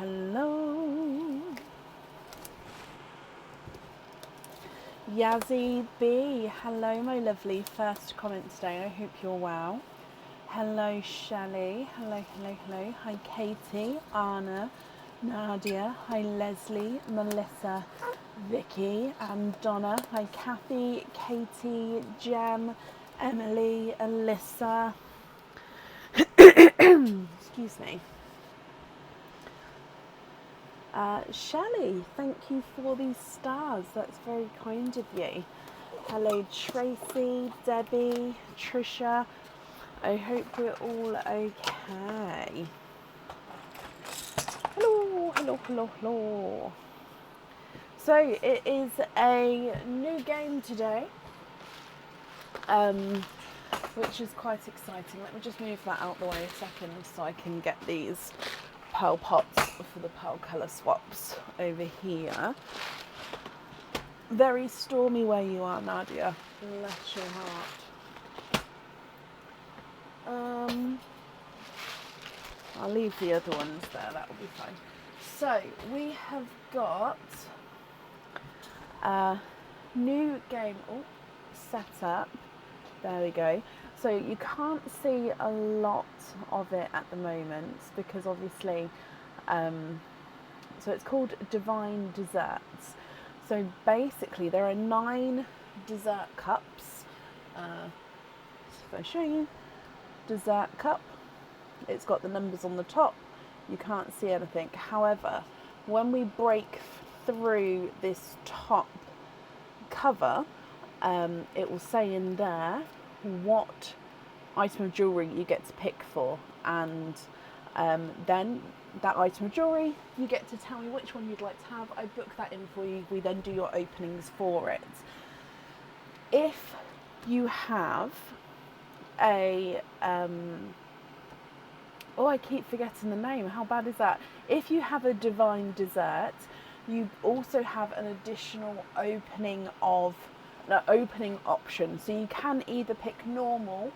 hello. Yazzie B, hello my lovely. First comment today, I hope you're well. Hello Shelley, hello. Hi Katie, Anna, Nadia, hi Leslie, Melissa, Vicky and Donna. Hi Kathy, Katie, Jem, Emily, Alyssa. Excuse me. Shelley, thank you for these stars. That's very kind of you. Hello Tracy, Debbie, Trisha. I hope we're all okay. Hello. So it is a new game today, which is quite exciting. Let me just move that out the way a second so I can get these pearl pots for the pearl colour swaps over here. Very stormy where you are, Nadia. Bless your heart. I'll leave the other ones there, that will be fine. So we have got a new game set up. There we go. So you can't see a lot of it at the moment because obviously, so it's called Divine Desserts. So basically there are 9 dessert cups. If I show you, dessert cup, it's got the numbers on the top. You can't see anything. However, when we break through this top cover, it will say in there what item of jewellery you get to pick for, and then that item of jewellery you get to tell me which one you'd like to have. I book that in for you. We then do your openings for it. If you have a I keep forgetting the name, how bad is that? If you have a divine dessert, you also have an additional opening option. So you can either pick normal,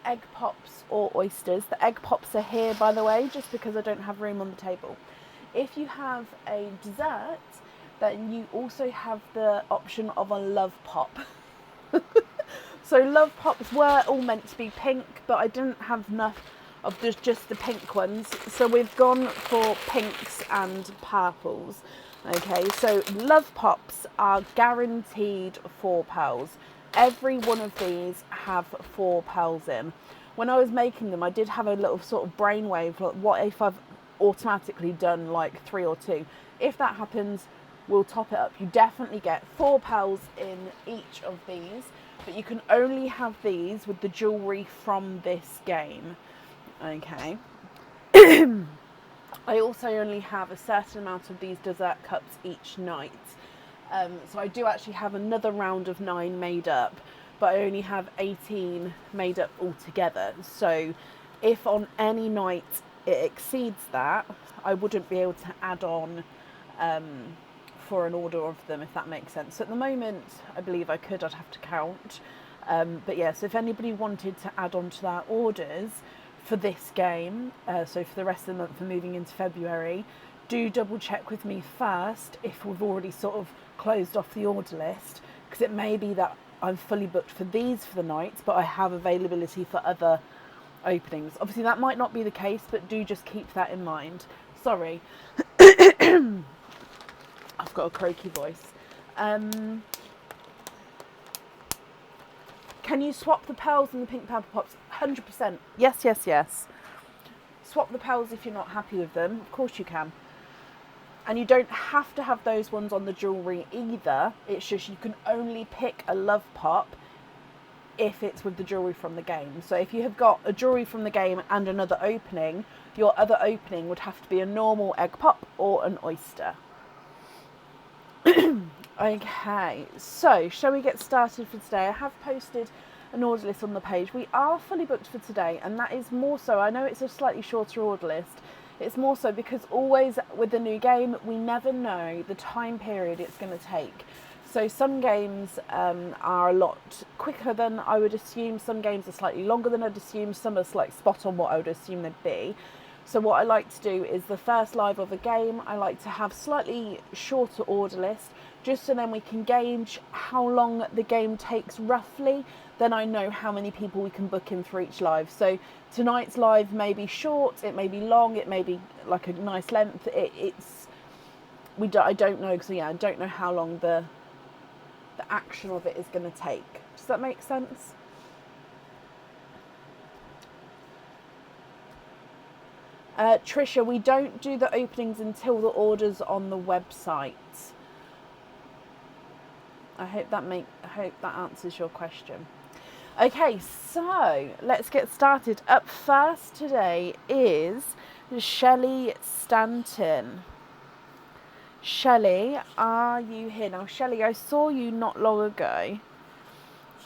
egg pops or oysters. The egg pops are here, by the way, just because I don't have room on the table. If you have a dessert, then you also have the option of a love pop. So love pops were all meant to be pink, but I didn't have enough of just the pink ones, so we've gone for pinks and purples. Okay, so love pops are guaranteed 4 pearls. Every one of these have 4 pearls in. When I was making them, I did have a little sort of brainwave, like, what if I've automatically done like 3 or 2? If that happens, we'll top it up. You definitely get 4 pearls in each of these, but you can only have these with the jewellery from this game. Okay. I also only have a certain amount of these dessert cups each night. So I do actually have another round of 9 made up, but I only have 18 made up altogether. So if on any night it exceeds that, I wouldn't be able to add on for an order of them, if that makes sense. So at the moment, I believe I could, I'd have to count. But yes, if anybody wanted to add on to their orders for this game, so for the rest of the month, for moving into February, do double check with me first if we've already sort of closed off the order list, because it may be that I'm fully booked for these for the night, but I have availability for other openings. Obviously that might not be the case, but do just keep that in mind. Sorry. I've got a croaky voice. Can you swap the pearls and the pink purple pops? 100%. Yes. Swap the pearls if you're not happy with them. Of course you can. And you don't have to have those ones on the jewellery either. It's just you can only pick a love pop if it's with the jewellery from the game. So if you have got a jewellery from the game and another opening, your other opening would have to be a normal egg pop or an oyster. Okay, so shall we get started for today? I have posted an order list on the page. We are fully booked for today, and that is more so, I know it's a slightly shorter order list, it's more so because always with the new game, we never know the time period it's going to take. So some games are a lot quicker than I would assume, some games are slightly longer than I'd assume, some are like spot on what I would assume they'd be. So what I like to do is the first live of a game, I like to have slightly shorter order list, just so then we can gauge how long the game takes roughly. Then I know how many people we can book in for each live. So tonight's live may be short, it may be long, it may be like a nice length. I don't know, because I don't know how long the action of it is going to take. Does that make sense? Trisha, we don't do the openings until the order's on the website. I hope that answers your question. Okay, so let's get started. Up first today is Shelley Stanton. Shelley, are you here? Now, Shelley, I saw you not long ago,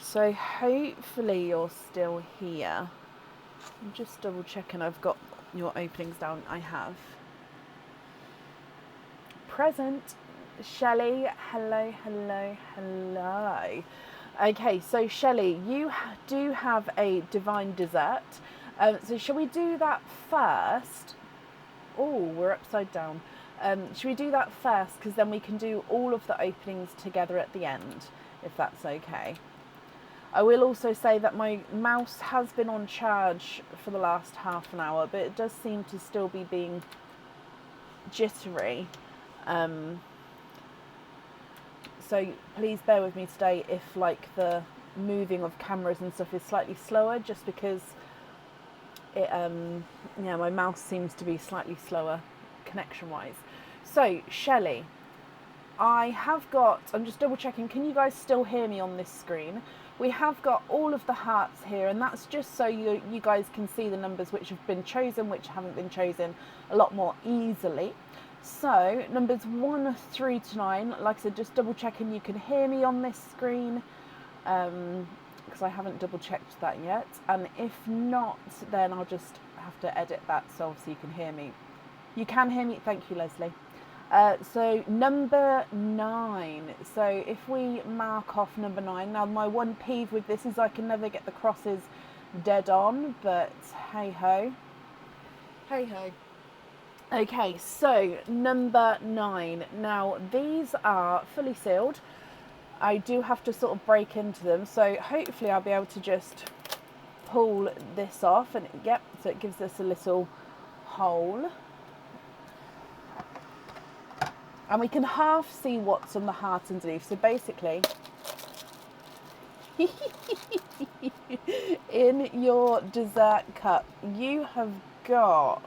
so hopefully you're still here. I'm just double checking I've got your openings down. I have. Present. Shelley, hello, hello, hello. Okay, so Shelley, you do have a divine dessert. So shall we do that first? Oh, we're upside down. Should we do that first? Because then we can do all of the openings together at the end, if that's okay. I will also say that my mouse has been on charge for the last half an hour, but it does seem to still be being jittery. So please bear with me today if like the moving of cameras and stuff is slightly slower, just because it my mouse seems to be slightly slower connection wise. So Shelley, I'm just double checking, can you guys still hear me on this screen? We have got all of the hearts here, and that's just so you guys can see the numbers which have been chosen, which haven't been chosen, a lot more easily. So numbers 1 through to 9, like I said, just double checking you can hear me on this screen, because I haven't double checked that yet, and if not, then I'll just have to edit that so obviously you can hear me. You can hear me, thank you, Leslie. So number 9, so if we mark off number 9, now my one peeve with this is I can never get the crosses dead on, but hey ho. Hey ho. Okay, so number 9, now these are fully sealed. I do have to sort of break into them, so hopefully I'll be able to just pull this off, and yep, so it gives us a little hole. And we can half see what's on the heart underneath. So basically, in your dessert cup, you have got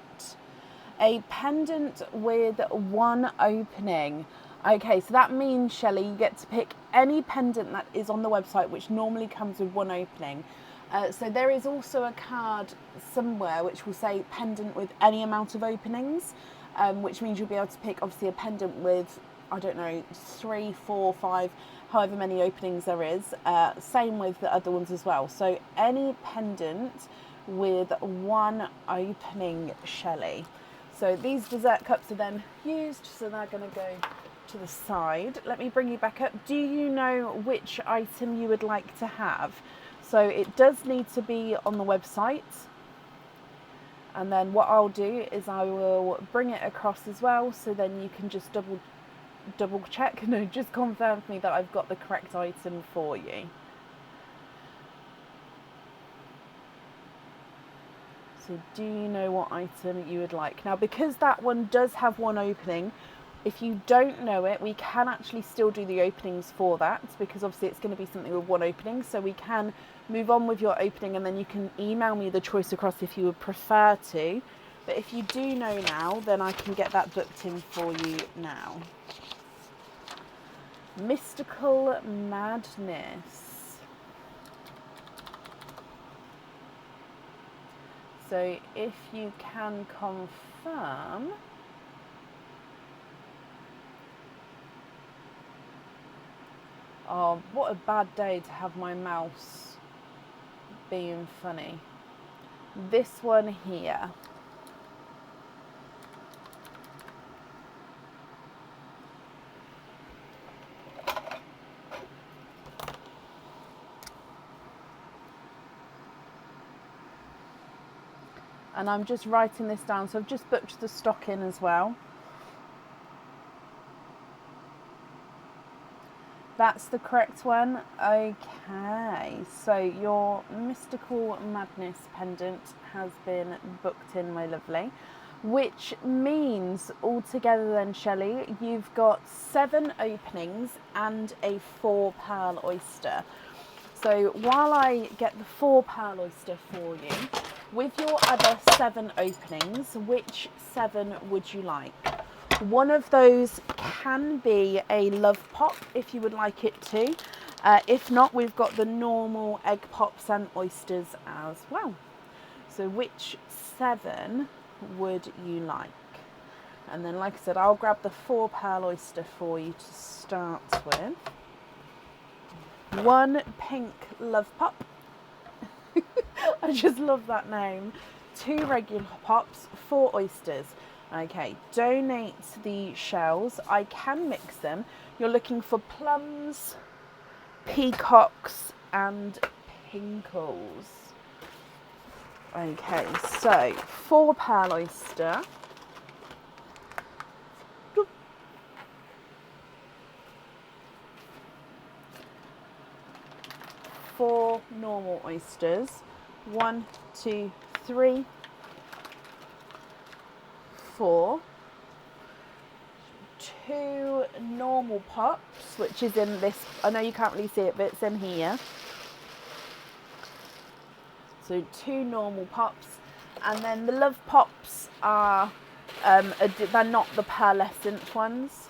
a pendant with 1 opening. Okay, so that means, Shelley, you get to pick any pendant that is on the website, which normally comes with 1 opening. So there is also a card somewhere which will say pendant with any amount of openings. Which means you'll be able to pick obviously a pendant with, I don't know, 3, 4, 5, however many openings there is. Same with the other ones as well. So any pendant with 1 opening, Shelley. So these dessert cups are then used, so they're going to go to the side. Let me bring you back up. Do you know which item you would like to have? So it does need to be on the website. And then what I'll do is I will bring it across as well, so then you can just double check, no, just confirm for me that I've got the correct item for you. So do you know what item you would like? Now, because that one does have 1 opening, if you don't know it, we can actually still do the openings for that, because obviously it's going to be something with 1 opening, so we can move on with your opening, and then you can email me the choice across if you would prefer to. But if you do know now, then I can get that booked in for you now. Mystical Madness. So if you can confirm. Oh, what a bad day to have my mouse being funny. This one here. And I'm just writing this down, so I've just booked the stock in as well. That's the correct one. Okay, so your Mystical Madness pendant has been booked in, my lovely. Which means altogether then, Shelley, you've got 7 openings and a 4 pearl oyster. So while I get the 4 pearl oyster for you, with your other 7 openings, which 7 would you like? One of those can be a love pop if you would like it to. If not, we've got the normal egg pops and oysters as well. So which 7 would you like? And then, like I said, I'll grab the 4 pearl oyster for you to start with. 1 pink love pop. I just love that name. 2 regular pops, 4 oysters. Okay, donate the shells. I can mix them. You're looking for plums, peacocks and pinkles. Okay, so 4 pearl oyster. 4 normal oysters. 1, 2, 3, 4. 2 normal pops, which is in this. I know you can't really see it, but it's in here. So 2 normal pops, and then the love pops are they're not the pearlescent ones.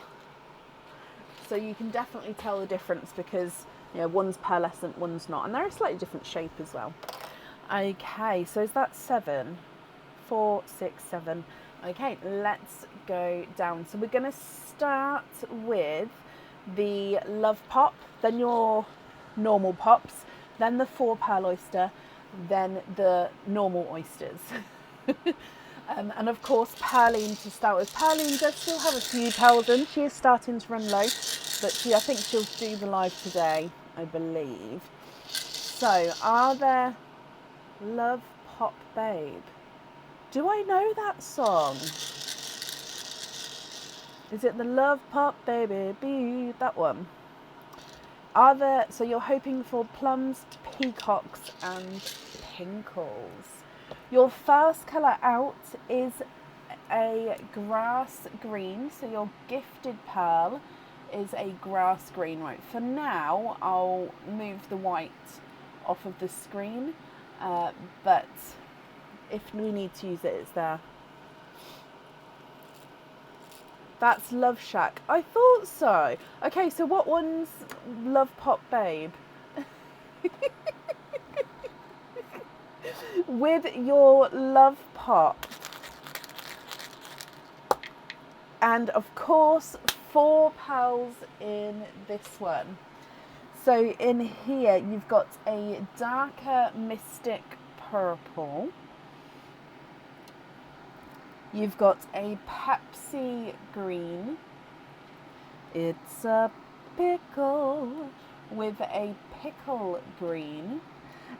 So you can definitely tell the difference because one's pearlescent, one's not, and they're a slightly different shape as well. Okay, so is that 7? 4, 6, 7. Okay, let's go down. So we're going to start with the love pop, then your normal pops, then the 4 pearl oyster, then the normal oysters. And of course, Pearline to start with. Pearline does still have a few pearls in. She is starting to run low, but I think she'll do the live today, I believe. So, are there Love Pop Babe? Do I know that song? Is it the Love Pop Baby Be that one? Are there, so you're hoping for plums, peacocks and pinkles. Your first colour out is a grass green, so your gifted pearl is a grass green. Right, for now I'll move the white off of the screen, but if we need to use it, it's there. That's Love Shack. I thought so. Okay, so what one's Love Pop Babe? With your love pop. And of course, 4 pearls in this one. So in here, you've got a darker mystic purple. You've got a Pepsi green. It's a pickle with a pickle green.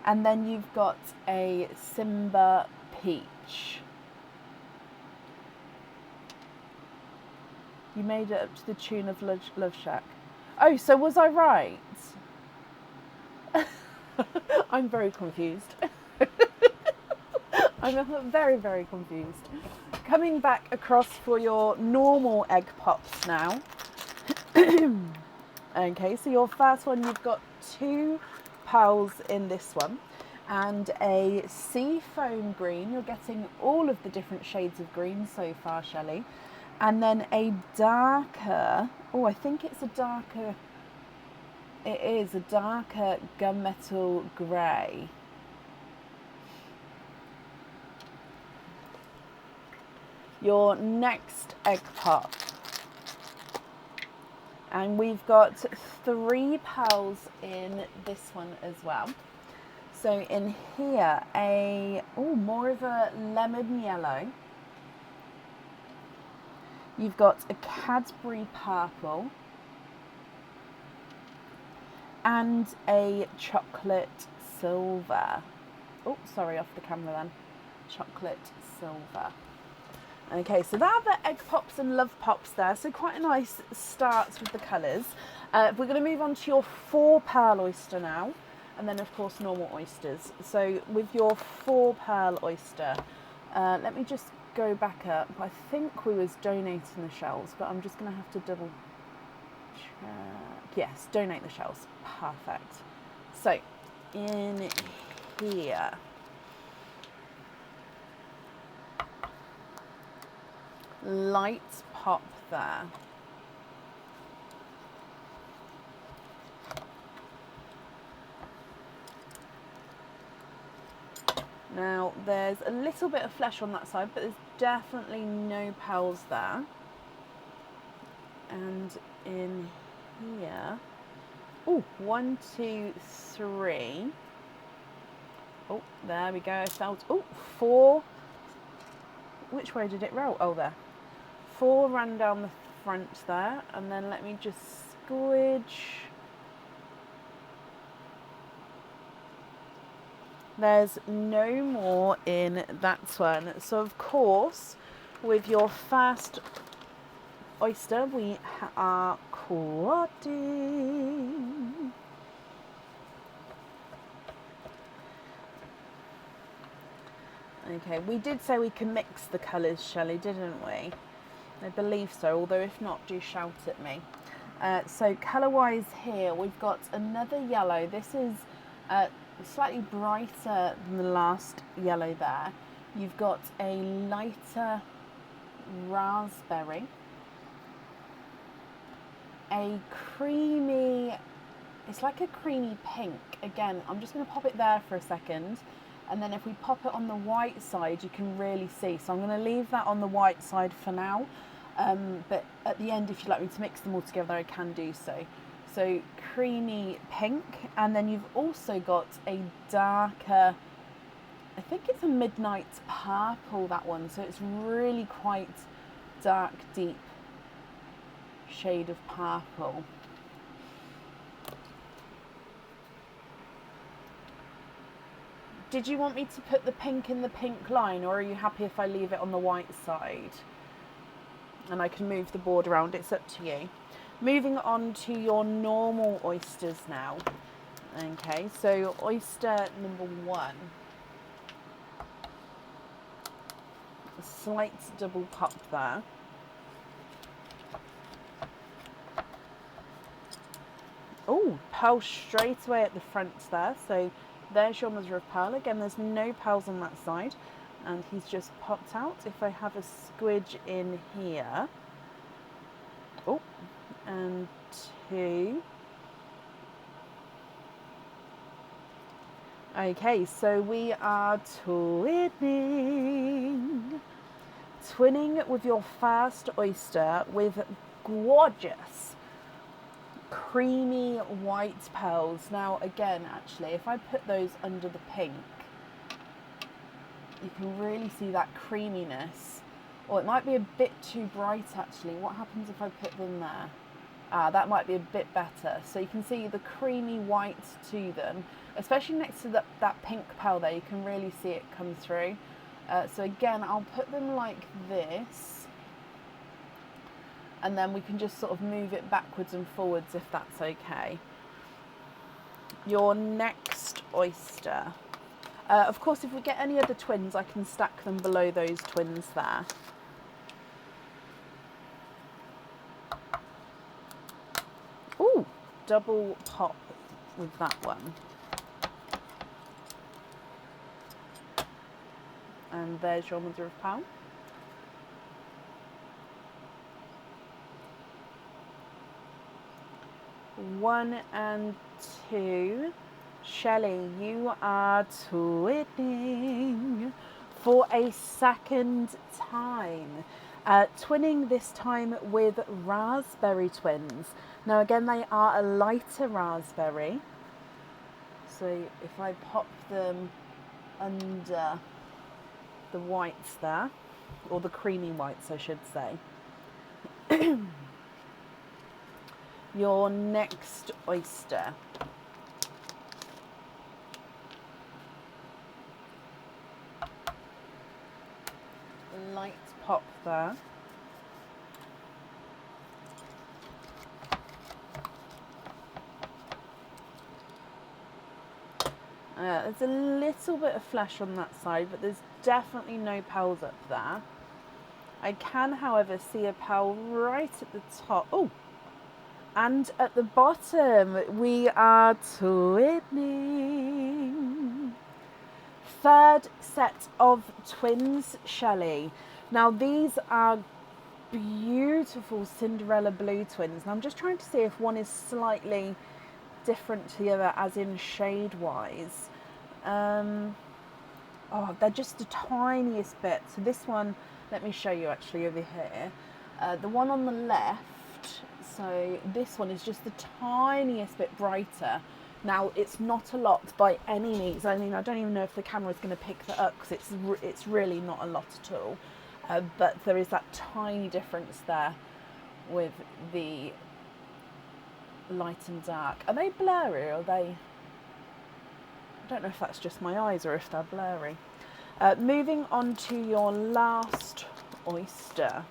And then you've got a Simba peach. You made it up to the tune of Love Shack. Oh, so was I right? I'm very confused. I'm very, very confused. Coming back across for your normal egg pops now. Okay, so your first one, you've got 2 pearls in this one and a sea foam green. You're getting all of the different shades of green so far, Shelley. And then a darker, I think it's a darker, it is a darker gunmetal grey. Your next egg pop. And we've got 3 pearls in this one as well. So in here, more of a lemon yellow. You've got a Cadbury purple and a chocolate silver. Oh, sorry, off the camera then. Chocolate silver. Okay, so that are the egg pops and love pops there. So quite a nice start with the colours. We're going to move on to your 4 pearl oyster now. And then, of course, normal oysters. So with your 4 pearl oyster, let me just go back up. I think we was donating the shells, but I'm just going to have to double check. Yes, donate the shells. Perfect. So in here, light pop there. Now there's a little bit of flesh on that side, but there's definitely no pearls there. And in here, oh, 1, 2, 3. Oh, there we go. I felt, oh, 4. Which way did it roll? Oh, there. 4 ran down the front there, and then let me just squidge. There's no more in that one. So of course, with your first oyster, we are quadding. Okay, we did say we can mix the colours, Shelley, didn't we? I believe so, although if not, do shout at me. So colour-wise here, we've got another yellow. This is slightly brighter than the last yellow there. You've got a lighter raspberry, a creamy, it's like a creamy pink. Again, I'm just going to pop it there for a second, and then if we pop it on the white side, you can really see. So I'm going to leave that on the white side for now, but at the end, if you'd like me to mix them all together, I can do so. So creamy pink, and then you've also got a darker, I think it's a midnight purple, that one. So it's really quite dark, deep shade of purple. Did you want me to put the pink in the pink line, or are you happy if I leave it on the white side? And I can move the board around, it's up to you. Moving on to your normal oysters now. Okay, so oyster number 1. A slight double pop there. Oh, pearl straight away at the front there. So there's your mother of pearl. Again, there's no pearls on that side. And he's just popped out. If I have a squidge in here. Oh, and 2. Okay, so we are twinning. Twinning with your first oyster with gorgeous creamy white pearls. Now again, actually, if I put those under the pink, you can really see that creaminess. Or it might be a bit too bright actually. What happens if I put them there? That might be a bit better. So you can see the creamy white to them, especially next to that pink pearl there. You can really see it come through. So again, I'll put them like this, and then we can just sort of move it backwards and forwards if that's okay. Your next oyster. Of course, if we get any other twins, I can stack them below those twins there. Ooh, double pop with that one. And there's your mother of pearl. One and 2. Shelley, you are twinning for a second time. Twinning this time with raspberry twins. Now again, they are a lighter raspberry. So if I pop them under the whites there, or the creamy whites I should say. Your next oyster. light pop there. There's a little bit of flesh on that side, but there's definitely no petals up there. I can, however, see a petal right at the top. Oh, and at the bottom, we are twinning. Third set of twins, Shelley. Now, these are beautiful Cinderella blue twins. Now, I'm just trying to see if one is slightly different to the other, as in shade-wise. Oh, they're just the tiniest bit. So this one, let me show you actually over here. The one on the left, so this one is just the tiniest bit brighter. Now, it's not a lot by any means. I mean, I don't even know if the camera is going to pick that up, because it's really not a lot at all. But there is that tiny difference there with the light and dark. Are they blurry, or are they... I don't know if that's just my eyes or if they're blurry. Moving on to your last oyster.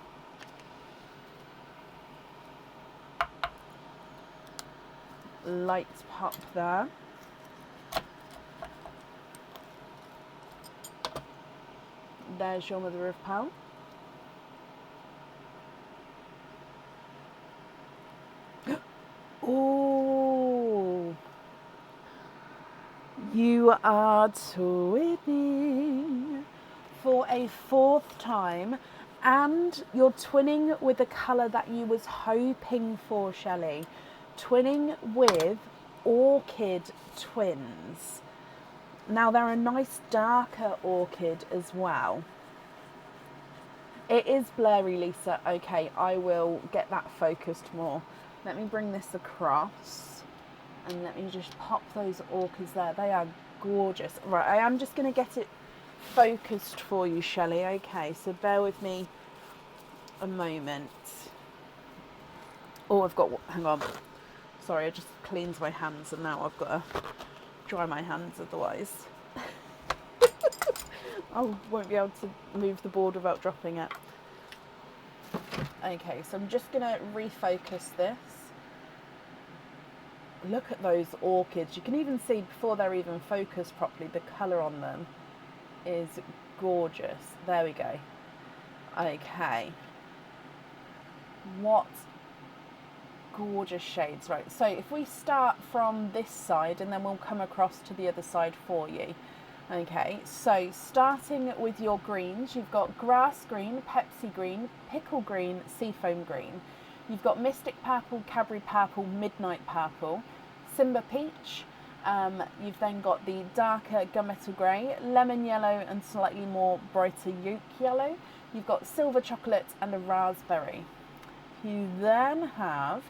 Light pop there. There's your mother of pearl. Oh, you are twinning for a fourth time, and you're twinning with the colour that you was hoping for, Shelley. Twinning with orchid twins. Now, they're a nice darker orchid as well. It is blurry, Lisa. Okay, I will get that focused more. Let me bring this across and let me just pop those orchids there. They are gorgeous. Right, I am just going to get it focused for you, Shelley. Okay, so bear with me a moment. Oh, I've got... Hang on. Sorry, I just cleansed my hands and now I've got to dry my hands otherwise. I won't be able to move the board without dropping it. Okay, so I'm just going to refocus this. Look at those orchids. You can even see before they're even focused properly, the colour on them is gorgeous. There we go. Okay. What gorgeous shades. Right, so if we start from this side and then we'll come across to the other side for you. Okay, so starting with your greens, you've got grass green, Pepsi green, pickle green, seafoam green. You've got mystic purple, Cadbury purple, midnight purple, Simba peach. You've then got the darker gunmetal grey, lemon yellow and slightly more brighter yolk yellow. You've got silver chocolate and a raspberry. You then have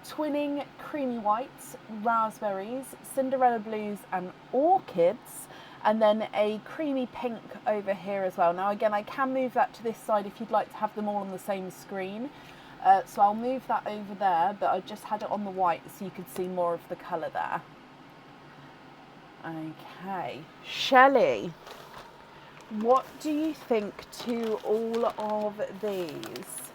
twinning creamy whites, raspberries, Cinderella blues and orchids. And then a creamy pink over here as well. Now again, I can move that to this side if you'd like to have them all on the same screen. So I'll move that over there, but I just had it on the white so you could see more of the colour there. Okay, Shelley, what do you think to all of these?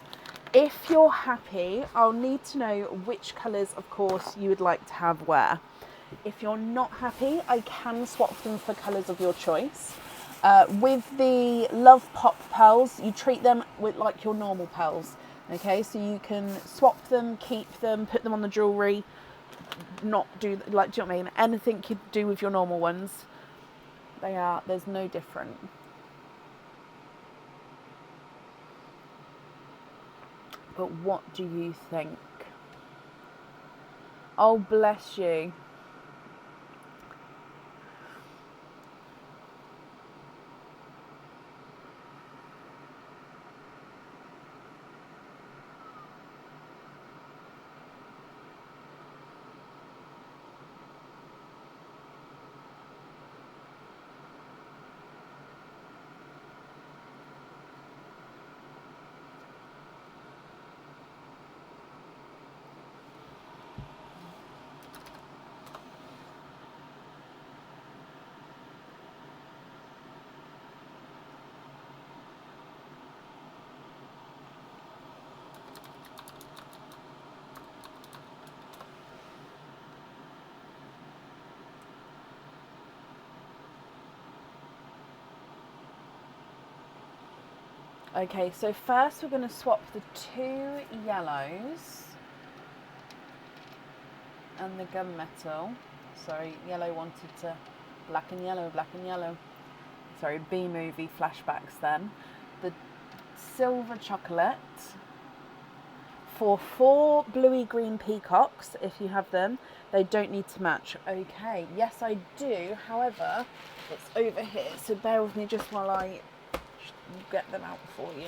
If you're happy, I'll need to know which colours, of course, you would like to have where. If you're not happy, I can swap them for colours of your choice. With the Love Pop pearls, you treat them with like your normal pearls. Okay, so you can swap them, keep them, put them on the jewellery, not do, like, do you know what I mean? Anything you do with your normal ones, there's no different. But what do you think? Oh, bless you. Okay, so first we're going to swap the 2 yellows and the gunmetal. Sorry, yellow wanted to black and yellow. Sorry, B-movie flashbacks then. The silver chocolate for 4 bluey green peacocks, if you have them. They don't need to match. Okay, yes I do, however, it's over here, so bear with me just while I get them out for you.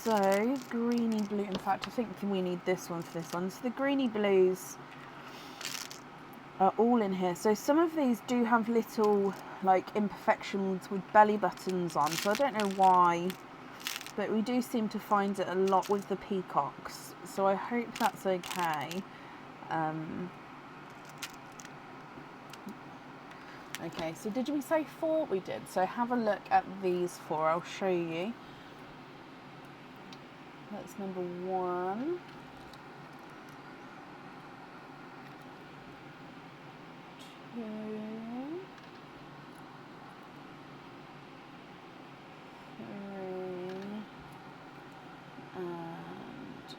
So greeny blue, in fact I think we need this one for this one. So the greeny blues are all in here. So some of these do have little like imperfections with belly buttons on, so I don't know why, but we do seem to find it a lot with the peacocks, so I hope that's okay. Okay, so did we say 4? We did. So have a look at these 4, I'll show you. That's number 1. 2. 3. And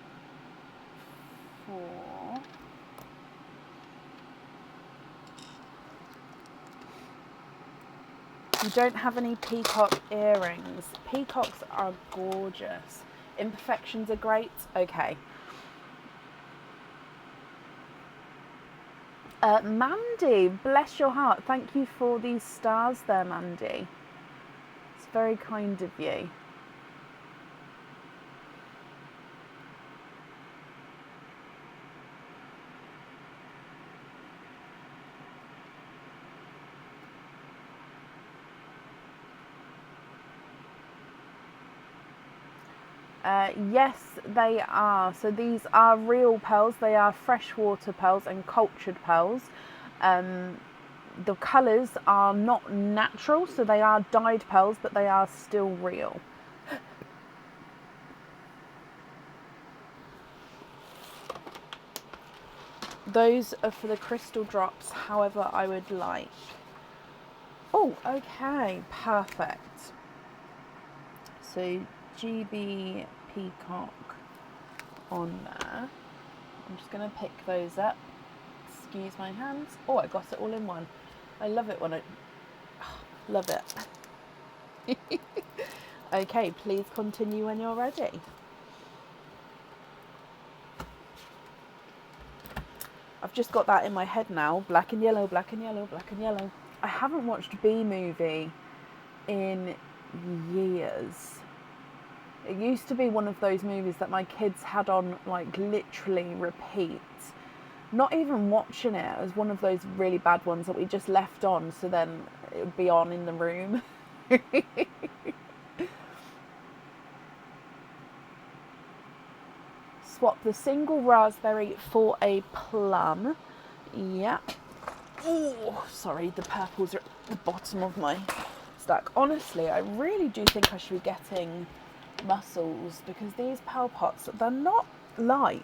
4. You don't have any peacock earrings. Peacocks are gorgeous. Imperfections are great. Okay. Mandy, bless your heart. Thank you for these stars there, Mandy. It's very kind of you. Yes, they are. So these are real pearls. They are freshwater pearls and cultured pearls. The colours are not natural, so they are dyed pearls, but they are still real. Those are for the crystal drops, however I would like. Oh, okay, perfect. So GB Peacock on there. I'm just going to pick those up. Excuse my hands. Oh, I got it all in one. I love it when I... love it. Okay, please continue when you're ready. I've just got that in my head now. Black and yellow, black and yellow, black and yellow. I haven't watched B-movie in years. It used to be one of those movies that my kids had on like literally repeat. Not even watching it. It was one of those really bad ones that we just left on, so then it would be on in the room. Swap the single raspberry for a plum. Yeah. Oh, sorry, the purples are at the bottom of my stack. Honestly, I really do think I should be getting mussels, because these pearl pots, they're not light.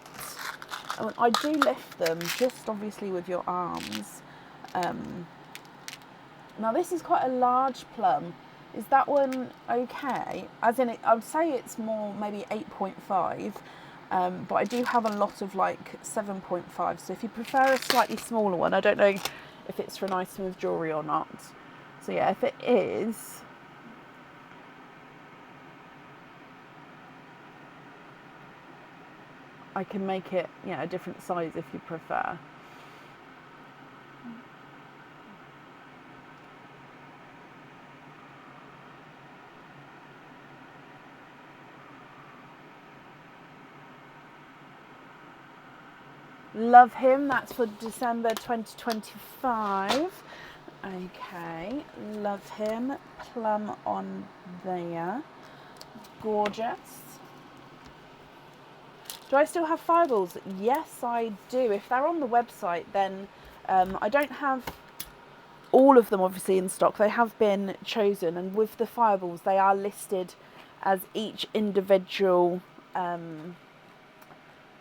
I mean, I do lift them, just obviously with your arms. Now this is quite a large plum. Is that one okay? As in, I would say it's more maybe 8.5, but I do have a lot of like 7.5. So if you prefer a slightly smaller one, I don't know if it's for an item of jewellery or not. So yeah, if it is, I can make it, a different size if you prefer. Love Him, that's for December 2025. Okay, Love Him, plum on there. Gorgeous. Do I still have fireballs? Yes, I do. If they're on the website, then I don't have all of them obviously in stock. They have been chosen, and with the fireballs they are listed as each individual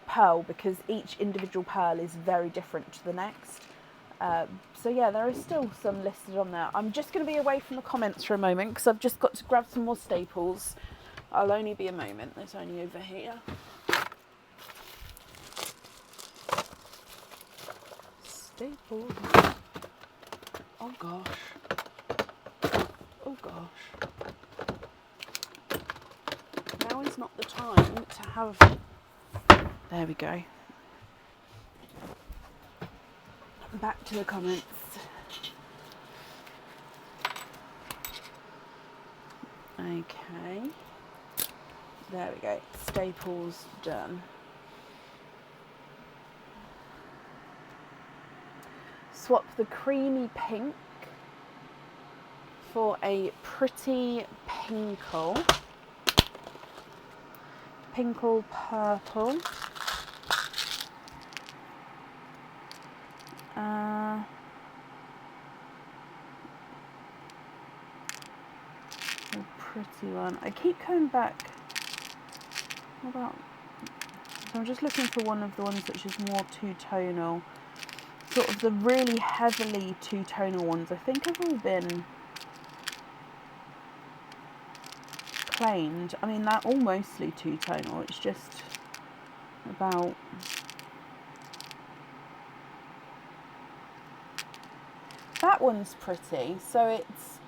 pearl, because each individual pearl is very different to the next. So yeah, there is still some listed on there. I'm just going to be away from the comments for a moment because I've just got to grab some more staples. I'll only be a moment. It's only over here. Staples. Oh gosh. Oh gosh. Now is not the time to have... There we go. Back to the comments. Okay. There we go. Staples done. Swap the creamy pink for a pretty pinkle purple. A pretty one. I keep coming back. What about? So I'm just looking for one of the ones which is more two-tonal. Sort of the really heavily two-tonal ones, I think have all been claimed. I mean, they're all mostly two-tonal. It's just about... That one's pretty. So it's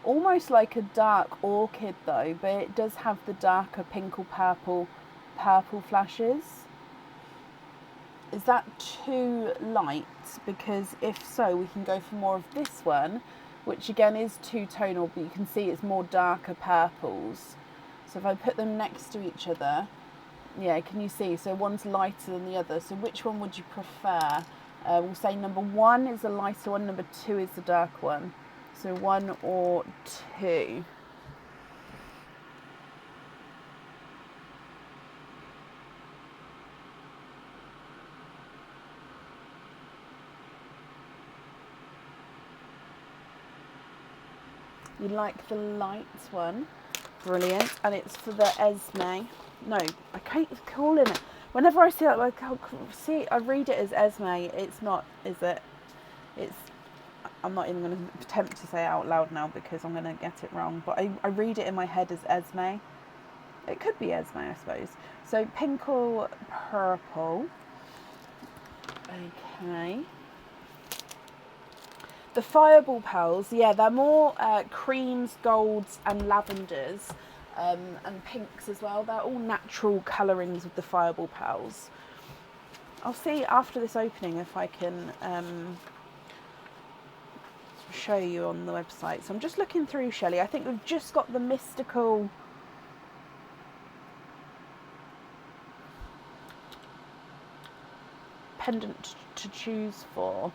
almost like a dark orchid though, but it does have the darker pink or purple flashes. Is that too light? Because if so, we can go for more of this one, which again is two-tonal, but you can see it's more darker purples. So if I put them next to each other, yeah, can you see? So one's lighter than the other. So which one would you prefer? We'll say number 1 is the lighter one, number 2 is the dark one. So 1 or 2. You like the light one? Brilliant. And it's for the Esme. No, I keep calling it. Whenever I see it, I read it as Esme. It's not, is it? It's... I'm not even going to attempt to say it out loud now because I'm going to get it wrong. But I read it in my head as Esme. It could be Esme, I suppose. So pink or purple. Okay. The fireball pearls, yeah, they're more creams, golds and lavenders, and pinks as well. They're all natural colourings of the fireball pearls. I'll see after this opening if I can show you on the website. So I'm just looking through, Shelley. I think we've just got the mystical pendant to choose for.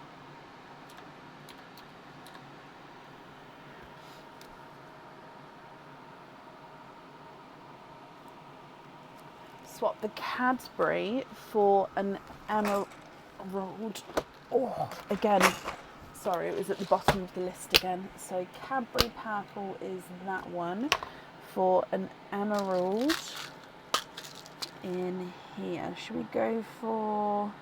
Swap the Cadbury for an emerald. Oh, again, sorry, it was at the bottom of the list again. So Cadbury purple is that one, for an emerald in here. Should we go for...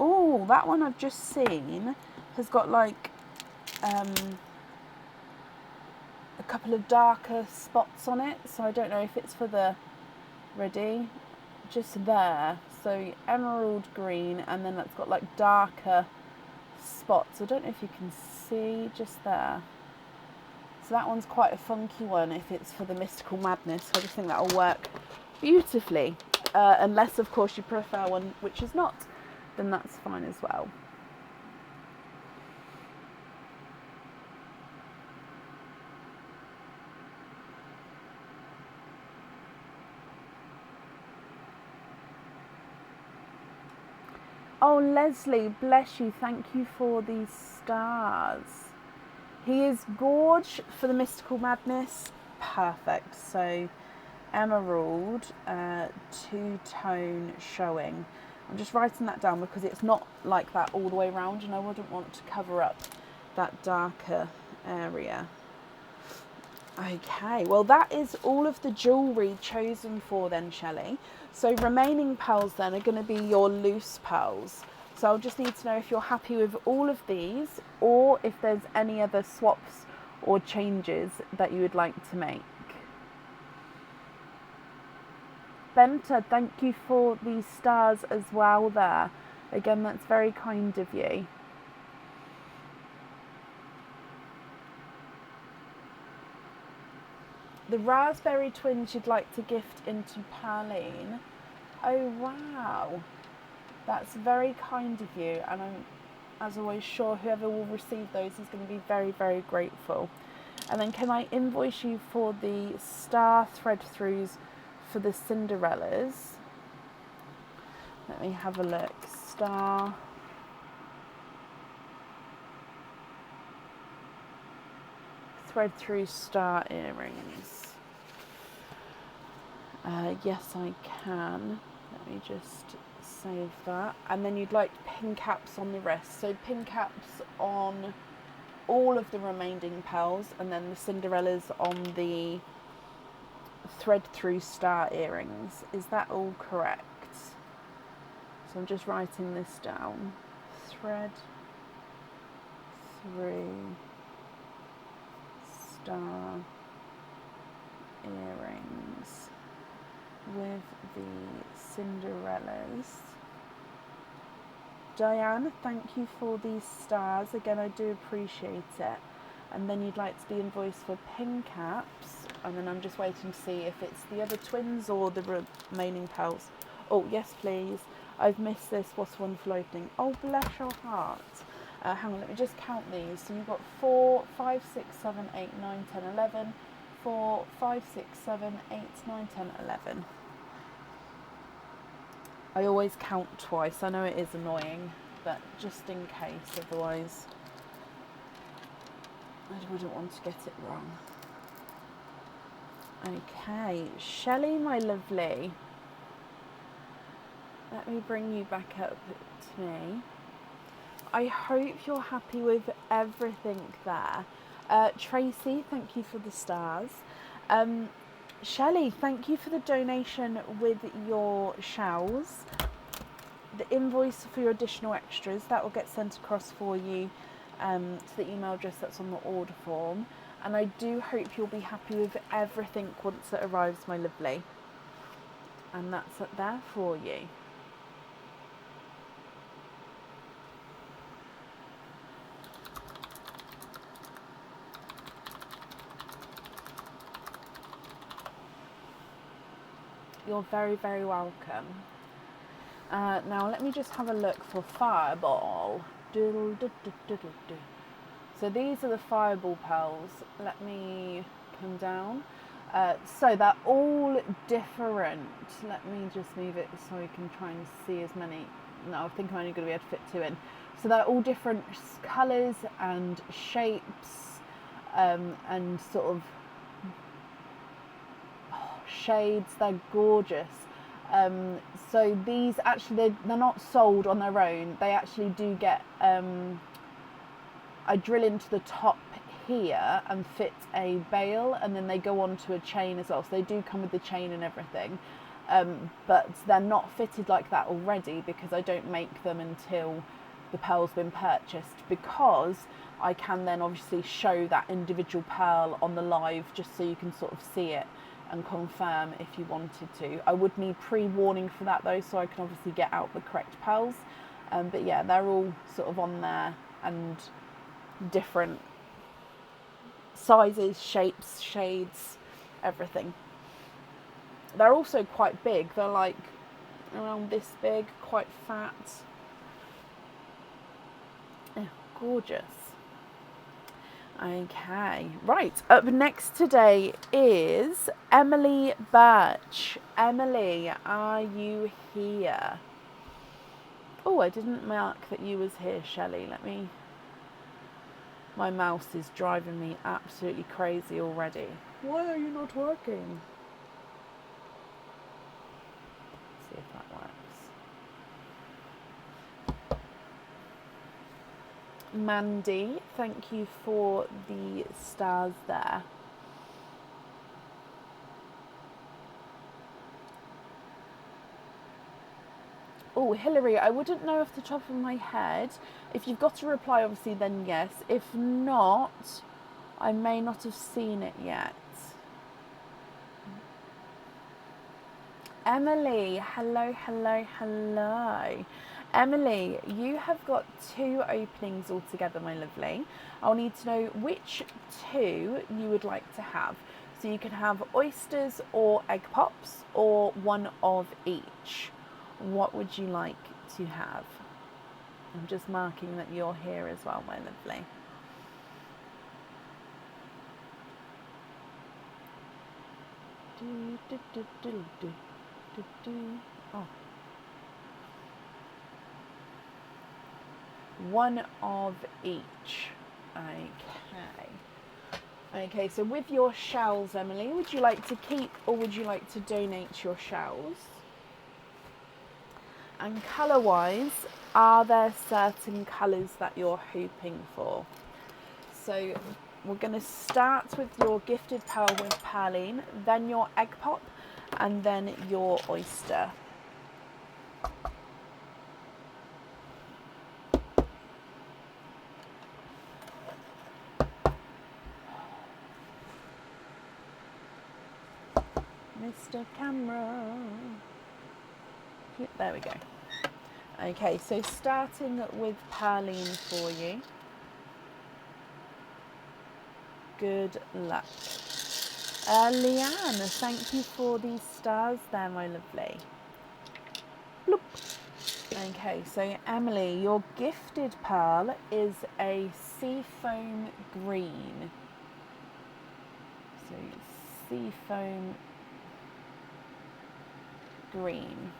Oh, that one I've just seen has got like a couple of darker spots on it, so I don't know if it's for the... Ready? Just there. So emerald green, and then that's got like darker spots. I don't know if you can see just there. So that one's quite a funky one if it's for the Mystical Madness. I just think that'll work beautifully. Unless of course you prefer one which is not, then that's fine as well. Oh, Leslie, bless you. Thank you for these stars. He is gorge for the Mystical Madness. Perfect. So, emerald, two-tone showing. I'm just writing that down because it's not like that all the way around, and I wouldn't want to cover up that darker area. Okay, well that is all of the jewellery chosen for then, Shelley. So remaining pearls then are going to be your loose pearls. So I'll just need to know if you're happy with all of these, or if there's any other swaps or changes that you would like to make. Benta, thank you for these stars as well there. Again, that's very kind of you. The raspberry twins you'd like to gift into Pauline. Oh wow, that's very kind of you, and I'm, as always, sure whoever will receive those is going to be very, very grateful. And then can I invoice you for the star thread throughs for the Cinderellas? Let me have a look. Star thread through star earrings. Yes, I can. Let me just save that. And then you'd like pin caps on the rest. So pin caps on all of the remaining pearls, and then the Cinderellas on the thread through star earrings. Is that all correct? So I'm just writing this down. Thread through star earrings with the Cinderellas. Diane, thank you for these stars. Again, I do appreciate it. And then you'd like to be invoiced for pin caps. And then I'm just waiting to see if it's the other twins or the remaining pearls. Oh, yes, please. I've missed this. What a wonderful opening. Oh, bless your heart. Hang on, let me just count these. So you've got 4, 5, 6, 7, 8, 9, 10, 11. 4, 5, 6, 7, 8, 9, 10, 11. I always count twice. I know it is annoying, but just in case, otherwise I wouldn't want to get it wrong. Okay, Shelley, my lovely. Let me bring you back up to me. I hope you're happy with everything there. Tracy, thank you for the stars. Shelley, thank you for the donation with your shells. The invoice for your additional extras, that will get sent across for you to the email address that's on the order form. And I do hope you'll be happy with everything once it arrives, my lovely. And that's up there for you. You're very, very welcome. Now let me just have a look for Fireball. So these are the Fireball pearls. Let me come down. So they're all different. Let me just move it so I can try and see as many. No, I think I'm only going to be able to fit 2 in. So they're all different colours and shapes, and sort of shades. They're gorgeous. So these actually, they're not sold on their own. They actually do get, I drill into the top here and fit a bail, and then they go onto a chain as well. So they do come with the chain and everything, but they're not fitted like that already because I don't make them until the pearl's been purchased, because I can then obviously show that individual pearl on the live just so you can sort of see it and confirm if you wanted to. I would need pre-warning for that though, so I can obviously get out the correct pearls. But yeah, they're all sort of on there, and different sizes, shapes, shades, everything. They're also quite big. They're like around this big, quite fat. Yeah, gorgeous. Okay, right, up next today is Emily Birch. Emily, are you here? Oh, I didn't mark that you was here, Shelley. My mouse is driving me absolutely crazy already. Why are you not working? Let's see if that works. Mandy, thank you for the stars there. Oh, Hillary, I wouldn't know off the top of my head. If you've got a reply, obviously, then yes. If not, I may not have seen it yet. Emily, hello, hello, hello. Emily, you have got 2 openings altogether, my lovely. I'll need to know which 2 you would like to have. So you can have oysters or egg pops, or one of each. What would you like to have? I'm just marking that you're here as well, my lovely. Oh. One of each. Okay, so with your shells, Emily, would you like to keep or would you like to donate your shells? And colour-wise, are there certain colours that you're hoping for? So we're going to start with your gifted pearl with Perline, then your egg pop, and then your oyster. Mr. Camera. There we go. Okay, so starting with Perline for you. Good luck. Leanne, thank you for these stars there, my lovely. Bloop. Okay, so Emily, your gifted pearl is a seafoam green. So seafoam green.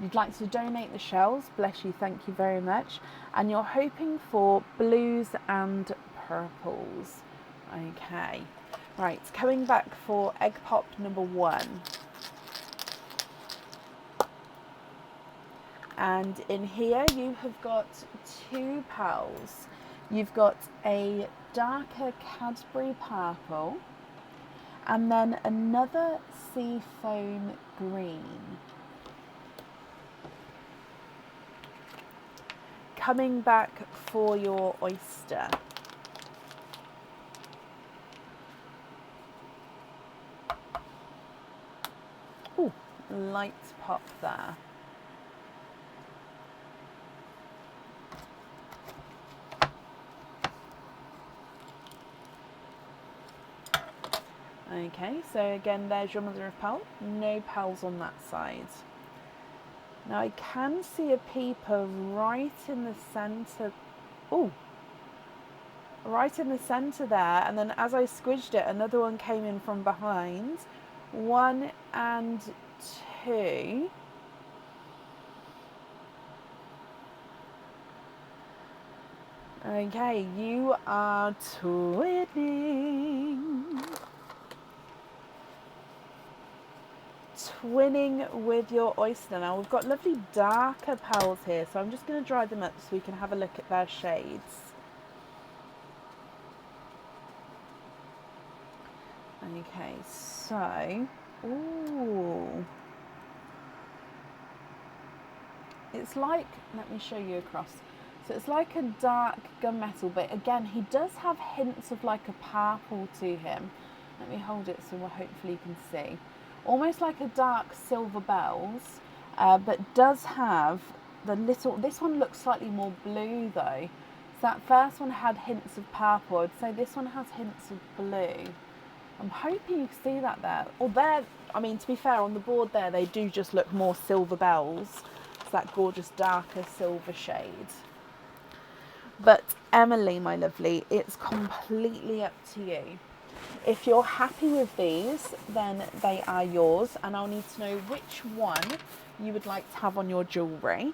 You'd like to donate the shells, bless you, thank you very much. And you're hoping for blues and purples. Okay, right, coming back for egg pop number 1. And in here you have got 2 pearls. You've got a darker Cadbury purple and then another seafoam green. Coming back for your oyster. Ooh, light pop there. Okay, so again, there's your mother of pearl. No pearls on that side. Now I can see a peeper right in the centre. Oh, right in the centre there. And then as I squidged it, another one came in from behind. 1 and 2. Okay, you are twinning. Twinning with your oyster. Now we've got lovely darker pearls here, so I'm just going to dry them up so we can have a look at their shades. Okay, so, ooh, it's like, let me show you across. So it's like a dark gunmetal, but again, he does have hints of like a purple to him. Let me hold it so hopefully you can see. Almost like a dark silver bells, but does have the little, this one looks slightly more blue though. So that first one had hints of purple. I'd say this one has hints of blue. I'm hoping you can see that there. Or there, I mean, to be fair, on the board there, they do just look more silver bells. It's that gorgeous darker silver shade. But Emily, my lovely, it's completely up to you. If you're happy with these, then they are yours, and I'll need to know which one you would like to have on your jewellery.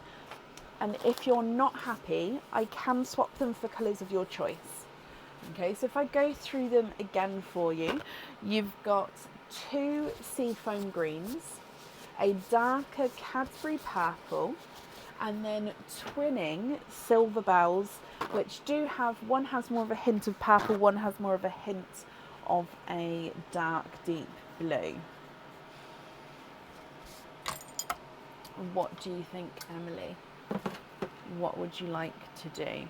And if you're not happy, I can swap them for colours of your choice. Okay, so if I go through them again for you, you've got 2 seafoam greens, a darker Cadbury purple, And then twinning silver bells, which do have, one has more of a hint of purple, one has more of a hint of a dark deep blue. What do you think, Emily? What would you like to do?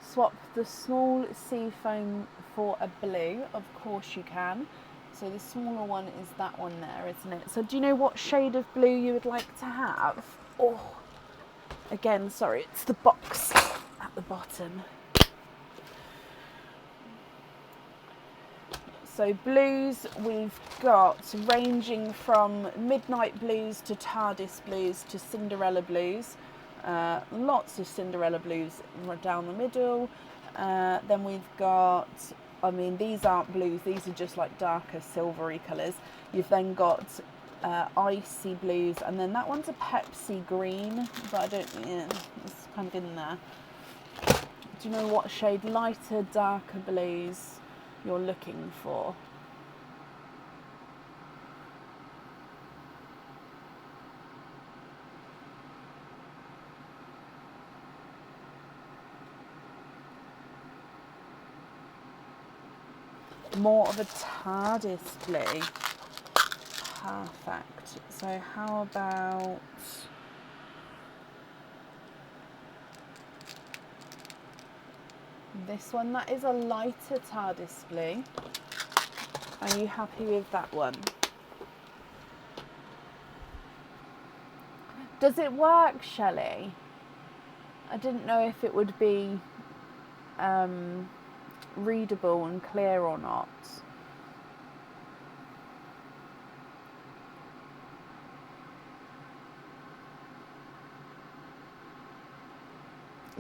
Swap the small sea foam for a blue. Of course you can. So the smaller one is that one there, isn't it? So do you know what shade of blue you would like to have? Oh, again, sorry, it's the box at the bottom. So blues we've got ranging from midnight blues to TARDIS blues to Cinderella blues. Lots of Cinderella blues down the middle. Then we've got, I mean, these aren't blues, these are just like darker silvery colours. You've then got icy blues, and then that one's a Pepsi green, but I don't, yeah, it's kind of in there. Do you know what shade lighter, darker blues you're looking for? More of a TARDIS blue. Perfect. So how about this one? That is a lighter TARDIS blue. Are you happy with that one? Does it work, Shelley? I didn't know if it would be readable and clear or not.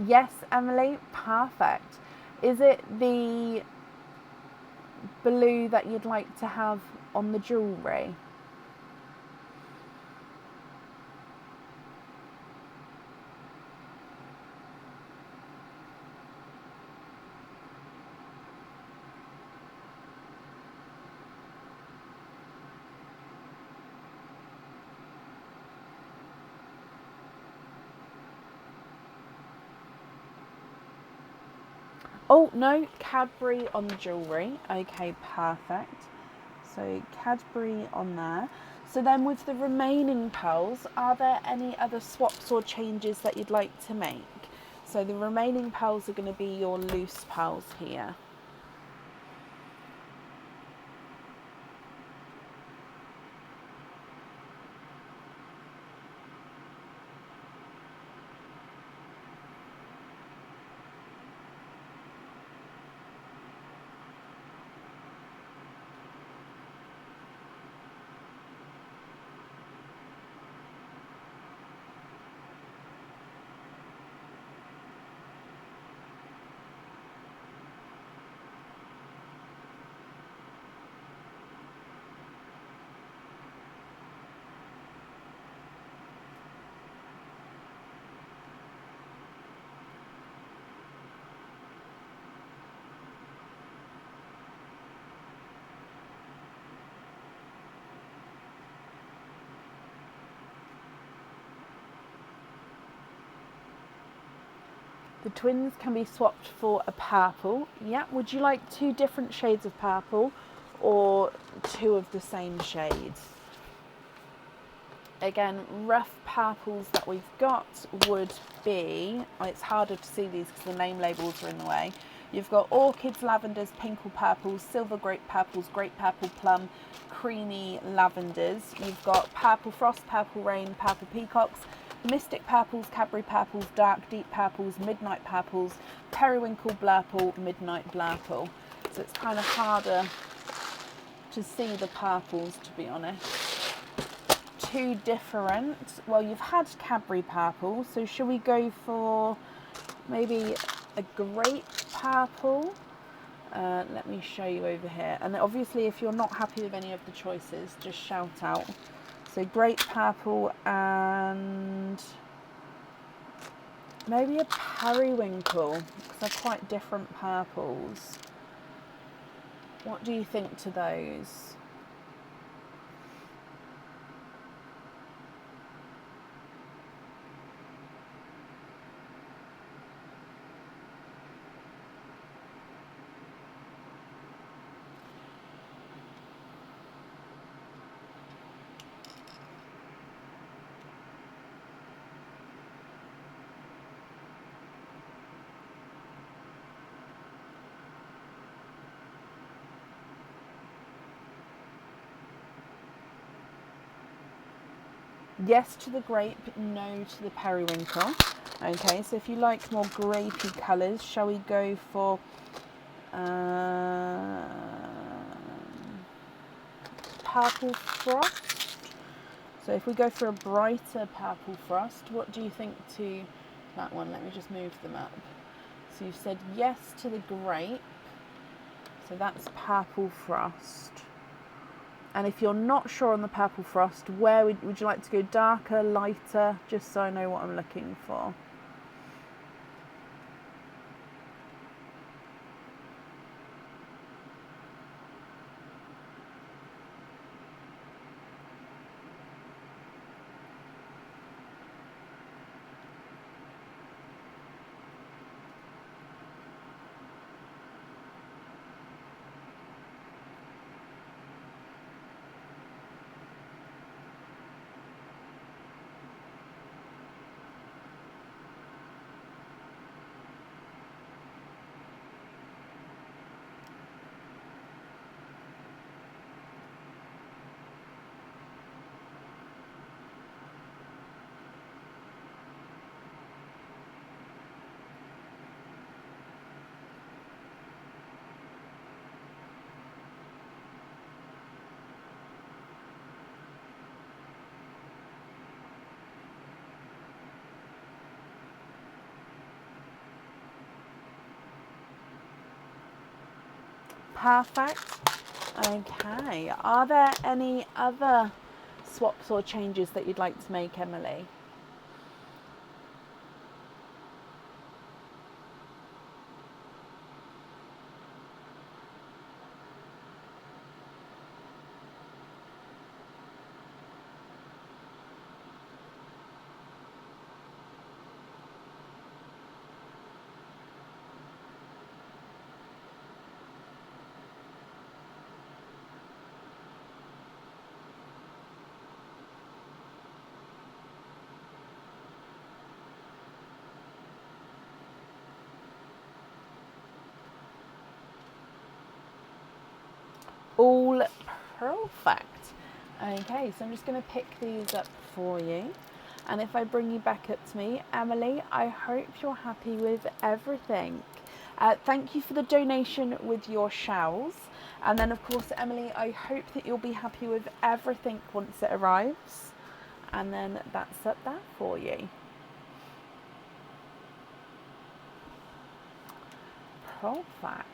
Yes, Emily, perfect. Is it the blue that you'd like to have on the jewellery? Oh, no, Cadbury on the jewellery. Okay, perfect. So Cadbury on there. So then with the remaining pearls, are there any other swaps or changes that you'd like to make? So the remaining pearls are going to be your loose pearls here. The twins can be swapped for a purple. Yeah, would you like 2 different shades of purple or 2 of the same shades? Again, rough purples that we've got would be, it's harder to see these because the name labels are in the way. You've got orchids, lavenders, pink or purples, silver grape purples, grape purple, plum, creamy lavenders. You've got purple frost, purple rain, purple peacocks, mystic purples, Cadbury purples, dark deep purples, midnight purples, periwinkle blurple, midnight blurple. So it's kind of harder to see the purples, to be honest. 2 different, well, you've had Cadbury purple, so shall we go for maybe a grape purple? Let me show you over here. And obviously if you're not happy with any of the choices, just shout out. So grape purple and maybe a periwinkle, because they're quite different purples. What do you think to those? Yes to the grape, no to the periwinkle. Okay, so if you like more grapey colours, shall we go for purple frost? So if we go for a brighter purple frost, what do you think to that one? Let me just move them up. So you've said yes to the grape, so that's purple frost. And if you're not sure on the purple frost, where would you like to go? Darker, lighter, just so I know what I'm looking for. Perfect. Okay. Are there any other swaps or changes that you'd like to make, Emily? All perfect. Okay, so I'm just going to pick these up for you. And if I bring you back up to me, Emily, I hope you're happy with everything. Thank you for the donation with your shells. And then, of course, Emily, I hope that you'll be happy with everything once it arrives. And then that's up there for you. Perfect.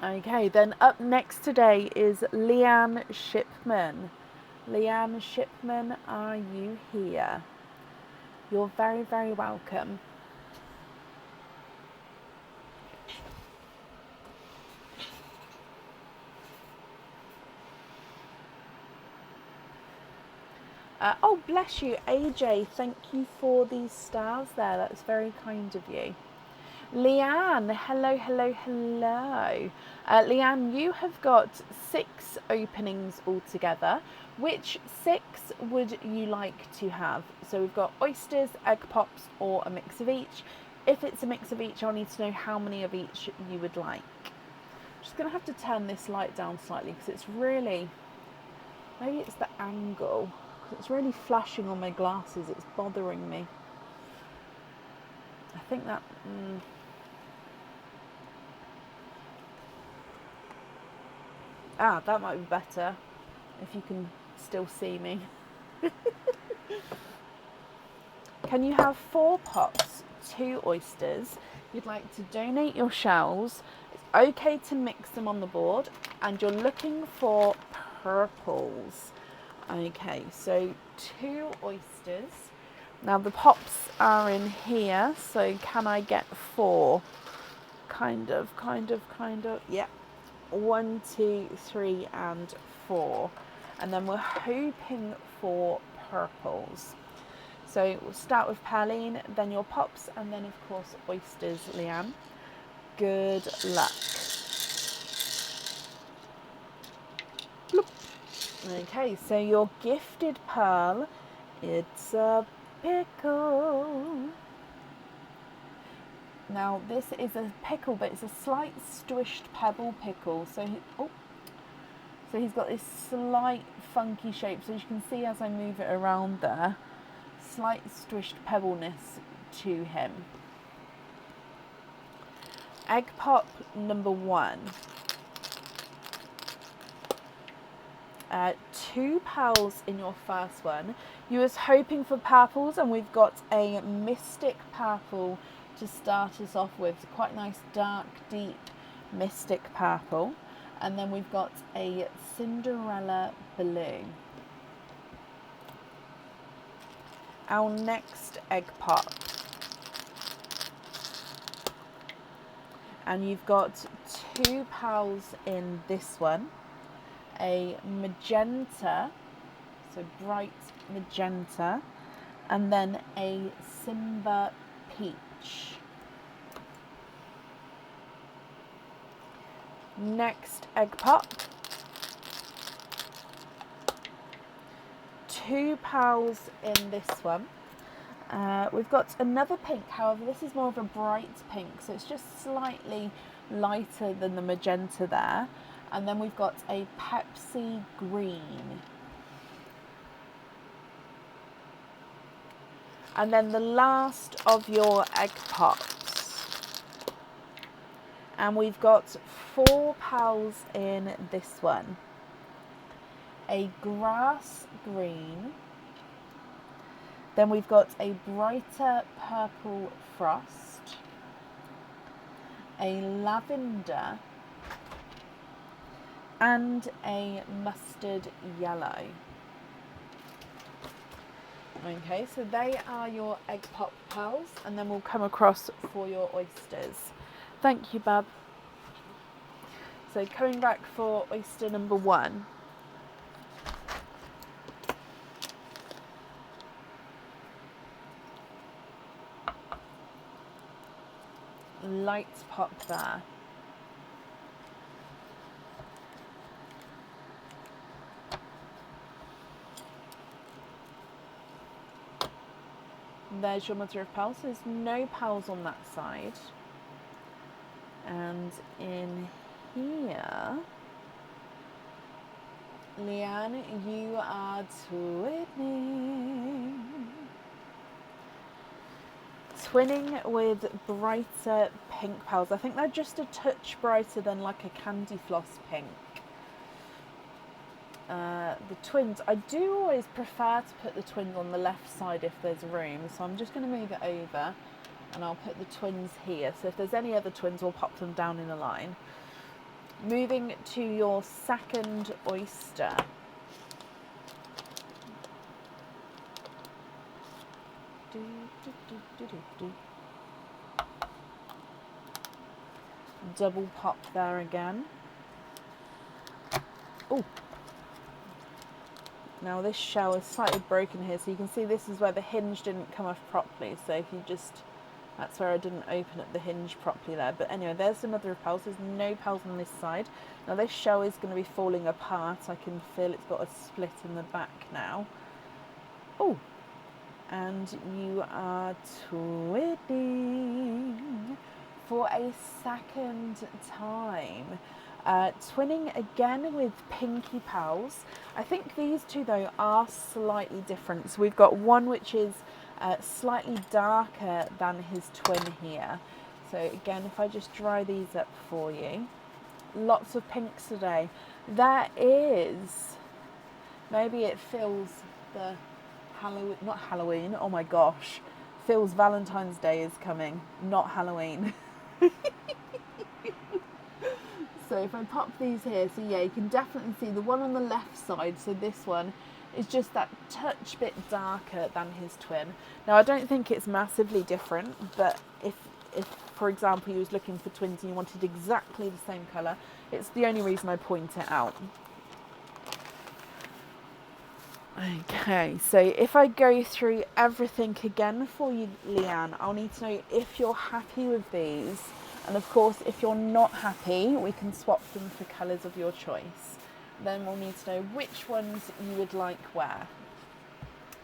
Okay, then up next today is Leanne Shipman. Leanne Shipman, are you here? You're very, very welcome. Oh, bless you, AJ. Thank you for these stars there. That's very kind of you. Leanne, hello, hello, hello. Leanne, you have got 6 openings altogether. Which 6 would you like to have? So we've got oysters, egg pops, or a mix of each. If it's a mix of each, I'll need to know how many of each you would like. I'm just going to have to turn this light down slightly because it's really, maybe it's the angle. It's really flashing on my glasses. It's bothering me. I think that... that might be better, if you can still see me. Can you have 4 pops, 2 oysters? You'd like to donate your shells. It's okay to mix them on the board, and you're looking for purples. Okay, so 2 oysters. Now the pops are in here, so can I get 4? Kind of. Yeah. 1, 2, 3, and 4. And then we're hoping for purples. So we'll start with Pauline, then your pops, and then of course oysters, Leanne. Good luck. Bloop. Okay, so your gifted pearl, it's a pickle. Now this is a pickle, but it's a slight squished pebble pickle. So he's got this slight funky shape. So you can see as I move it around there, slight squished pebbleness to him. Egg pop number 1. 2 pals in your first one. You was hoping for purples, and we've got a mystic purple to start us off with. Quite nice dark deep mystic purple, and then we've got a Cinderella blue. Our next egg pop, and you've got 2 pals in this one, a magenta, so bright magenta, and then a Simba peach. Next egg pop, 2 pals in this one. We've got another pink, however this is more of a bright pink, so it's just slightly lighter than the magenta there. And then we've got a Pepsi green. And then the last of your egg pops. And we've got 4 pals in this one. A grass green. Then we've got a brighter purple frost. A lavender. And a mustard yellow. Okay, so they are your egg pop pals, and then we'll come across for your oysters. Thank you, Bab. So coming back for oyster number 1. Light pop there. There's your mother of pearl. So there's no pearls on that side. And in here, Leanne, you are twinning. Twinning with brighter pink pearls. I think they're just a touch brighter than like a candy floss pink. The twins, I do always prefer to put the twins on the left side if there's room, so I'm just going to move it over and I'll put the twins here. So if there's any other twins, we'll pop them down in a line. Moving to your second oyster. Double pop there again. Oh. Now this shell is slightly broken here, so you can see this is where the hinge didn't come off properly. So if you just, that's where I didn't open up the hinge properly there. But anyway, there's the mother of pearls. There's no pearls on this side. Now this shell is going to be falling apart. I can feel it's got a split in the back now. Oh, and you are twinning for a second time. Twinning again with pinky pearls. I think these two though are slightly different. So we've got one which is slightly darker than his twin here. So again, if I just dry these up for you. Lots of pinks today. There is, maybe it fills the Halloween, not Halloween, oh my gosh. feels Valentine's Day is coming, not Halloween. So if I pop these here, so yeah, you can definitely see the one on the left side, so this one is just that touch bit darker than his twin. Now I don't think it's massively different, but if for example you was looking for twins and you wanted exactly the same colour, it's the only reason I point it out. Okay, so if I go through everything again for you, Leanne, I'll need to know if you're happy with these. And of course, if you're not happy, we can swap them for colours of your choice. Then we'll need to know which ones you would like where.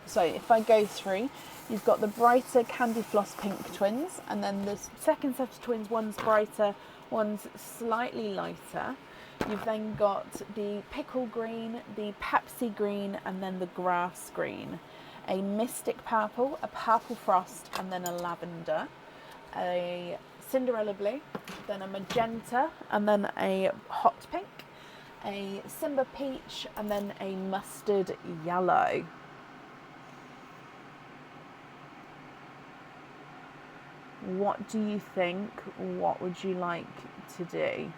So if I go through, you've got the brighter Candy Floss Pink twins, and then the second set of twins, one's brighter, one's slightly lighter. You've then got the Pickle Green, the Pepsi Green, and then the Grass Green. A Mystic Purple, a Purple Frost, and then a Lavender. A Cinderella Blue, then a Magenta, and then a Hot Pink. A Simba Peach, and then a Mustard Yellow. What do you think? What would you like to do?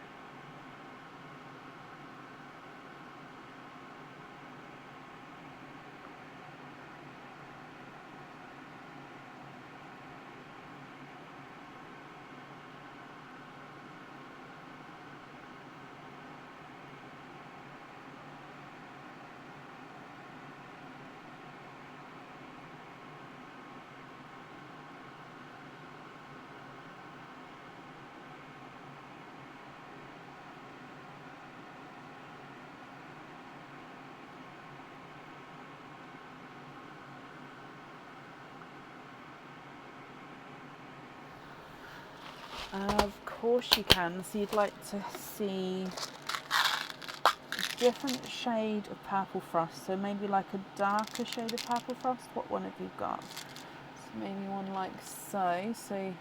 Of course you can. So you'd like to see a different shade of Purple Frost. So maybe like a darker shade of Purple Frost. What one have you got? So maybe one like so. So,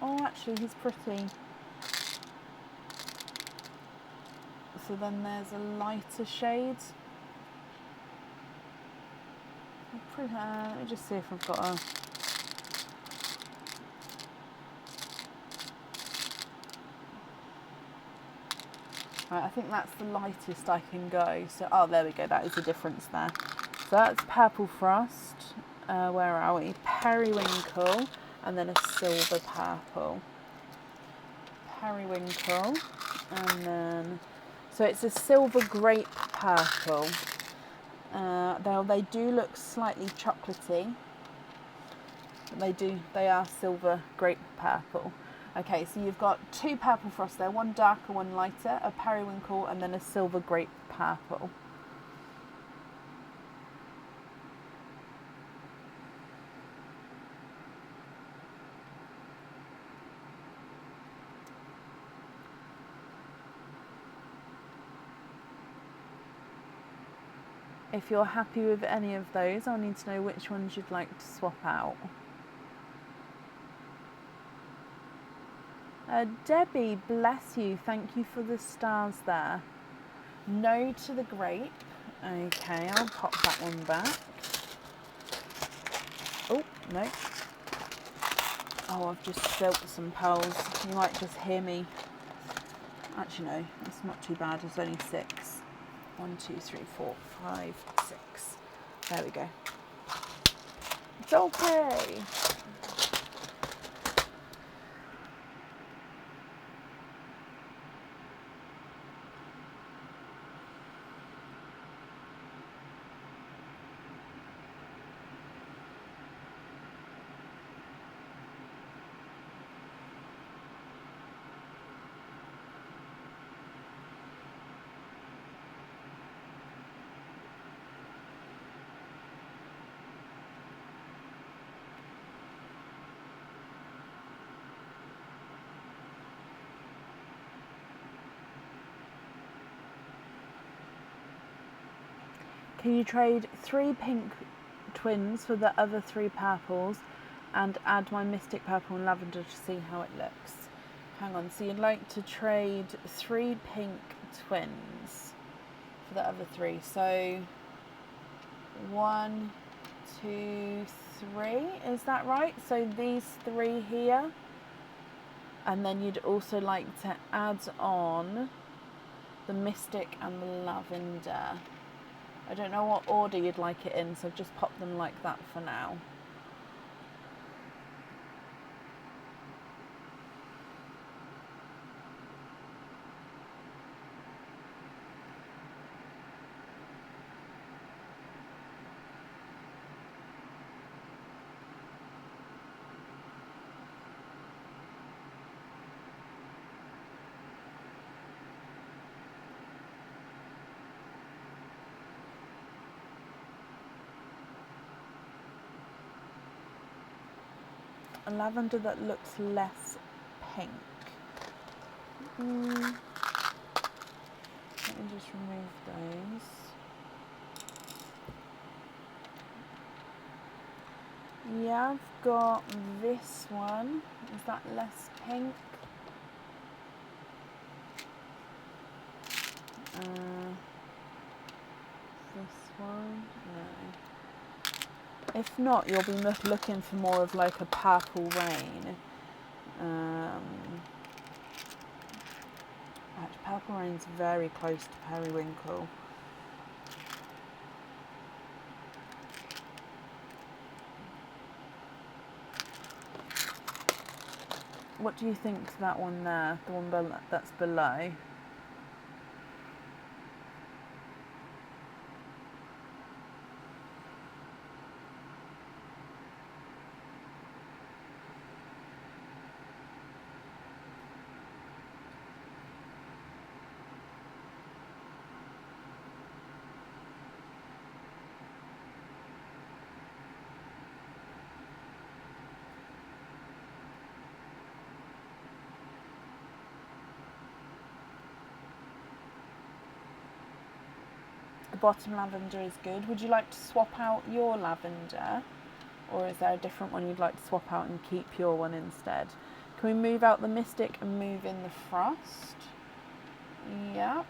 oh, actually he's pretty. So then there's a lighter shade. Let me just see if I've got a... Right, I think that's the lightest I can go. So, oh, there we go. That is the difference there. So that's Purple Frost. Where are we? Periwinkle, and then a Silver Purple. Periwinkle, and then... So it's a Silver Grape Purple. They do look slightly chocolatey. They are Silver Grape Purple. Okay, so you've got two Purple Frost there, one darker, one lighter, a Periwinkle, and then a Silver Grape Purple. If you're happy with any of those, I'll need to know which ones you'd like to swap out. Debbie, bless you. Thank you for the stars there. No to the grape. Okay, I'll pop that one back. Oh, no. Oh, I've just spilt some pearls. You might just hear me. Actually, no, it's not too bad. It's only 6. 1, 2, 3, 4, 5, 6. There we go. It's okay. Can you trade 3 pink twins for the other 3 purples and add my Mystic Purple and Lavender to see how it looks? Hang on, so you'd like to trade 3 pink twins for the other 3. So 1, 2, 3, is that right? So these 3 here, and then you'd also like to add on the Mystic and the Lavender. I don't know what order you'd like it in, so I've just popped them like that for now. A lavender that looks less pink. Let me just remove those. Yeah, I've got this one. Is that less pink? This one? No. If not, you'll be looking for more of like a purple rain. Actually, purple rain's very close to periwinkle. What do you think to that one there, the one that's below? The bottom lavender is good. Would you like to swap out your lavender? Or is there a different one you'd like to swap out and keep your one instead? Can we move out the Mystic and move in the Frost? Yeah.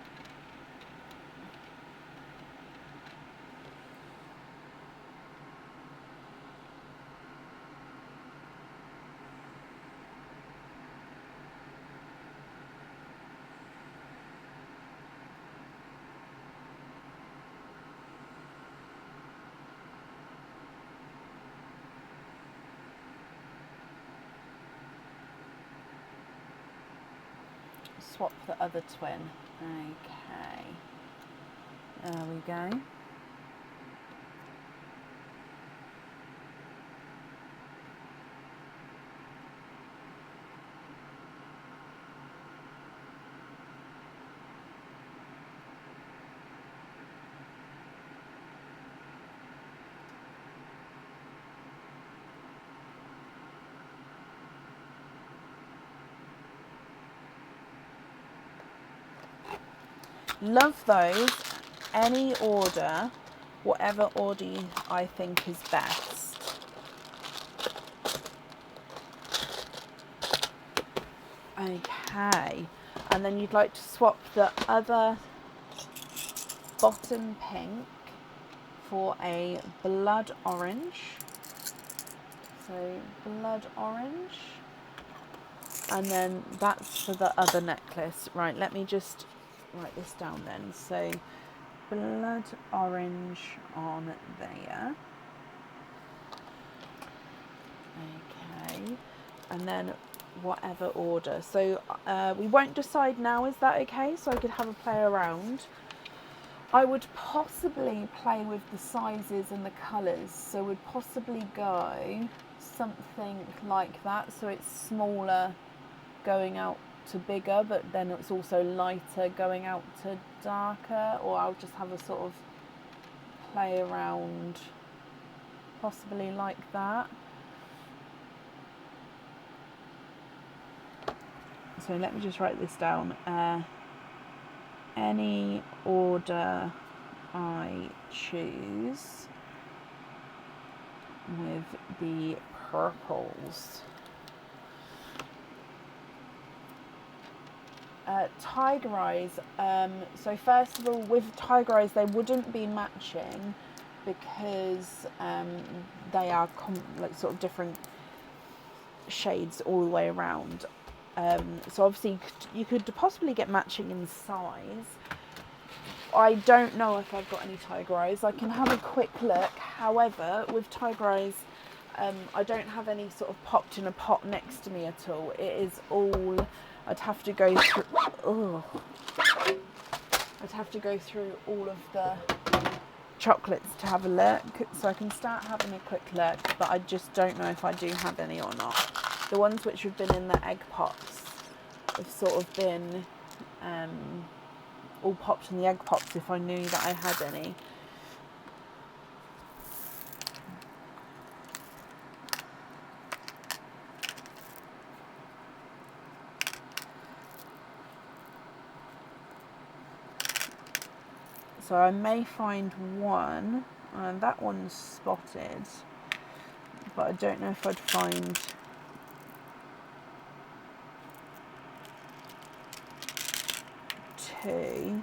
Swap the other twin. Okay. There we go. Love those. Any order, whatever order I think is best. Okay, and then you'd like to swap the other bottom pink for a blood orange. So blood orange, and then that's for the other necklace. Right, let me just write this down then. So blood orange on there. Okay, and then whatever order. So we won't decide now, is that okay? So I could have a play around. I would possibly play with the sizes and the colours. So we'd possibly go something like that. So it's smaller going out to bigger, but then it's also lighter going out to darker, or I'll just have a sort of play around possibly like that. So let me just write this down. Any order I choose with the purples. Tiger eyes. So first of all, with tiger eyes, they wouldn't be matching because they are like sort of different shades all the way around. So obviously you could possibly get matching in size. I don't know if I've got any tiger eyes. I can have a quick look. However, with tiger eyes, I don't have any sort of popped in a pot next to me at all. It is all, I'd have to go through, I'd have to go through all of the chocolates to have a look. So I can start having a quick look, but I just don't know if I do have any or not. The ones which have been in the egg pots have sort of been all popped in the egg pots if I knew that I had any. So I may find one, and that one's spotted, but I don't know if I'd find two.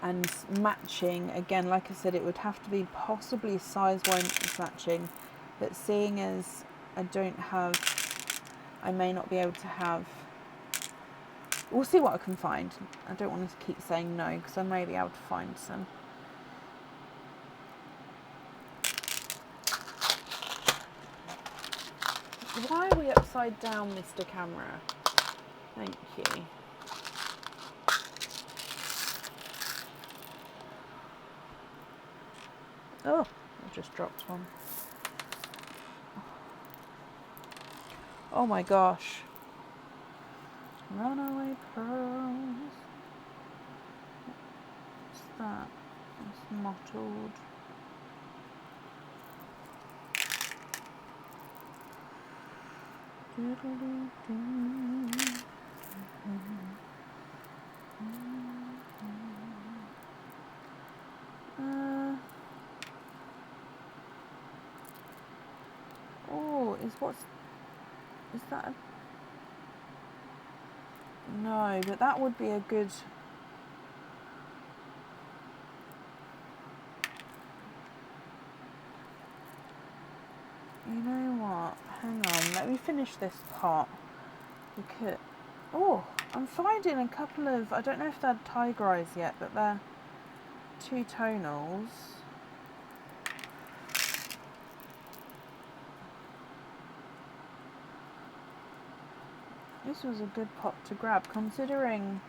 And matching, again, like I said, it would have to be possibly size-wise matching, but seeing as I don't have, I may not be able to have, we'll see what I can find. I don't want to keep saying no, because I may be able to find some. Why are we upside down, Mr. Camera? Thank you. Oh, I just dropped one. Oh my gosh. Runaway pearls. What's that? It's mottled. Is that a, no, but that would be a good, you know what, hang on, let me finish this pot, because, oh, I'm finding a couple of, I don't know if they're tiger eyes yet, but they're two tonals. This was a good pot to grab, considering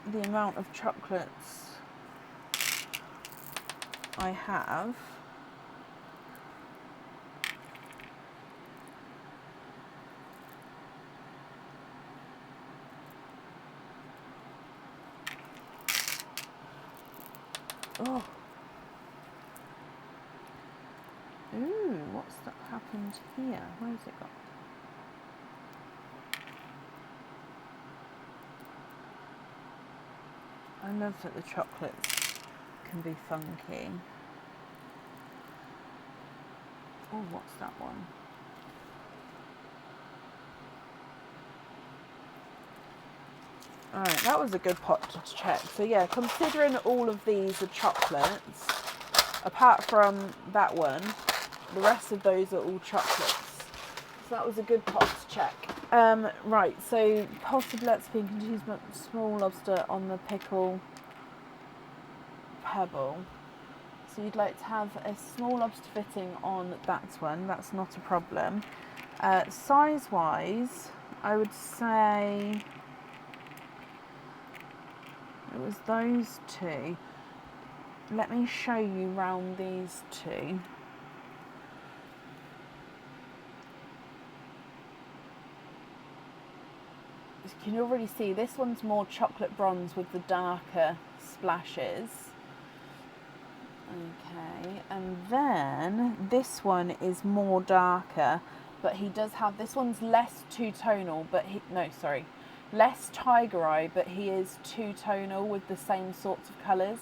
the amount of chocolates I have. Oh. Ooh, what's that happened here? Where's it got? I love that the chocolates can be funky. Oh, what's that one? Alright, that was a good pot to check. So yeah, considering all of these are chocolates, apart from that one, the rest of those are all chocolates. So that was a good pot to check. Right, so possibly let's be confused about small lobster on the pickle pebble. So you'd like to have a small lobster fitting on that one, that's not a problem. Size-wise, I would say it was those two. Let me show you round these two. As you can already see, this one's more chocolate bronze with the darker splashes. Okay, and then this one is more darker, but he does have, this one's less two-tonal, but less tiger eye, but he is two-tonal with the same sorts of colours.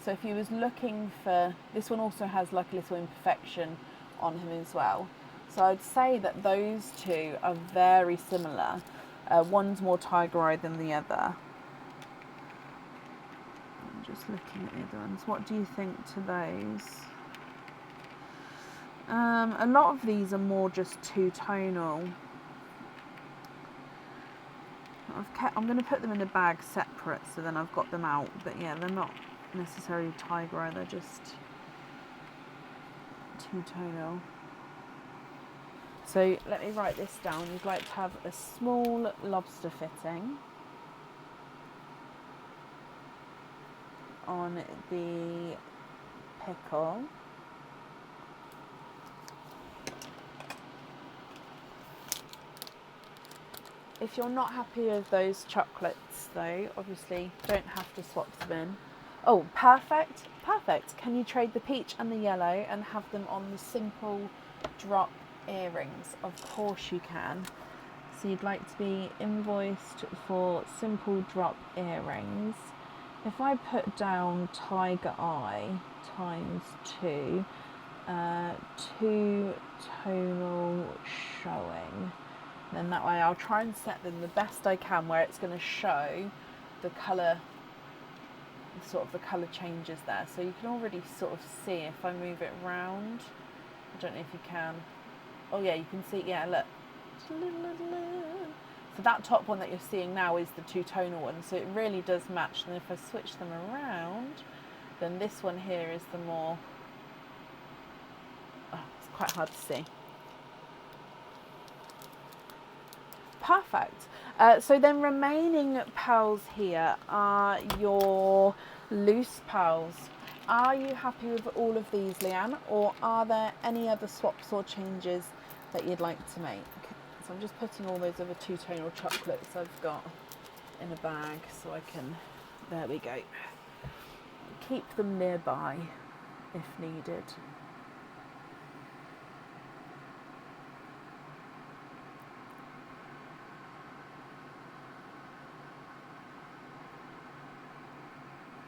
So if he was looking for, this one also has like a little imperfection on him as well. So I'd say that those two are very similar. One's more tiger eye than the other. Just looking at the other ones. What do you think to those? A lot of these are more just two-tonal. I'm going to put them in a bag separate, so then I've got them out. But yeah, they're not necessarily tiger eye, they're just two-tonal. So let me write this down. You'd like to have a small lobster fitting on the pickle. If you're not happy with those chocolates though, obviously don't have to swap them in. Oh, perfect, perfect. Can you trade the peach and the yellow and have them on the simple drop earrings? Of course you can. So you'd like to be invoiced for simple drop earrings. If I put down tiger eye times 2, two-tonal showing, then that way I'll try and set them the best I can where it's going to show the colour, sort of the colour changes there. So you can already sort of see if I move it round. I don't know if you can. Oh yeah, you can see, yeah, look. So that top one that you're seeing now is the two-tonal one, so it really does match. And if I switch them around, then this one here is the more, it's quite hard to see. Perfect. So then remaining pearls here are your loose pearls. Are you happy with all of these, Leanne, or are there any other swaps or changes that you'd like to make? So I'm just putting all those other two-tonal chocolates I've got in a bag so I can, there we go, keep them nearby if needed.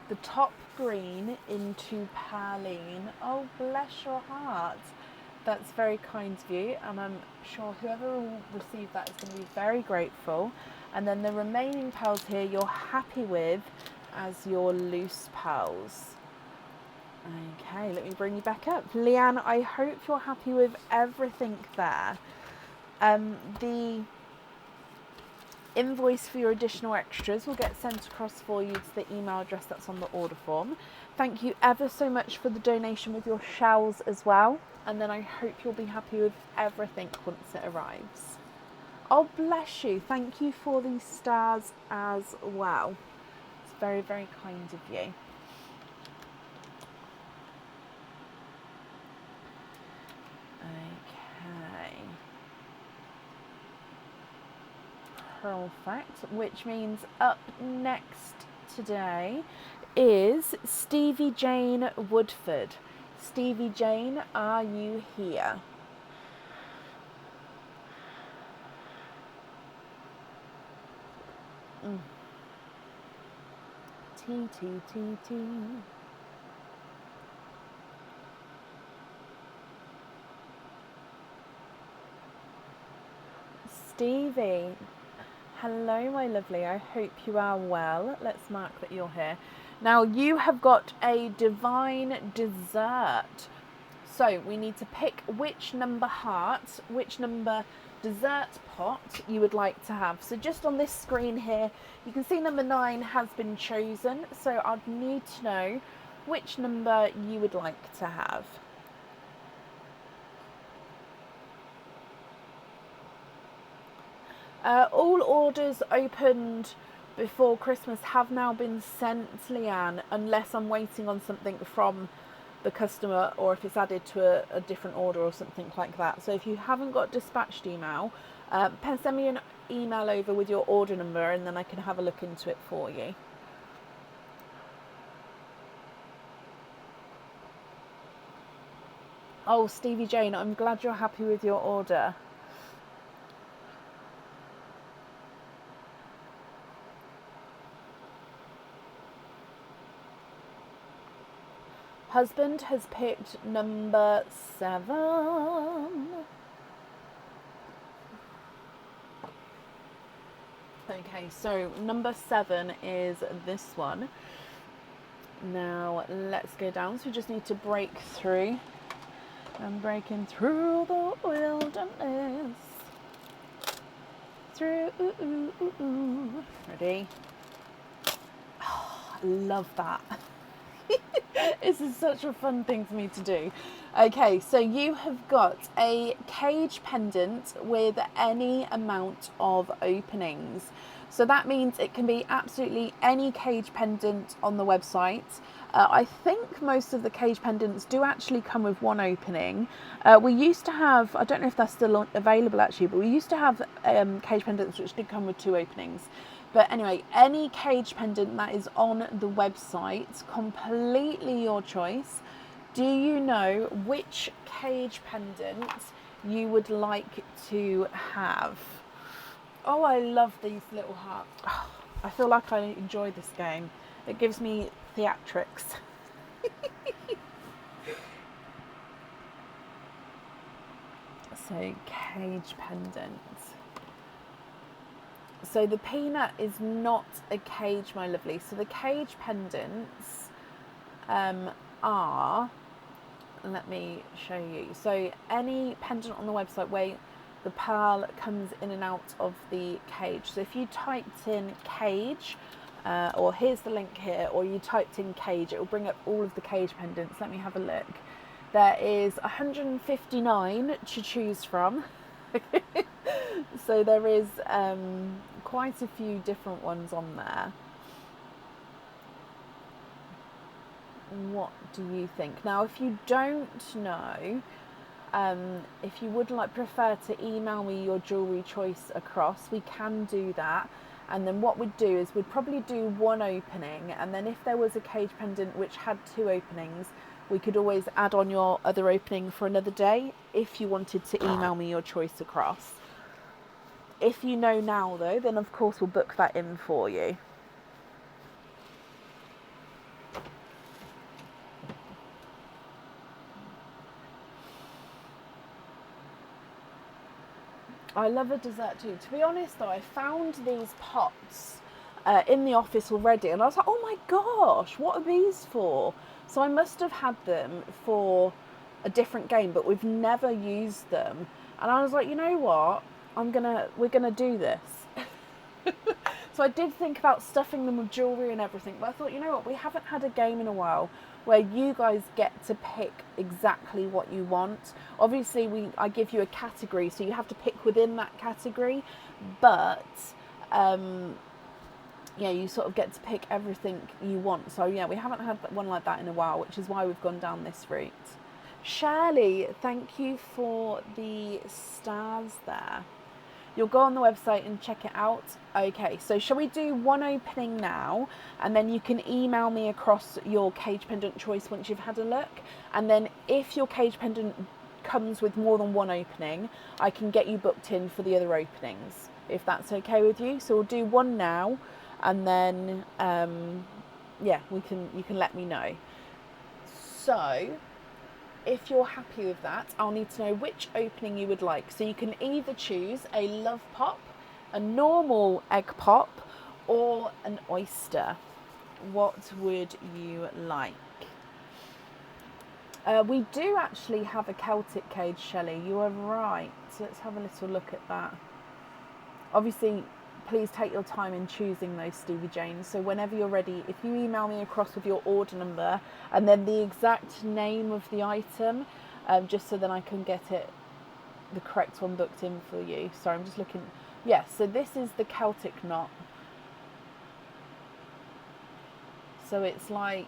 The top green into Perline. Oh, bless your heart. That's very kind of you, and I'm sure whoever will receive that is going to be very grateful. And then the remaining pearls here you're happy with as your loose pearls. Okay, let me bring you back up. Leanne, I hope you're happy with everything there. The invoice for your additional extras will get sent across for you to the email address that's on the order form. Thank you ever so much for the donation with your shells as well. And then I hope you'll be happy with everything once it arrives. Oh, bless you. Thank you for these stars as well. It's very, very kind of you. Okay. Perfect, which means up next today is Stevie Jane Woodford. Stevie Jane, are you here? T, T, T, T. Stevie, hello my lovely, I hope you are well. Let's mark that you're here. Now you have got a divine dessert. So we need to pick which number heart, which number dessert pot you would like to have. So just on this screen here, you can see number 9 has been chosen. So I'd need to know which number you would like to have. All orders opened before Christmas have now been sent, Leanne, unless I'm waiting on something from the customer or if it's added to a different order or something like that. So if you haven't got dispatched email, send me an email over with your order number and then I can have a look into it for you. Oh, Stevie Jane, I'm glad you're happy with your order. Husband has picked number 7. Okay, so number 7 is this one. Now let's go down. So we just need to break through. I'm breaking through the wilderness. Through. Ready? Oh, I love that. This is such a fun thing for me to do. Okay, so you have got a cage pendant with any amount of openings. So that means it can be absolutely any cage pendant on the website. I think most of the cage pendants do actually come with one opening. We used to have, I don't know if that's still available actually, but we used to have cage pendants which did come with 2 openings. But anyway, any cage pendant that is on the website, completely your choice. Do you know which cage pendant you would like to have? Oh, I love these little hearts. Oh, I feel like I enjoy this game. It gives me theatrics. So, cage pendant. So the peanut is not a cage, my lovely. So the cage pendants are, let me show you. So any pendant on the website where the pearl comes in and out of the cage. So if you typed in cage, or here's the link here, or you typed in cage, it will bring up all of the cage pendants. Let me have a look. There is 159 to choose from. So there is quite a few different ones on there. What do you think? Now, if you don't know, if you would prefer to email me your jewellery choice across, we can do that. And then what we'd do is we'd probably do 1 opening, and then if there was a cage pendant which had 2 openings, we could always add on your other opening for another day if you wanted to email me your choice across. If you know now though, then of course we'll book that in for you. I love a dessert too. To be honest though, I found these pots in the office already, and I was like, oh my gosh, what are these for? So I must have had them for a different game, but we've never used them. And I was like, you know what? We're gonna do this. So I did think about stuffing them with jewellery and everything, but I thought, you know what? We haven't had a game in a while where you guys get to pick exactly what you want. Obviously, I give you a category, so you have to pick within that category, but yeah, you sort of get to pick everything you want. So yeah, we haven't had one like that in a while, which is why we've gone down this route. Shirley, thank you for the stars there. You'll go on the website and check it out. Okay, so shall we do 1 opening now, and then you can email me across your cage pendant choice once you've had a look, and then if your cage pendant comes with more than 1 opening, I can get you booked in for the other openings, if that's okay with you. So we'll do 1 now, and then yeah, you can let me know. So if you're happy with that, I'll need to know which opening you would like. So you can either choose a love pop, a normal egg pop, or an oyster. What would you like? We do actually have a Celtic cage, Shelley. You are right. So let's have a little look at that. Obviously, please take your time in choosing those, Stevie Jane. So whenever you're ready, if you email me across with your order number and then the exact name of the item, just so then I can get the correct one booked in for you. Sorry, I'm just looking. Yes, so this is the Celtic knot. So it's like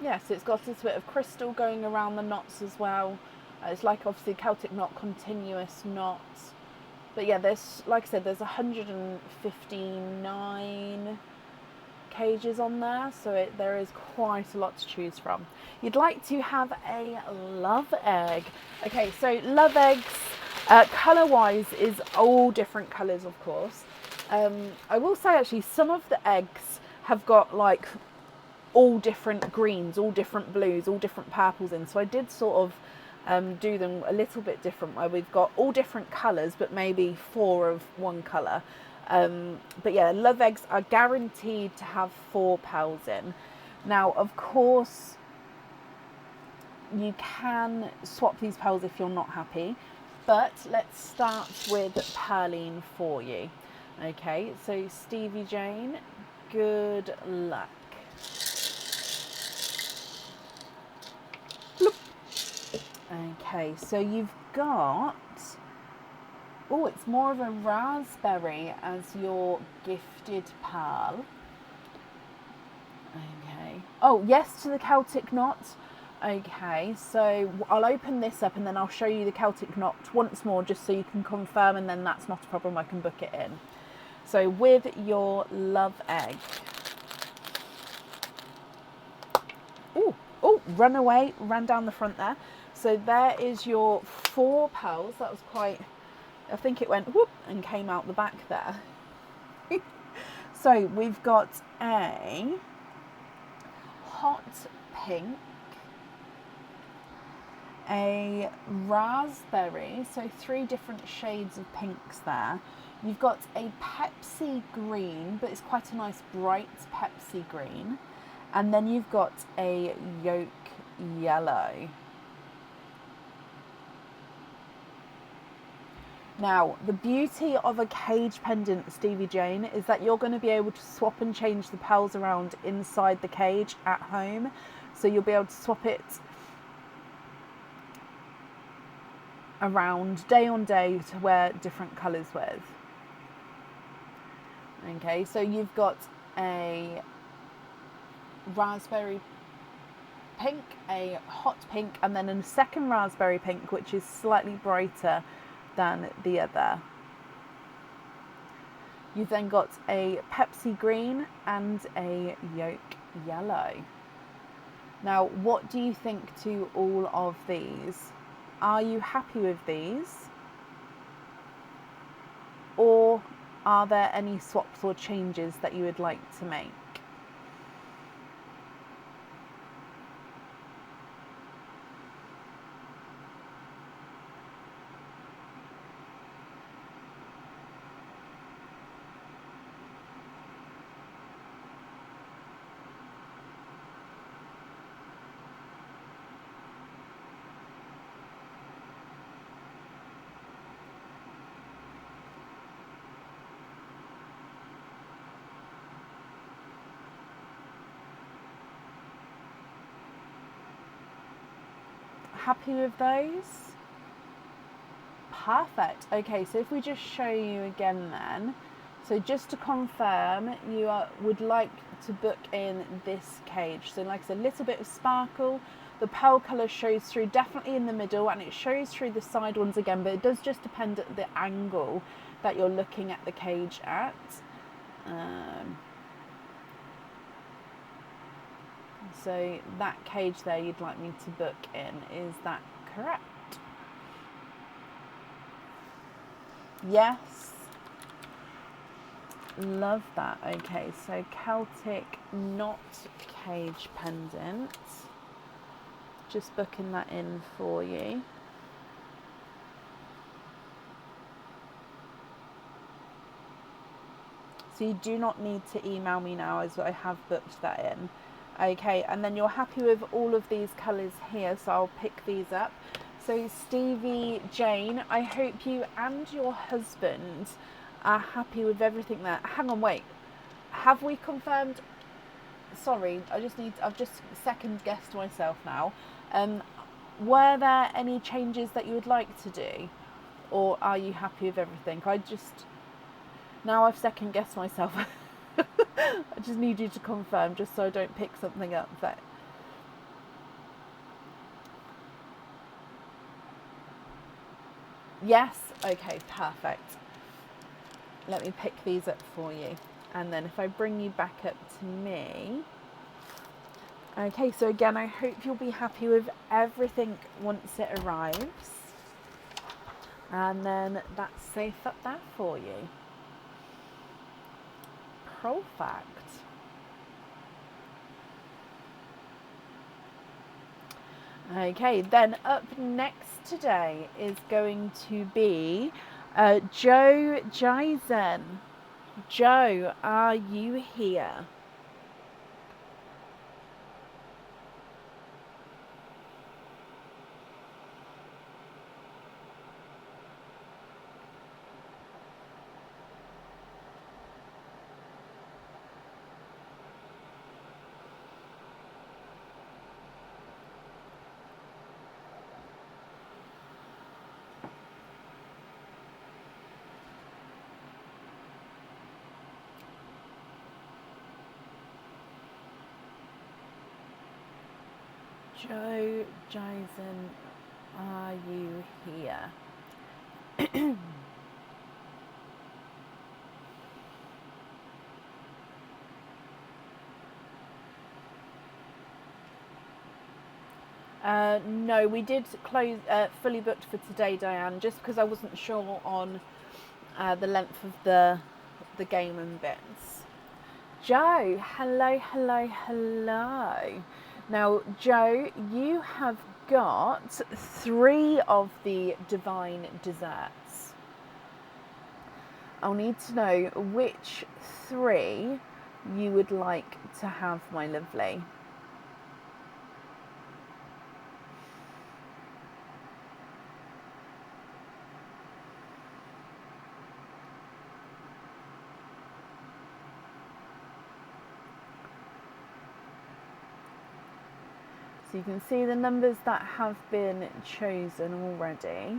yeah, so it's got this bit of crystal going around the knots as well. It's like obviously Celtic knot, continuous knots. But yeah, there's, like I said, there's 159 cages on there, so there is quite a lot to choose from. You'd like to have a love egg. Okay, so love eggs, colour-wise, is all different colours, of course. I will say actually, some of the eggs have got like all different greens, all different blues, all different purples in. So I did sort of do them a little bit different, where we've got all different colours but maybe 4 of one colour. But yeah, love eggs are guaranteed to have 4 pearls in. Now, of course, you can swap these pearls if you're not happy, but let's start with Pearline for you. Okay, so Stevie Jane, good luck. Bloop. Okay, so you've got, oh, it's more of a raspberry as your gifted pearl. Okay. Oh, yes to the Celtic knot. Okay, so I'll open this up and then I'll show you the Celtic knot once more just so you can confirm, and then that's not a problem, I can book it in. So with your love egg. Oh, run away, ran down the front there. So there is your 4 pearls. That was quite, I think it went whoop and came out the back there. So we've got a hot pink, a raspberry, so 3 different shades of pinks there. You've got a Pepsi green, but it's quite a nice bright Pepsi green. And then you've got a yolk yellow. Now, the beauty of a cage pendant, Stevie Jane, is that you're going to be able to swap and change the pearls around inside the cage at home. So you'll be able to swap it around day on day to wear different colours with. Okay, so you've got a raspberry pink, a hot pink, and then a second raspberry pink, which is slightly brighter than the other. You've then got a Pepsi green and a yolk yellow. Now, what do you think to all of these? Are you happy with these? Or are there any swaps or changes that you would like to make? Happy with those? Perfect. Okay, so if we just show you again then. So just to confirm, you would like to book in this cage. So like I said, a little bit of sparkle. The pearl colour shows through definitely in the middle, and it shows through the side ones again, but it does just depend at the angle that you're looking at the cage at. So that cage there you'd like me to book in, is that correct? Yes. Love that. Okay, so Celtic knot cage pendant. Just booking that in for you. So you do not need to email me now, as I have booked that in. Okay, and then you're happy with all of these colours here, so I'll pick these up. So Stevie Jane, I hope you and your husband are happy with everything there. Hang on, wait. Have we confirmed? Sorry, I've just second guessed myself now. Were there any changes that you would like to do? Or are you happy with everything? Now I've second guessed myself. I just need you to confirm, just so I don't pick something up that. Yes? Okay, perfect. Let me pick these up for you. And then if I bring you back up to me. Okay, so again, I hope you'll be happy with everything once it arrives. And then that's safe up there for you. Perfect. Okay, then up next today is going to be Joe Jason. Joe, are you here? Joe Jason, are you here? No, we did close fully booked for today, Diane, just because I wasn't sure on the length of the game and bits. Joe, hello, hello, hello. Now, Joe, you have got 3 of the divine desserts. I'll need to know which 3 you would like to have, my lovely. So you can see the numbers that have been chosen already.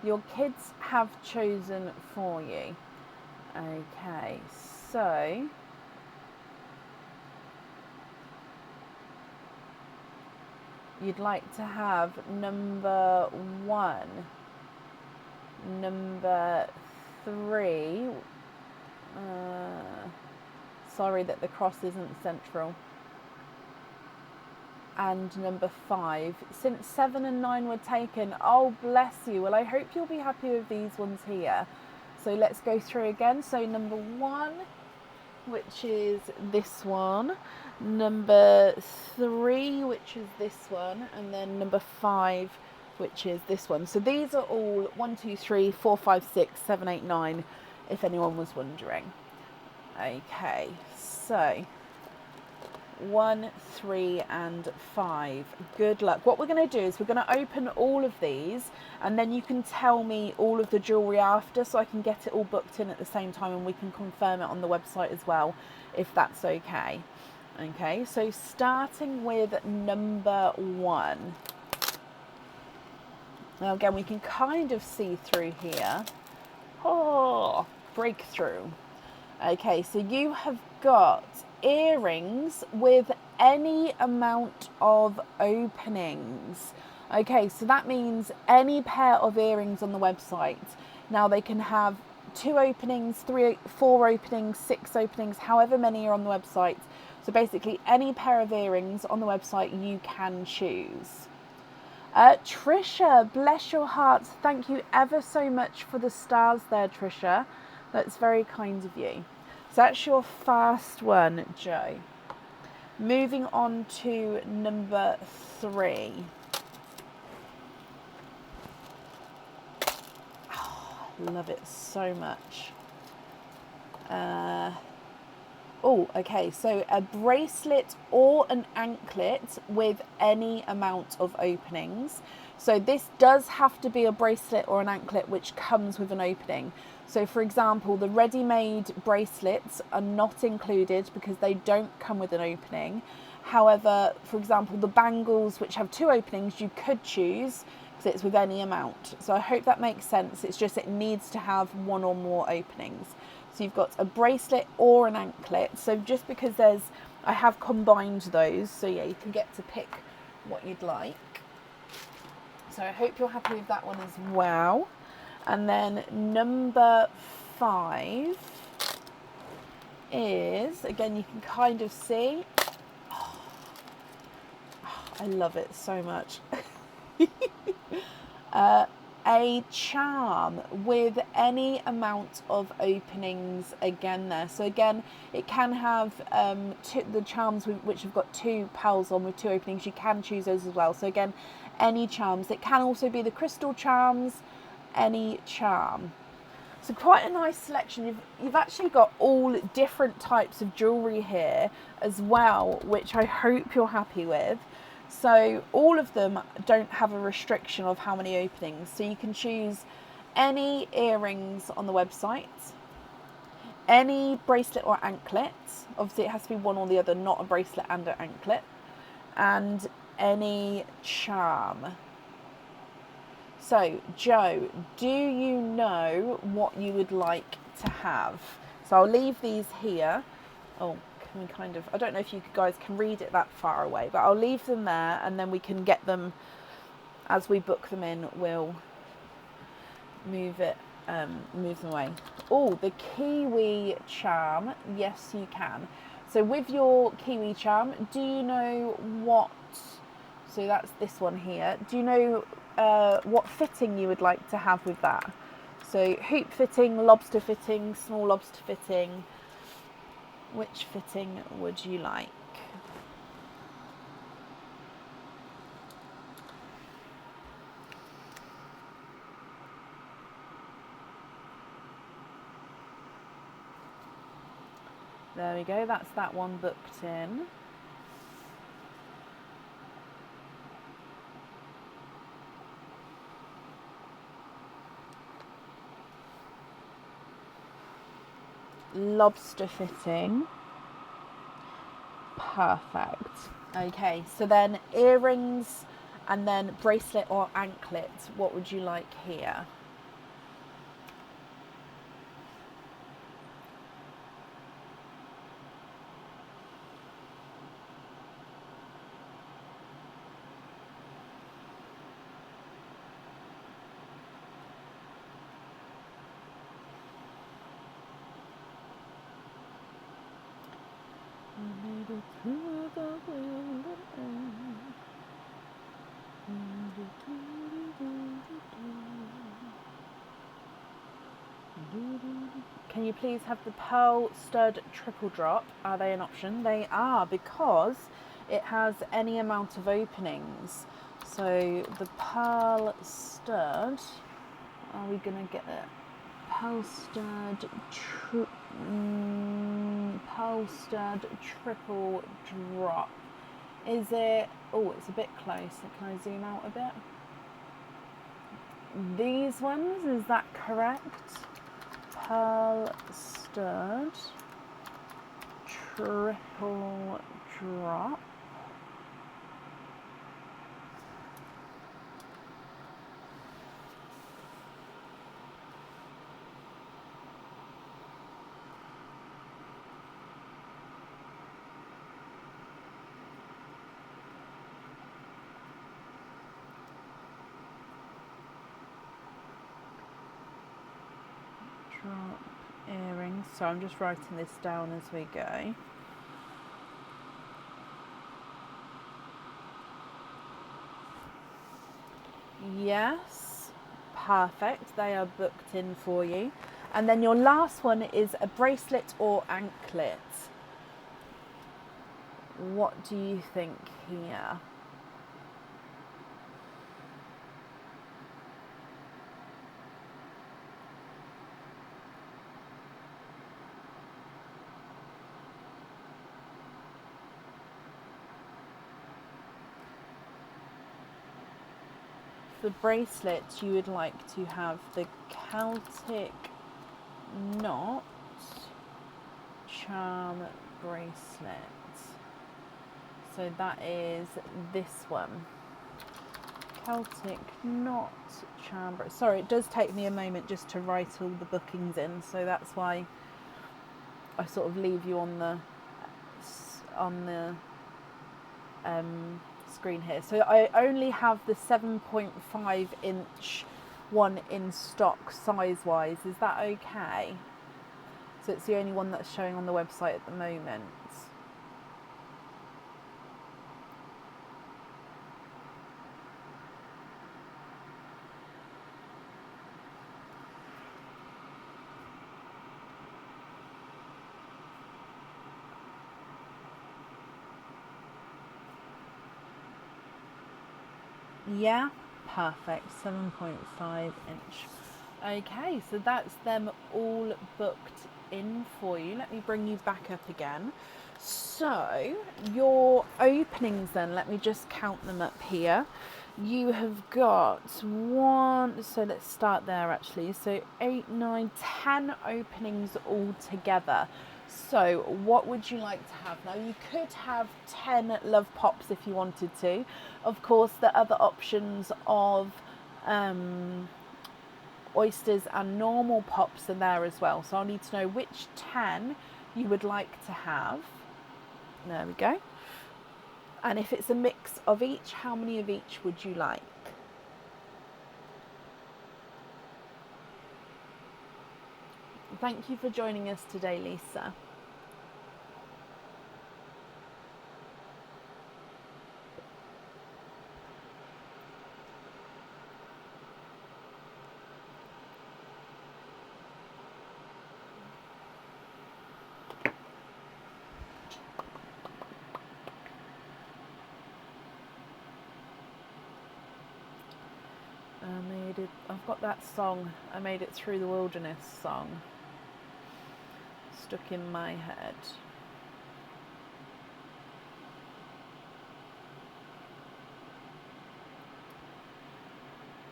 Your kids have chosen for you. Okay, so you'd like to have number 1, number 3. Sorry that the cross isn't central. And number 5. Since 7 and 9 were taken, oh bless you. Well, I hope you'll be happy with these ones here. So let's go through again. So number 1, which is this one, number 3, which is this one, and then number 5, which is this one. So these are all 1, 2, 3, 4, 5, 6, 7, 8, 9, if anyone was wondering. Okay, so 1, 3, and 5. Good luck. What we're going to do is we're going to open all of these, and then you can tell me all of the jewellery after, so I can get it all booked in at the same time, and we can confirm it on the website as well, if that's okay. Okay, so starting with number 1. Now again, we can kind of see through here. Oh, breakthrough. Okay, so you have got earrings with any amount of openings. Okay, so that means any pair of earrings on the website. Now they can have 2 openings, 3, 4 openings, 6 openings, however many are on the website. So basically any pair of earrings on the website you can choose. Trisha, bless your heart. Thank you ever so much for the stars there, Trisha. That's very kind of you. So that's your first one, Joe. Moving on to number 3. Oh, love it so much. Oh, okay, so a bracelet or an anklet with any amount of openings. So this does have to be a bracelet or an anklet which comes with an opening. So for example, the ready-made bracelets are not included because they don't come with an opening. However, for example, the bangles which have 2 openings, you could choose because it's with any amount. So I hope that makes sense. It's just it needs to have 1 or more openings. So you've got a bracelet or an anklet. So just because I have combined those. So yeah, you can get to pick what you'd like. So I hope you're happy with that one as well. And then number 5 is, again, you can kind of see, I love it so much. A charm with any amount of openings again there. So again, it can have the charms which have got 2 pearls on with 2 openings. You can choose those as well. So again, any charms. It can also be the crystal charms, any charm. So quite a nice selection. You've actually got all different types of jewellery here as well, which I hope you're happy with. So all of them don't have a restriction of how many openings. So you can choose any earrings on the website, any bracelet or anklet. Obviously it has to be one or the other, not a bracelet and an anklet. And any charm. So, Joe, do you know what you would like to have? So I'll leave these here. Oh, can we kind of, I don't know if you guys can read it that far away, but I'll leave them there and then we can get them, as we book them in, we'll move them away. Oh, the kiwi charm. Yes, you can. So with your kiwi charm, do you know what, so that's this one here. Do you know what fitting you would like to have with that? So hoop fitting, lobster fitting, small lobster fitting. Which fitting would you like? There we go, that's that one booked in. Lobster fitting. Perfect. Okay, so then earrings and then bracelet or anklet. What would you like here? Can you please have the pearl stud triple drop? Are they an option? They are, because it has any amount of openings. So the pearl stud, are we going to get it? Pearl stud triple drop. Is it, oh, it's a bit close. Can I zoom out a bit? These ones, is that correct? Pearl stud triple drop. Drop earrings. So I'm just writing this down as we go. Yes, perfect. They are booked in for you. And then your last one is a bracelet or anklet. What do you think here? For bracelets, you would like to have the Celtic knot charm bracelet. So that is this one. Celtic knot charm bracelet. Sorry, it does take me a moment just to write all the bookings in, so that's why I sort of leave you on the screen here. So I only have the 7.5 inch one in stock size-wise. Is that okay? So it's the only one that's showing on the website at the moment. Yeah, perfect. 7.5 inch. Okay, so that's them all booked in for you. Let me bring you back up again. So your openings then, let me just count them up here. You have got one, so let's start there actually. So 8, 9, 10 openings all together. So what would you like to have? Now you could have 10 Love Pops if you wanted to. Of course, the other options of oysters and normal pops are there as well. So I'll need to know which 10 you would like to have. There we go. And if it's a mix of each, how many of each would you like? Thank you for joining us today, Lisa. I've got that song, I Made It Through the Wilderness song, stuck in my head.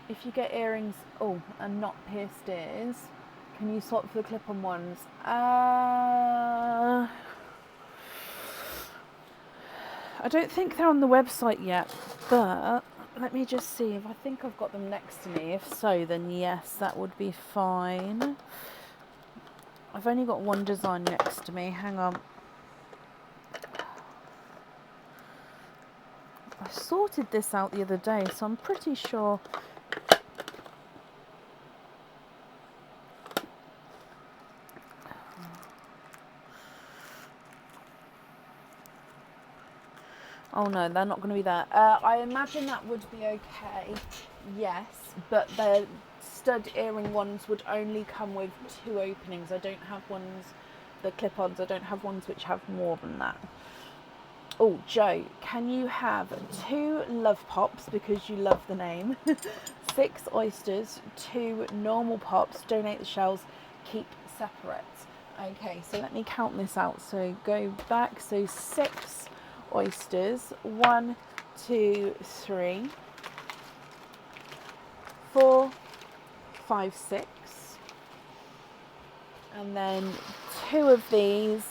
If you get earrings, and not pierced ears, can you swap for the clip-on ones? I don't think they're on the website yet, but let me just see if I think I've got them next to me. If so, then yes, that would be fine. I've only got one design next to me. Hang on. I sorted this out the other day, so I'm pretty sure. Oh no, they're not going to be there. I imagine that would be okay, yes, but the stud earring ones would only come with 2 openings. I don't have ones, the clip-ons, I don't have ones which have more than that. Oh, Joe, can you have 2 Love Pops, because you love the name, 6 oysters, 2 normal pops, donate the shells, keep separate. Okay, so let me count this out. So go back, so 6 oysters, 1, 2, 3, 4, 5, 6, and then 2 of these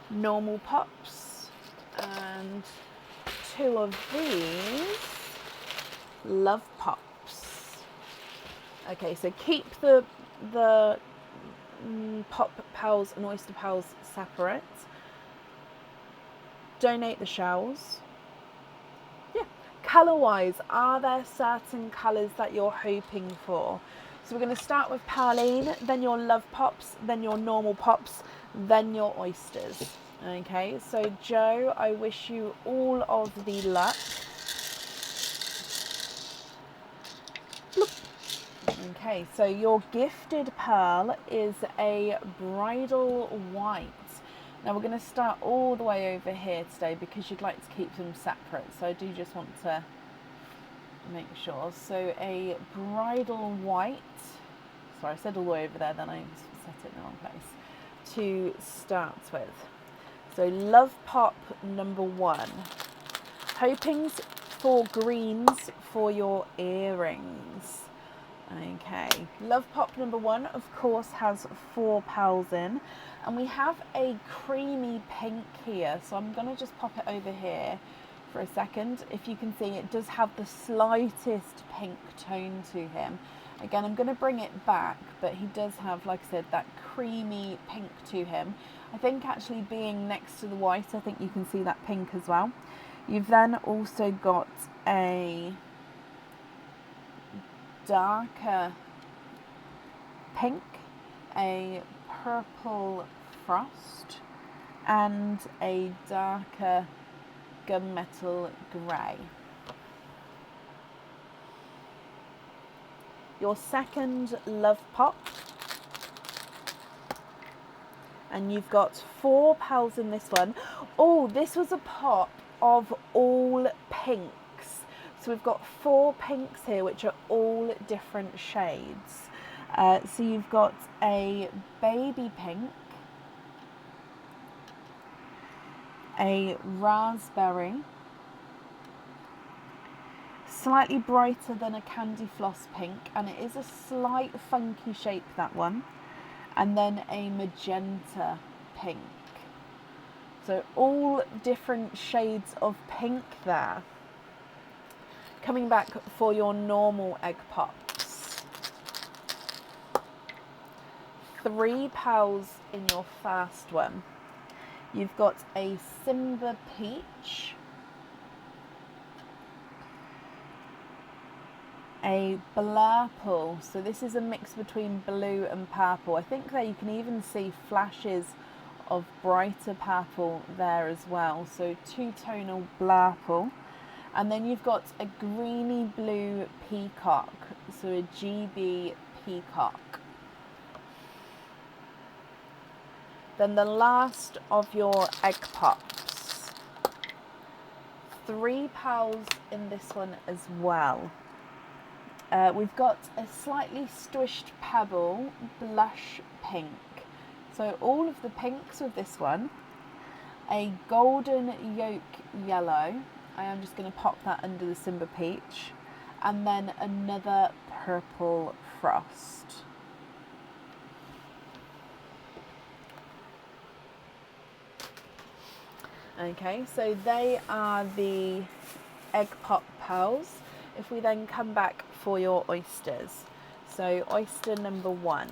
normal pops and 2 of these Love Pops. Okay, so keep the pop pals and oyster pals separate. Donate the shells. Yeah. Colour wise, are there certain colours that you're hoping for? So we're going to start with Pearline, then your Love Pops, then your normal pops, then your oysters. Okay, so Joe, I wish you all of the luck. Okay, so your gifted pearl is a bridal white. Now we're going to start all the way over here today because you'd like to keep them separate. So I do just want to make sure. So a bridal white. Sorry, I said all the way over there, then I set it in the wrong place. To start with. So Love Pop number 1. Hopings for greens for your earrings. Okay, Love Pop number 1, of course, has 4 pals in, and we have a creamy pink here, so I'm going to just pop it over here for a second. If you can see, it does have the slightest pink tone to him. Again, I'm going to bring it back, but he does have, like I said, that creamy pink to him. I think actually being next to the white, I think you can see that pink as well. You've then also got a darker pink, a purple frost, and a darker gunmetal grey. Your second love pop, and you've got 4 pals in this one. Oh, this was a pop of all pinks. So we've got 4 pinks here, which are all different shades. So you've got a baby pink, a raspberry, slightly brighter than a candy floss pink, and it is a slight funky shape, that one, and then a magenta pink. So all different shades of pink there. Coming back for your normal egg pops. 3 pals in your first one. You've got a Simba peach, a blurple, so this is a mix between blue and purple. I think there you can even see flashes of brighter purple there as well, so 2-tonal blurple. And then you've got a greeny blue peacock, so a GB peacock. Then the last of your egg pops. 3 pals in this one as well. We've got a slightly squished pebble blush pink. So all of the pinks with this one. A golden yolk yellow. I am just going to pop that under the Simba peach. And then another purple frost. Okay, so they are the egg pop pearls. If we then come back for your oysters. So oyster number 1.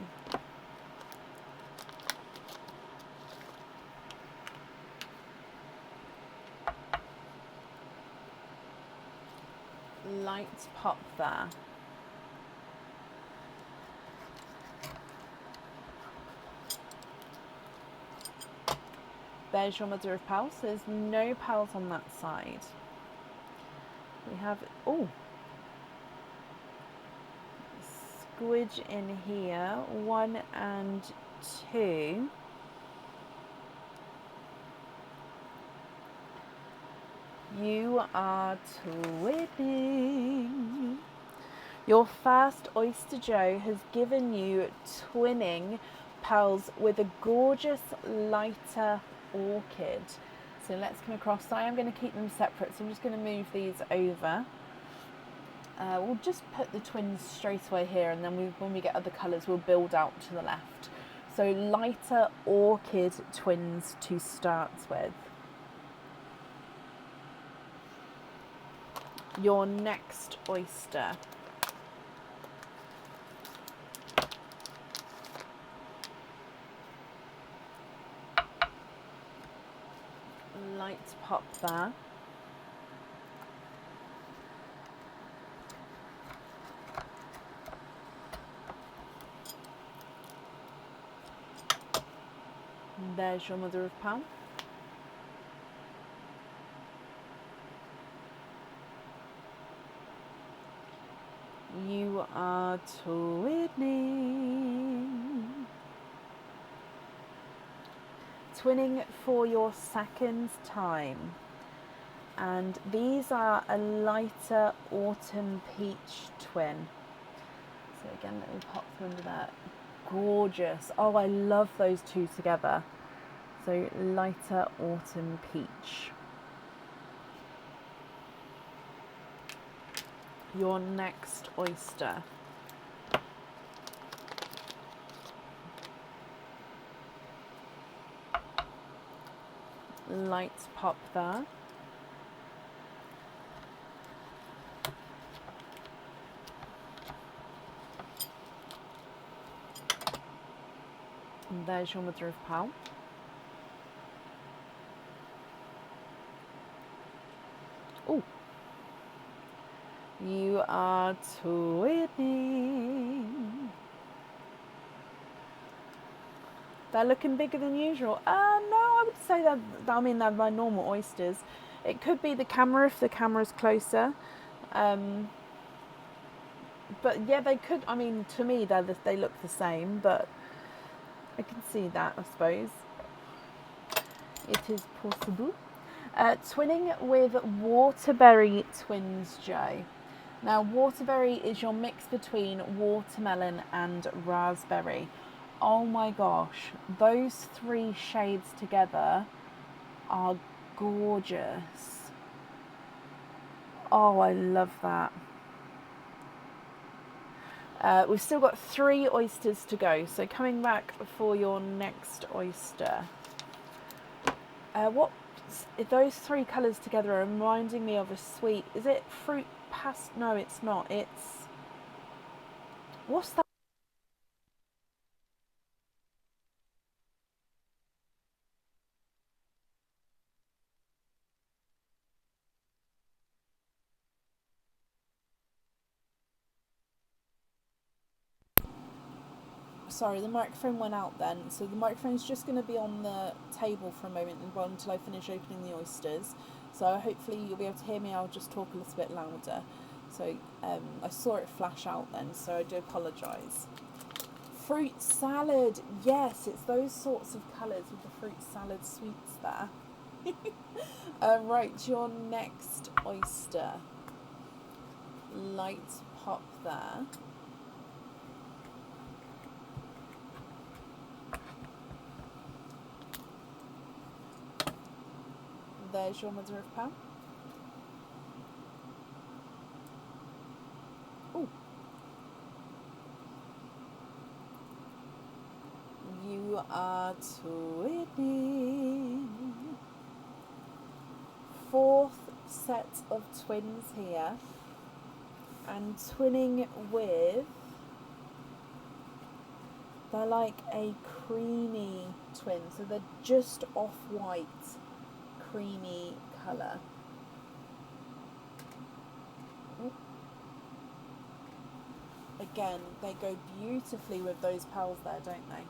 Light pop there. There's your mother of pearls. So there's no pearls on that side. We have, oh, Squidge in here, 1 and 2. You are twinning. Your first Oyster Joe has given you twinning pearls with a gorgeous lighter orchid. So let's come across. I am going to keep them separate, so I'm just going to move these over. We'll just put the twins straight away here, and then when we get other colours, we'll build out to the left. So lighter orchid twins to start with. Your next oyster. Light pop there. And there's your mother of pearl. You are twinning. Twinning for your second time. And these are a lighter autumn peach twin. So again, let me pop them under that. Gorgeous. Oh, I love those two together. So lighter autumn peach. Your next oyster. Light pop there. And there's your mother of pearl. Oh, You are twinning. They're looking bigger than usual. No, I would say that, I mean, they're my normal oysters. It could be the camera if the camera's closer. But yeah, they could, I mean, to me, they look the same, but I can see that, I suppose. It is possible. Twinning with Waterberry Twins, Joe. Now, Waterberry is your mix between watermelon and raspberry. Oh my gosh, those three shades together are gorgeous. Oh, I love that. We've still got 3 oysters to go, so coming back for your next oyster. What those 3 colours together are reminding me of a sweet, is it fruit past? No, it's not. It's, what's that? Sorry, the microphone went out then. So the microphone's just going to be on the table for a moment until I finish opening the oysters. So hopefully you'll be able to hear me. I'll just talk a little bit louder. So I saw it flash out then, so I do apologise. Fruit salad, yes, it's those sorts of colours with the fruit salad sweets there. Right, your next oyster. Light pop there. There's your mother of pearl. Oh, you are twinning. 4th set of twins here, and twinning with, they're like a creamy twin, so they're just off-white, creamy colour. Again, they go beautifully with those pearls there, don't they?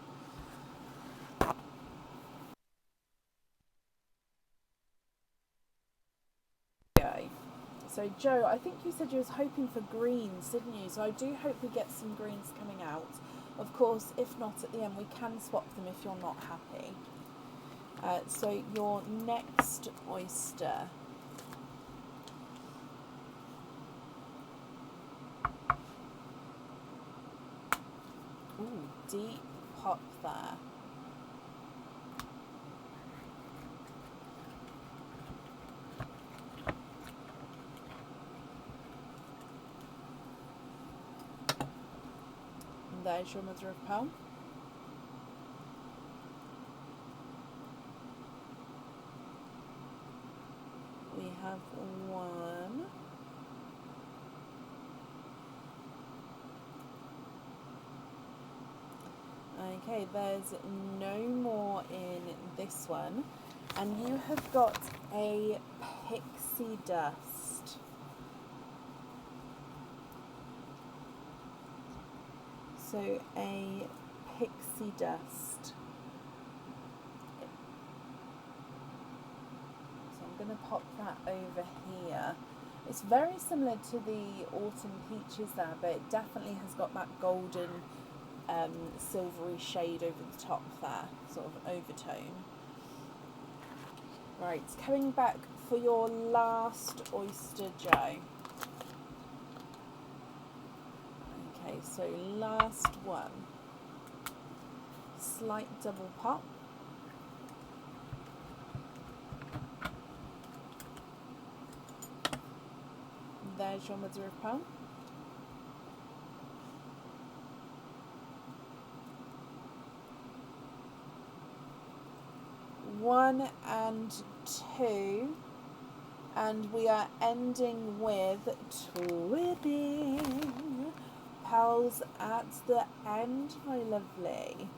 So Joe, I think you said you was hoping for greens, didn't you? So I do hope we get some greens coming out. Of course, if not at the end, we can swap them if you're not happy. So your next oyster. Ooh, deep pop there. And there's your mother of pearl. We have 1. Okay, there's no more in this one. And you have got a pixie dust. So a pixie dust. So I'm going to pop that over here. It's very similar to the autumn peaches there, but it definitely has got that golden silvery shade over the top there, sort of overtone. Right, coming back for your last oyster, Joe. Okay, so last one. Slight double pop. There's your mother of pearl. One and 2, and we are ending with twinning. Pearls at the end, my lovely.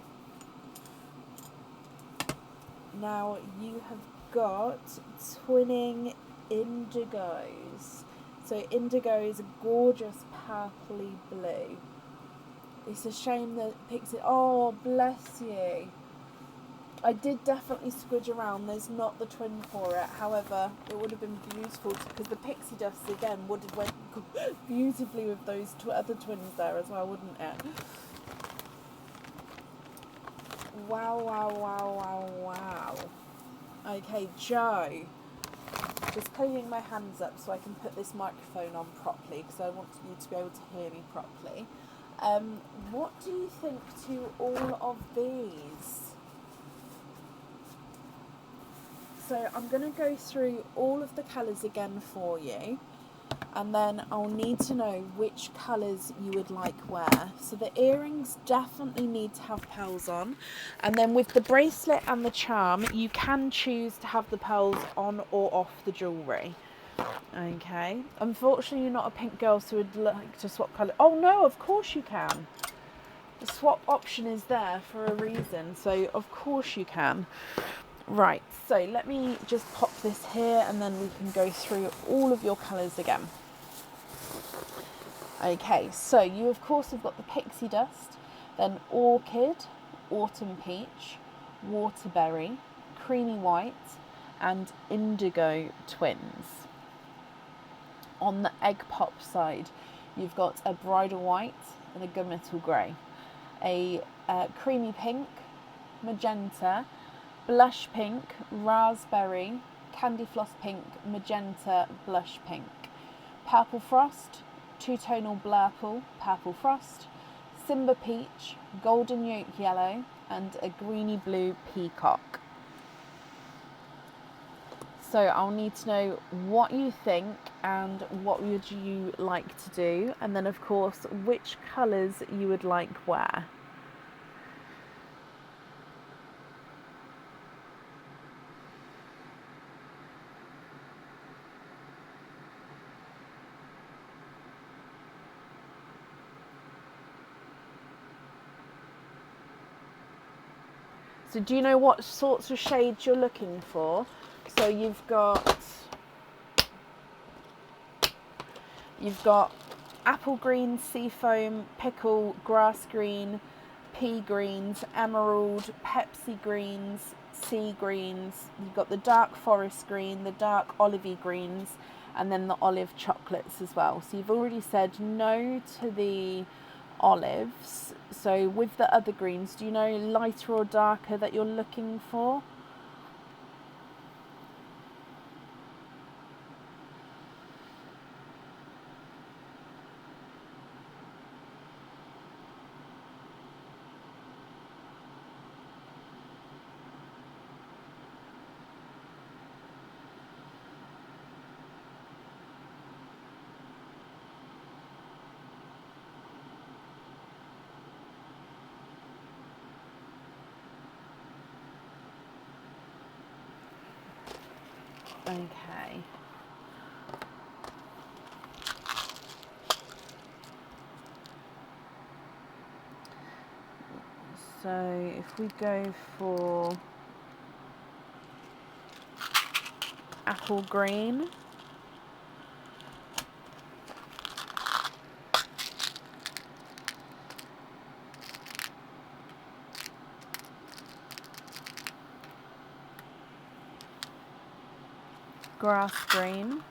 Now you have got twinning indigos. So indigo is a gorgeous purpley blue. It's a shame that Pixie... Oh, bless you. I did definitely squidge around. There's not the twin for it. However, it would have been beautiful because the pixie dust again would have went beautifully with those other twins there as well, wouldn't it? Wow, wow, wow, wow, wow. Okay, Joe. Just cleaning my hands up so I can put this microphone on properly because I want you to be able to hear me properly. What do you think to all of these? So I'm going to go through all of the colours again for you, and then I'll need to know which colours you would like wear. So the earrings definitely need to have pearls on, and then with the bracelet and the charm you can choose to have the pearls on or off the jewellery. Okay, unfortunately you're not a pink girl, so would like to swap colour. Oh no, of course you can. The swap option is there for a reason, so of course you can. Right, so let me just pop this here and then we can go through all of your colours again. Okay, so you of course have got the pixie dust, then orchid, autumn peach, waterberry, creamy white and indigo twins. On the egg pop side, you've got a bridal white and a gunmetal grey, a creamy pink, magenta, blush pink, raspberry, candy floss pink, magenta, blush pink, purple frost, two-tonal blurple, purple frost, simba peach, golden yolk yellow, and a greeny blue peacock. So I'll need to know what you think and what would you like to do, and then of course which colours you would like wear. So do you know what sorts of shades you're looking for? So you've got apple green, seafoam, pickle, grass green, pea greens, emerald, Pepsi greens, sea greens. You've got the dark forest green, the dark olivey greens, and then the olive chocolates as well. So you've already said no to the olives. So with the other greens, do you know lighter or darker that you're looking for? Okay. So if we go for apple green, grass green,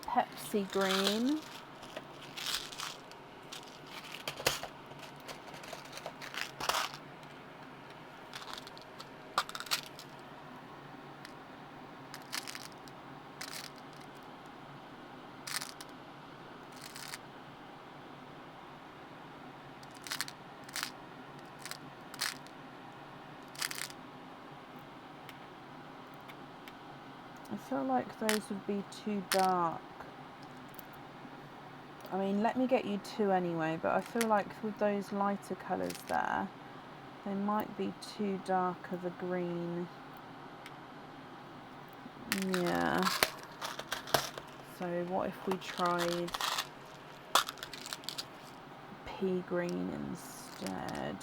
Pepsi green, I feel like those would be too dark. I mean, let me get you two anyway, but I feel like with those lighter colours there, they might be too dark of a green. Yeah. So what if we tried pea green instead?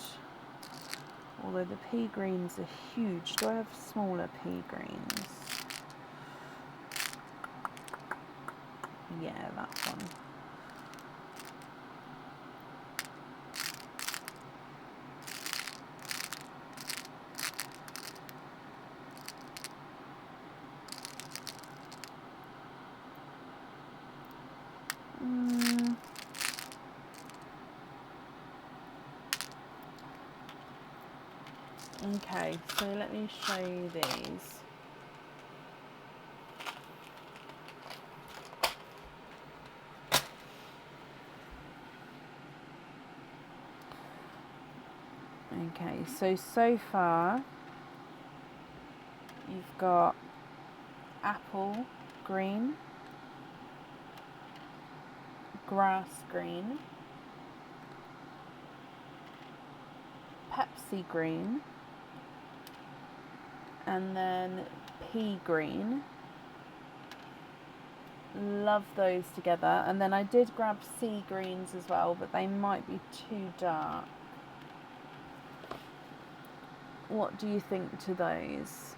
Although the pea greens are huge. Do I have smaller pea greens? Yeah, that one. Okay, so let me show you these. Okay, so far you've got apple green, grass green, Pepsi green, and then pea green. Love those together. And then I did grab sea greens as well, but they might be too dark. What do you think to those?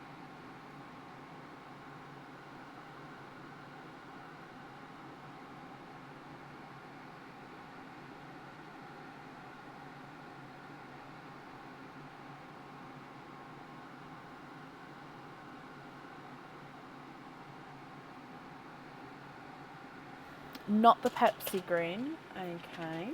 Not the Pepsi green. Okay.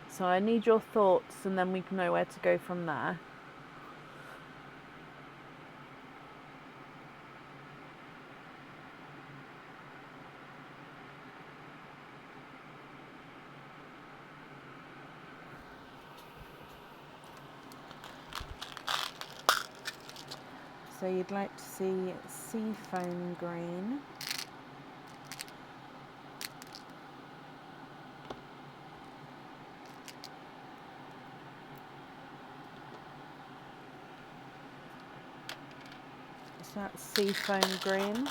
So I need your thoughts and then we can know where to go from there. So you'd like to see sea foam green. So that's sea foam green.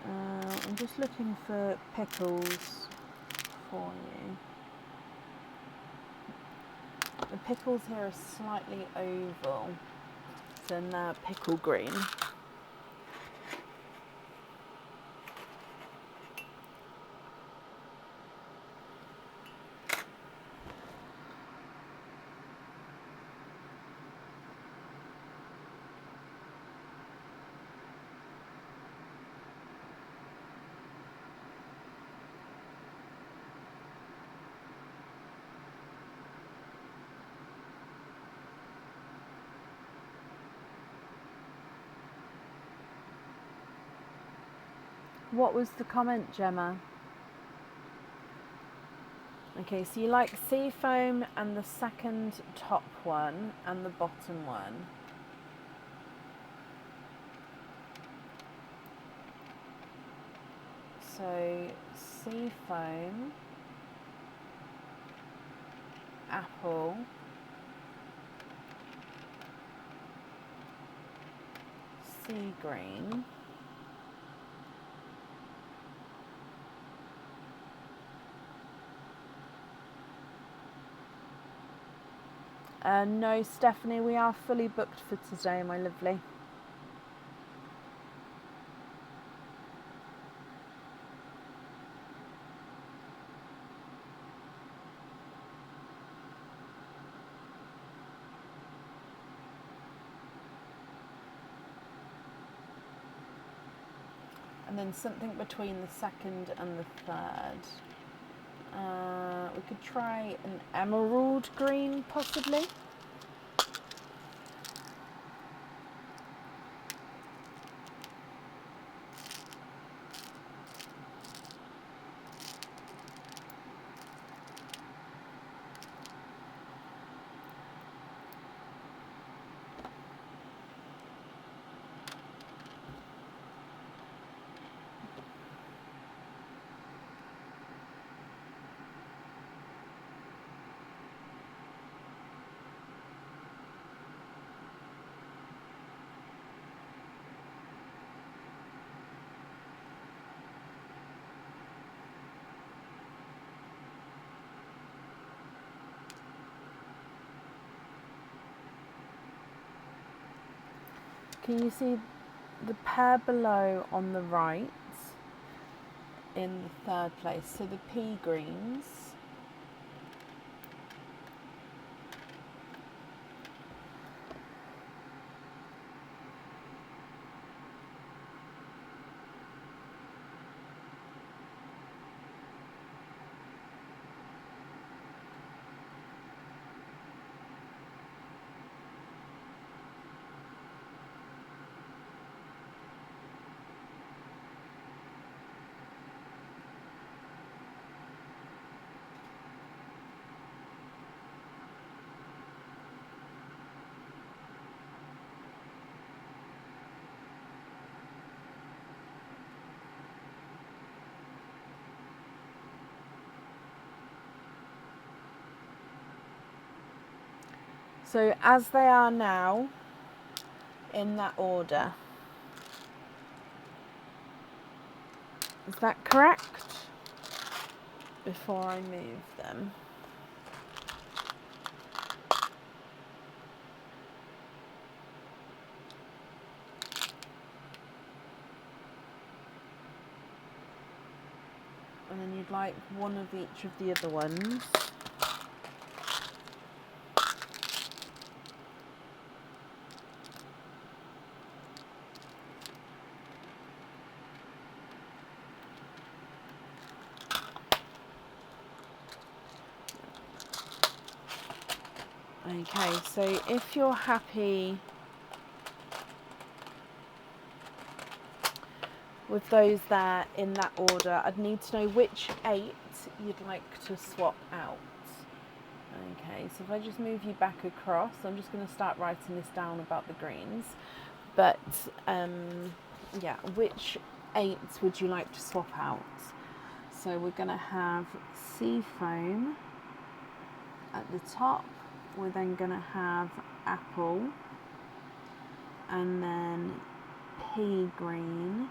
I'm just looking for pickles for you. The pickles here are slightly oval, so they're pickle green. What was the comment, Gemma? Okay, so you like sea foam and the second top one and the bottom one. So sea foam, apple, sea green, No, Stephanie, we are fully booked for today, my lovely. And then something between the 2nd and the 3rd. We could try an emerald green, possibly. Can you see the pair below on the right in the 3rd place? So the pea greens. So as they are now, in that order. Is that correct? Before I move them. And then you'd like one of each of the other ones. Okay, so if you're happy with those there in that order, I'd need to know which 8 you'd like to swap out. Okay, so if I just move you back across, I'm just going to start writing this down about the greens. But yeah, which 8 would you like to swap out? So we're going to have sea foam at the top. We're then going to have apple, and then pea green,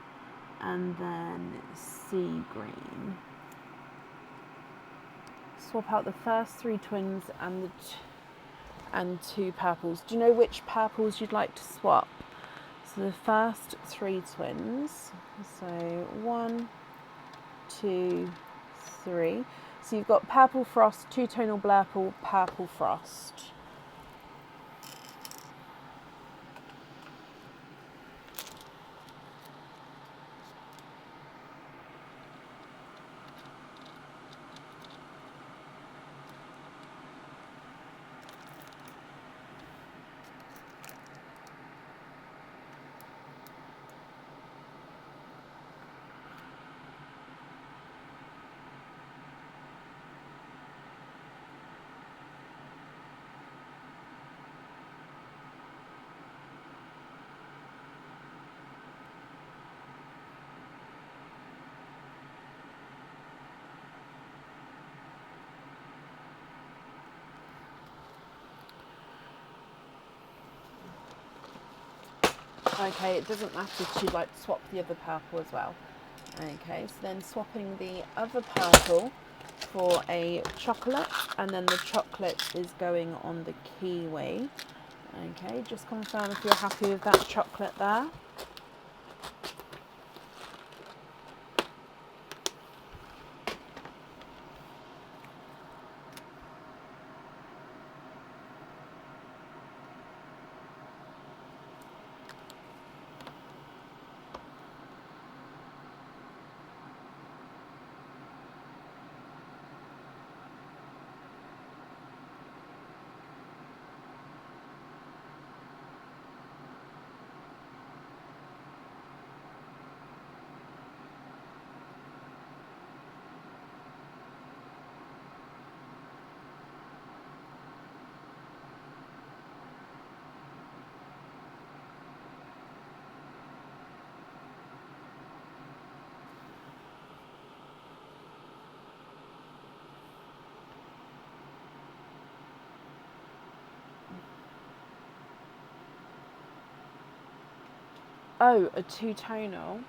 and then sea green. Swap out the first 3 twins and 2 purples. Do you know which purples you'd like to swap? So the first 3 twins. So 1, 2, 3. So you've got purple frost, 2-tonal blurple, purple frost. Okay, it doesn't matter if you'd like to swap the other purple as well. Okay, so then swapping the other purple for a chocolate, and then the chocolate is going on the kiwi. Okay, just confirm if you're happy with that chocolate there. Oh, a two-tonal.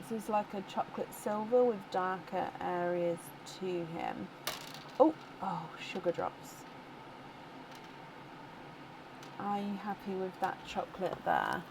This is like a chocolate silver with darker areas to him. Oh, sugar drops. Are you happy with that chocolate there?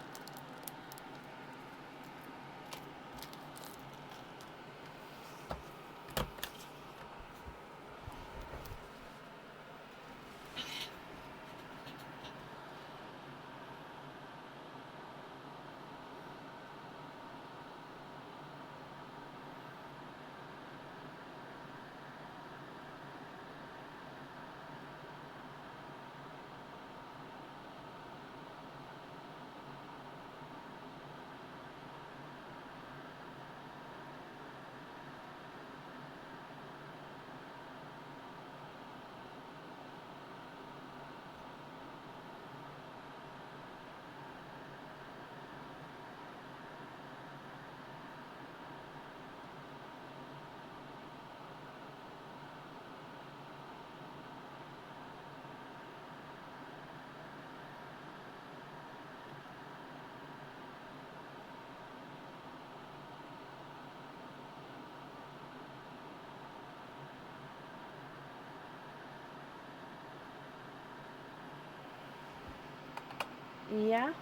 Yes,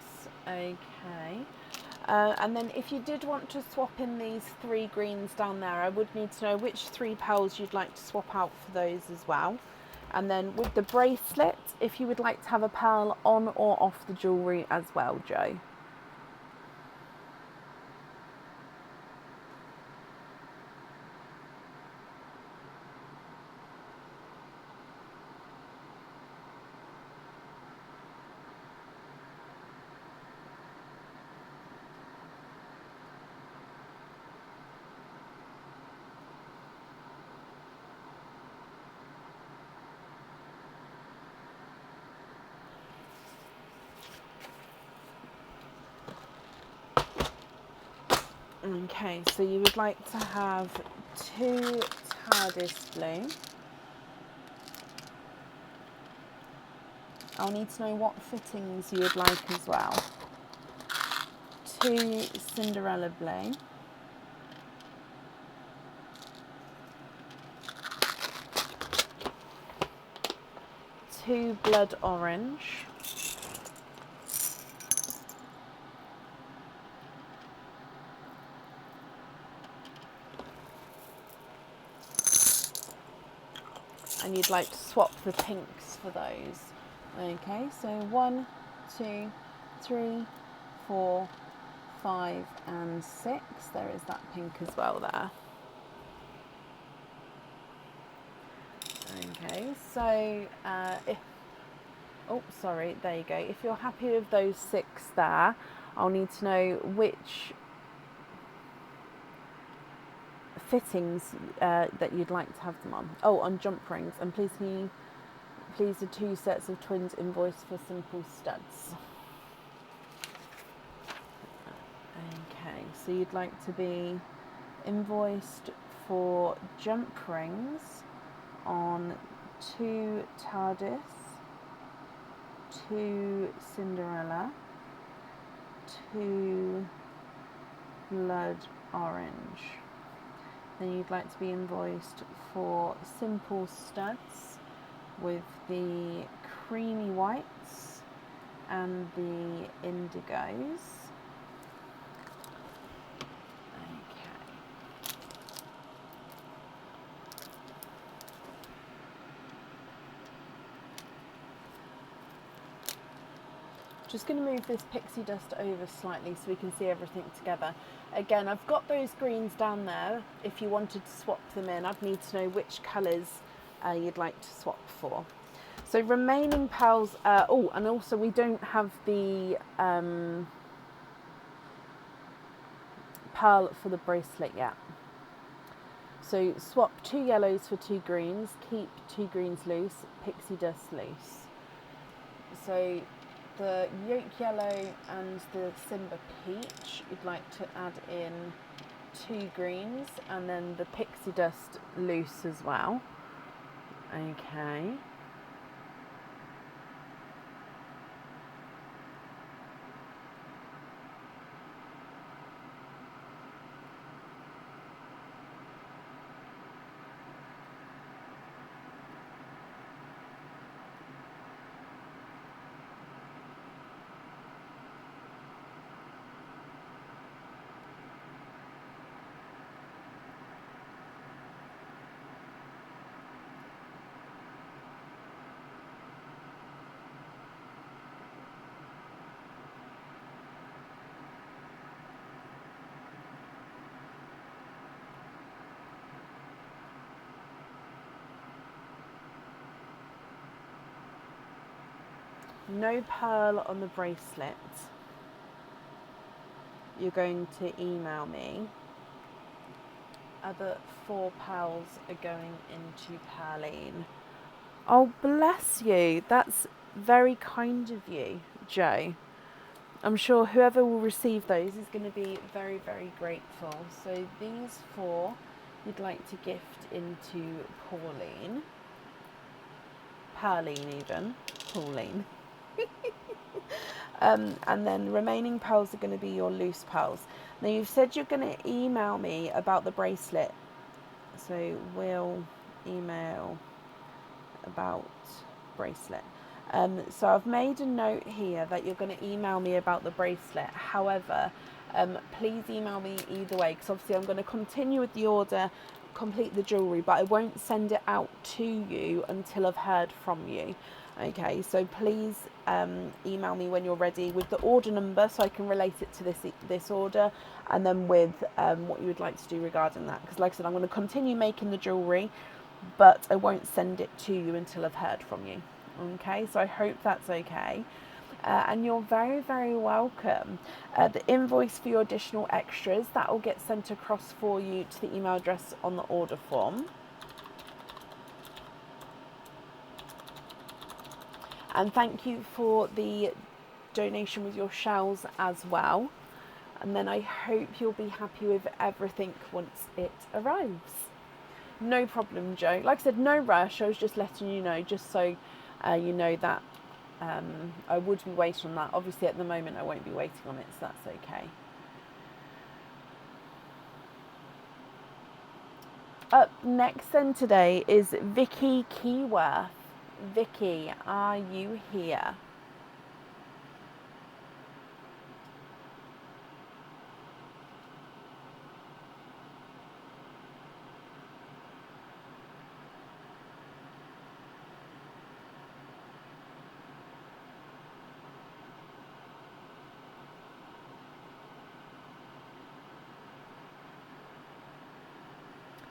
okay. And then if you did want to swap in these 3 greens down there, I would need to know which 3 pearls you'd like to swap out for those as well. And then with the bracelet, if you would like to have a pearl on or off the jewellery as well, Joe. Okay, so you would like to have 2 TARDIS blue. I'll need to know what fittings you would like as well. 2 Cinderella blue. 2 blood orange. And you'd like to swap the pinks for those. Okay, so 1, 2, 3, 4, 5 and 6. There is that pink as well there. Okay, so if, oh sorry, there you go. If you're happy with those 6 there, I'll need to know which fittings that you'd like to have them on. Oh, on jump rings. And please the 2 sets of twins invoice for simple studs. Okay, so you'd like to be invoiced for jump rings on 2 TARDIS, 2 Cinderella, 2 Blood Orange. Then you'd like to be invoiced for simple studs with the creamy whites and the indigos. Just going to move this pixie dust over slightly so we can see everything together. Again, I've got those greens down there. If you wanted to swap them in, I'd need to know which colours you'd like to swap for. So remaining pearls, oh, and also we don't have the pearl for the bracelet yet. So swap 2 yellows for 2 greens, keep 2 greens loose, pixie dust loose. So the yolk yellow and the Simba peach, you'd like to add in 2 greens and then the pixie dust loose as well. Okay. No pearl on the bracelet. You're going to email me. Other 4 pearls are going into Pearline. Oh, bless you. That's very kind of you, Joe. I'm sure whoever will receive those is going to be very, very grateful. So these 4 you'd like to gift into Pauline. Pearline even. Pauline. And then remaining pearls are going to be your loose pearls. Now you've said you're going to email me about the bracelet. So we'll email about bracelet. So I've made a note here that you're going to email me about the bracelet. However, please email me either way, because obviously I'm going to continue with the order, complete the jewellery, but I won't send it out to you until I've heard from you. Okay, so please email me when you're ready with the order number so I can relate it to this order, and then with what you would like to do regarding that. Because like I said, I'm going to continue making the jewellery, but I won't send it to you until I've heard from you. Okay, so I hope that's okay. And you're very, very welcome. The invoice for your additional extras, that will get sent across for you to the email address on the order form. And thank you for the donation with your shells as well. And then I hope you'll be happy with everything once it arrives. No problem, Joe. Like I said, no rush. I was just letting you know, just so you know that I would be waiting on that. Obviously, at the moment, I won't be waiting on it, so that's okay. Up next then today is Vicky Keyworth. Vicky, are you here?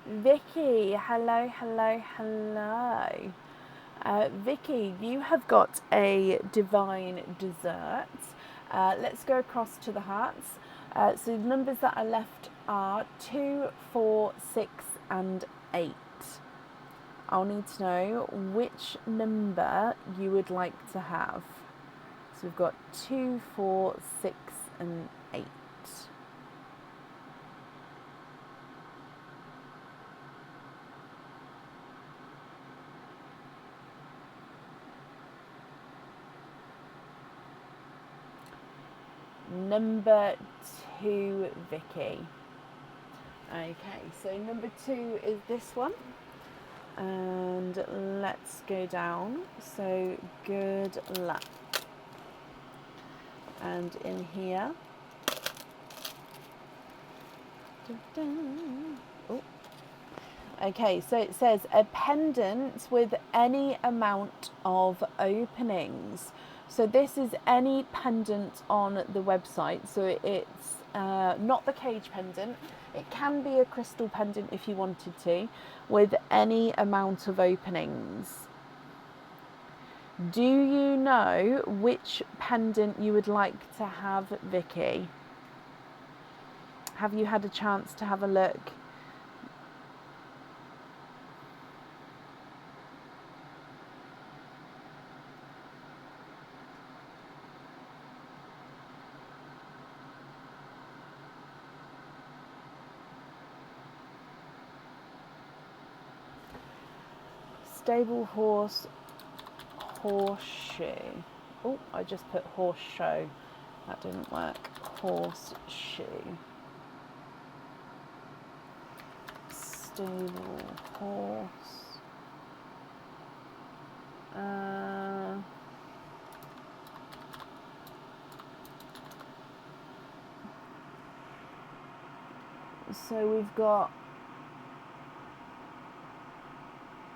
Vicky, hello, hello, hello. Vicky, you have got a divine dessert. Let's go across to the hearts. So the numbers that are left are 2, 4, 6, and 8. I'll need to know which number you would like to have. So we've got 2, 4, 6, and 8. Number 2, Vicky. Okay, so number 2 is this one. And let's go down. So good luck. And in here. Oh. Okay, so it says a pendant with any amount of openings. So this is any pendant on the website. So it's not the cage pendant. It can be a crystal pendant if you wanted to, with any amount of openings. Do you know which pendant you would like to have, Vicky? Have you had a chance to have a look? Stable horse, horseshoe. Oh, I just put horse show. That didn't work. Horseshoe. Stable horse. So we've got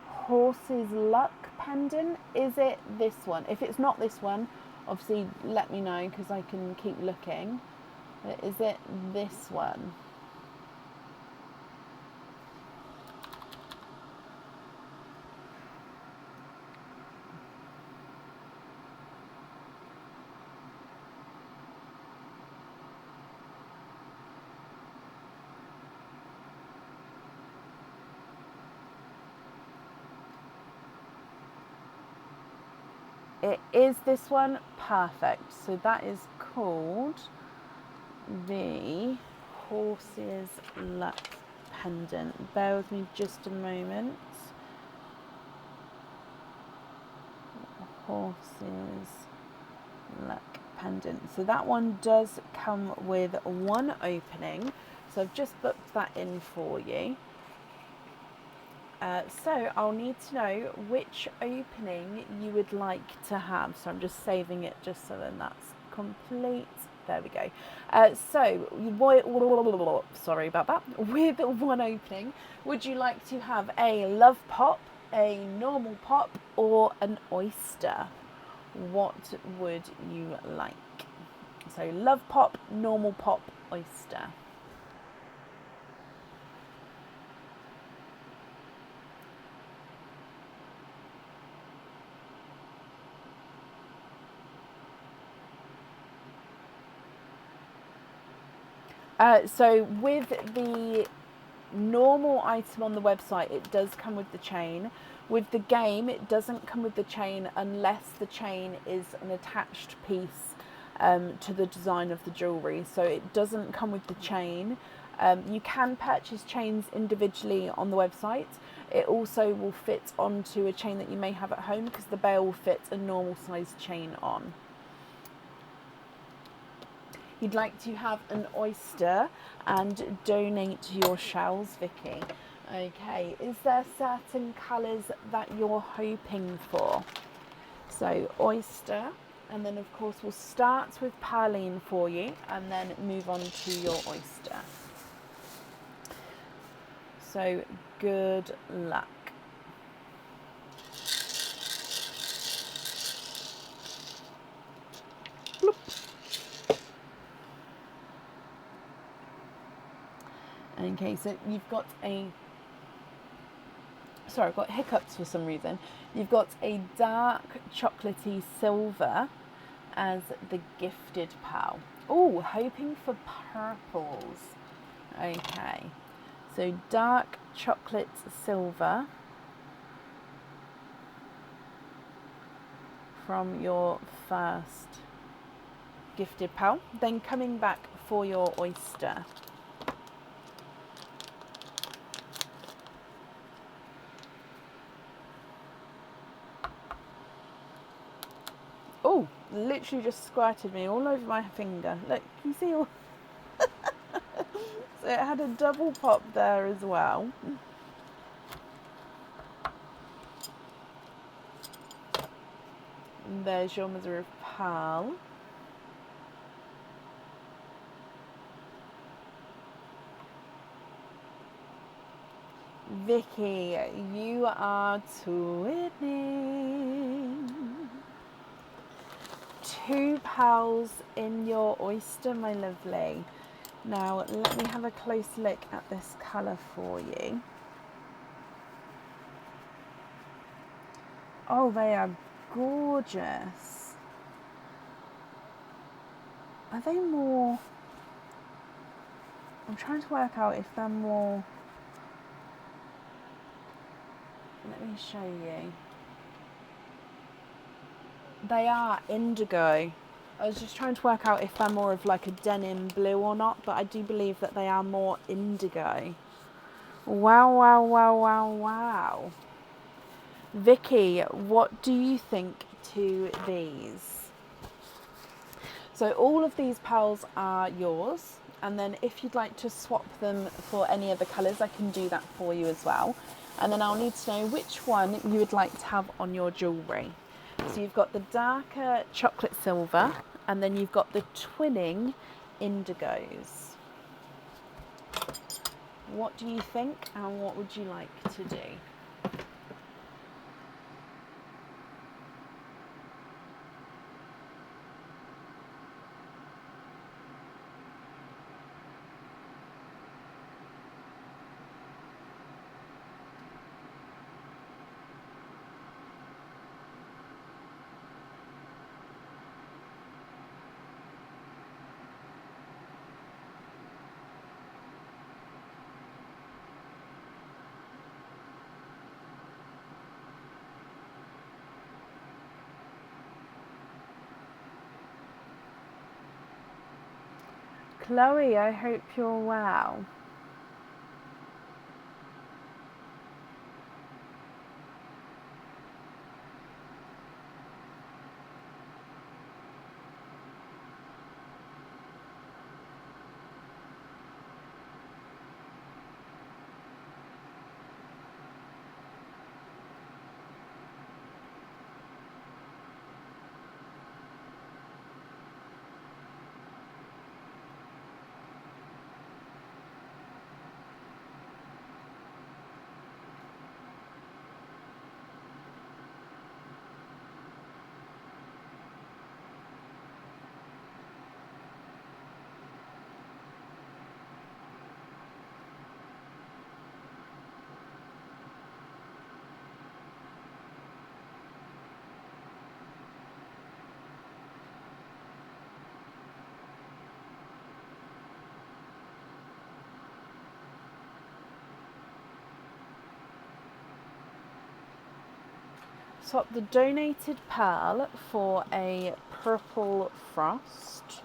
horse's luck pendant. Is it this one? If it's not this one, obviously let me know because I can keep looking. Is it this one? It is this one. Perfect. So that is called the horse's luck pendant. Bear with me just a moment. Horse's luck pendant. So that one does come with one opening. So I've just booked that in for you. So I'll need to know which opening you would like to have. So I'm just saving it just so then that's complete. There we go. Sorry about that. With one opening, would you like to have a love pop, a normal pop, or an oyster? What would you like? So love pop, normal pop, oyster. So with the normal item on the website, it does come with the chain. With the game, it doesn't come with the chain unless the chain is an attached piece to the design of the jewellery. So it doesn't come with the chain. You can purchase chains individually on the website. It also will fit onto a chain that you may have at home because the bale will fit a normal sized chain on. You'd like to have an oyster and donate your shells, Vicky. Okay, is there certain colours that you're hoping for? So oyster, and then of course we'll start with Perline for you and then move on to your oyster. So good luck. Bloop. Okay, so you've got a sorry, I've got hiccups for some reason. You've got a dark chocolatey silver as the gifted pal. Oh, hoping for purples. Okay, so dark chocolate silver from your first gifted pal. Then coming back for your oyster. Oh, literally just squirted me all over my finger. Look, you see all... So it had a double pop there as well. And there's your mother of pearl. Vicky, you are twinning. 2 pearls in your oyster, my lovely. Now, let me have a close look at this colour for you. Oh, they are gorgeous. Are they more... I'm trying to work out if they're more... Let me show you. They are indigo. I was just trying to work out if they're more of like a denim blue or not, but I do believe that they are more indigo. Wow, wow, wow, wow, wow. Vicky, what do you think to these? So all of these pearls are yours, and then if you'd like to swap them for any other colours, I can do that for you as well. And then I'll need to know which one you would like to have on your jewellery. So you've got the darker chocolate silver, and then you've got the twinning indigos. What do you think, and what would you like to do? Chloe, I hope you're well. Swap the donated pearl for a purple frost.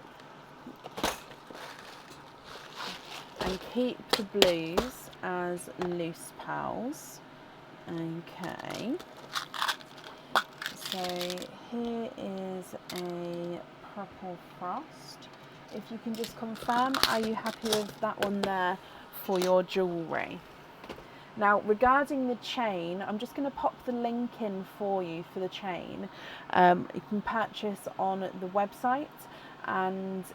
And keep the blues as loose pearls. Okay. So here is a purple frost. If you can just confirm, are you happy with that one there for your jewellery? Now, regarding the chain, I'm just going to pop the link in for you for the chain. You can purchase on the website, and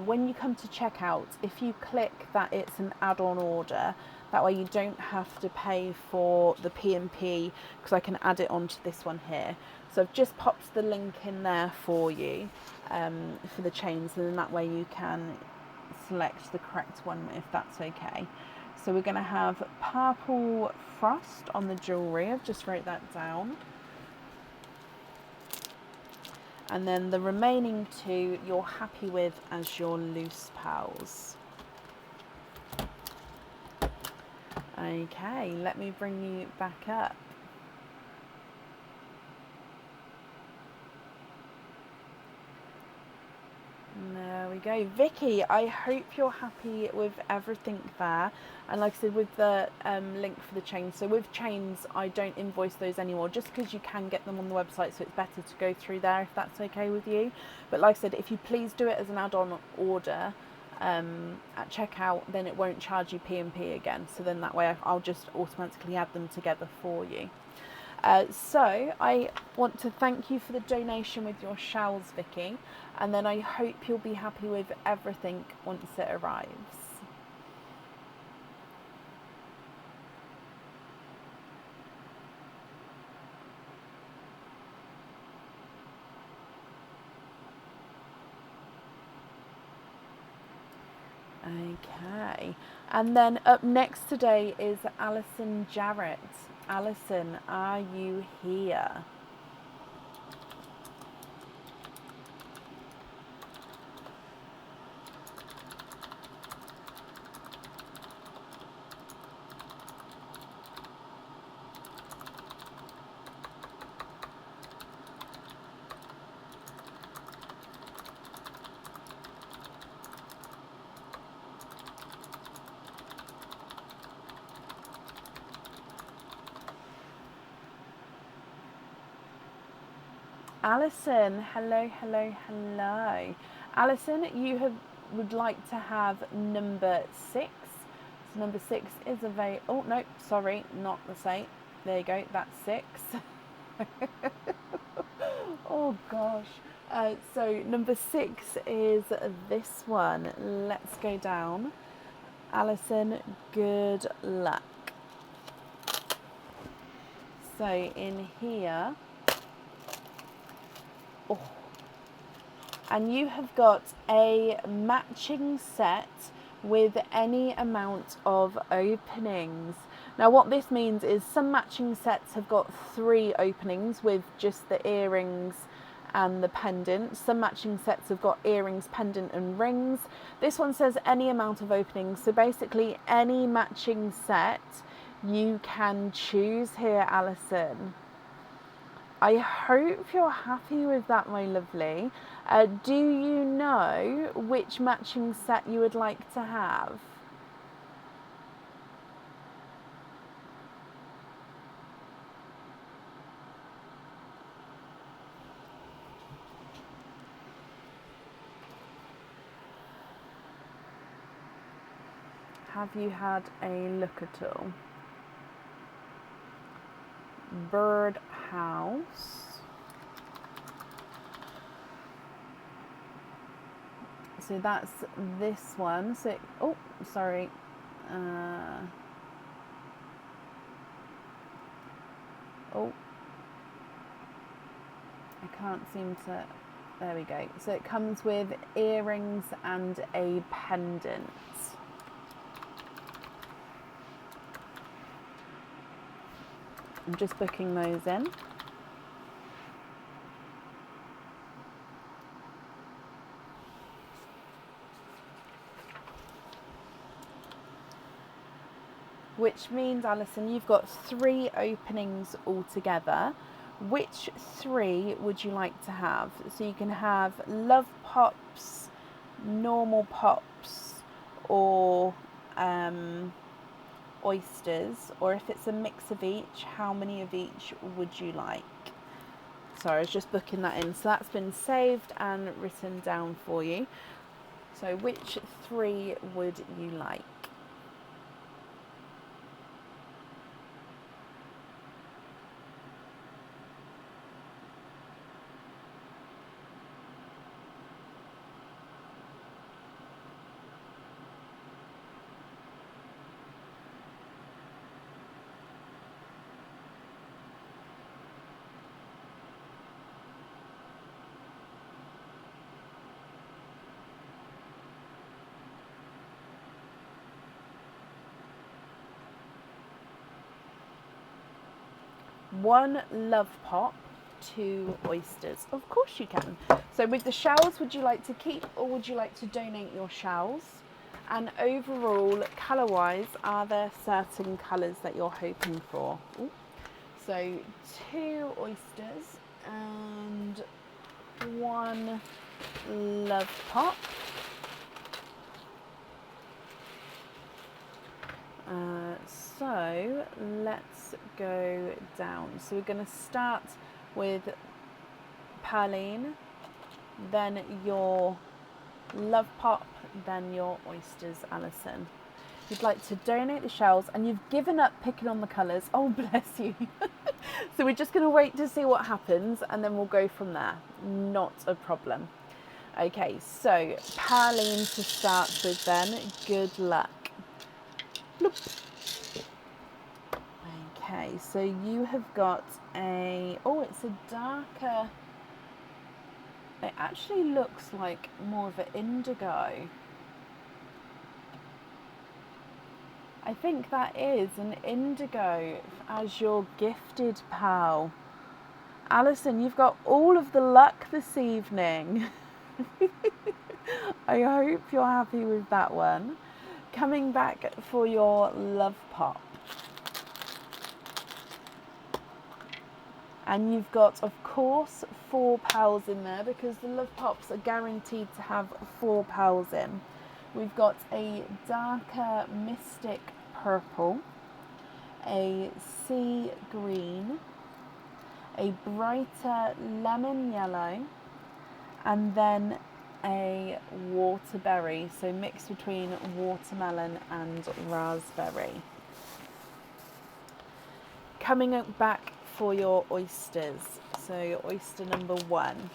when you come to checkout, if you click that it's an add-on order, that way you don't have to pay for the P&P, because I can add it onto this one here. So I've just popped the link in there for you for the chains, and then that way you can select the correct one if that's okay. So we're going to have purple frost on the jewellery. I've just wrote that down. And then the remaining two you're happy with as your loose pearls. Okay, let me bring you back up. There we go. Vicky, I hope you're happy with everything there. And like I said, with the link for the chains. So with chains, I don't invoice those anymore, just because you can get them on the website. So it's better to go through there if that's okay with you. But like I said, if you please do it as an add-on order at checkout, then it won't charge you P&P again. So then that way I'll just automatically add them together for you. So I want to thank you for the donation with your shells, Vicky, and then I hope you'll be happy with everything once it arrives. Okay, and then up next today is Alison Jarrett. Alison, are you here? Alison, hello, hello, hello. Alison, you would like to have number 6. So number 6 is available. Oh, no, sorry, not the same. There you go, that's 6. Oh, gosh. So number 6 is this one. Let's go down. Alison, good luck. So in here... Oh. And you have got a matching set with any amount of openings. Now what this means is some matching sets have got 3 openings with just the earrings and the pendant. Some matching sets have got earrings, pendant and rings. This one says any amount of openings, so basically any matching set you can choose here, Alison. I hope you're happy with that, my lovely. Do you know which matching set you would like to have? Have you had a look at all? Birdhouse. So that's this one. So, oh, sorry. Oh, I can't seem to. There we go. So it comes with earrings and a pendant. I'm just booking those in. Which means, Alison, you've got 3 openings altogether. Which 3 would you like to have? So you can have love pops, normal pops, or oysters, or if it's a mix of each, how many of each would you like? Sorry, I was just booking that in. So that's been saved and written down for you. So which 3 would you like? 1 love pop, 2 oysters. Of course you can. So with the shells, would you like to keep or would you like to donate your shells? And overall, colour-wise, are there certain colours that you're hoping for? Ooh. So 2 oysters and 1 love pop. So let's go down. So we're going to start with Perline, then your love pop, then your oysters, Alison. You'd like to donate the shells and you've given up picking on the colours. Oh, bless you. So we're just going to wait to see what happens and then we'll go from there. Not a problem. Okay, so Perline to start with then. Good luck. Bloop. Okay, so you have got it's a darker, it actually looks like more of an indigo. I think that is an indigo as your gifted pal. Alison, you've got all of the luck this evening. I hope you're happy with that one. Coming back for your love pop. And you've got, of course, 4 pals in there because the love pops are guaranteed to have 4 pals in. We've got a darker mystic purple, a sea green, a brighter lemon yellow, and then a waterberry, so mixed between watermelon and raspberry. Coming up back for your oysters, so your oyster number 1.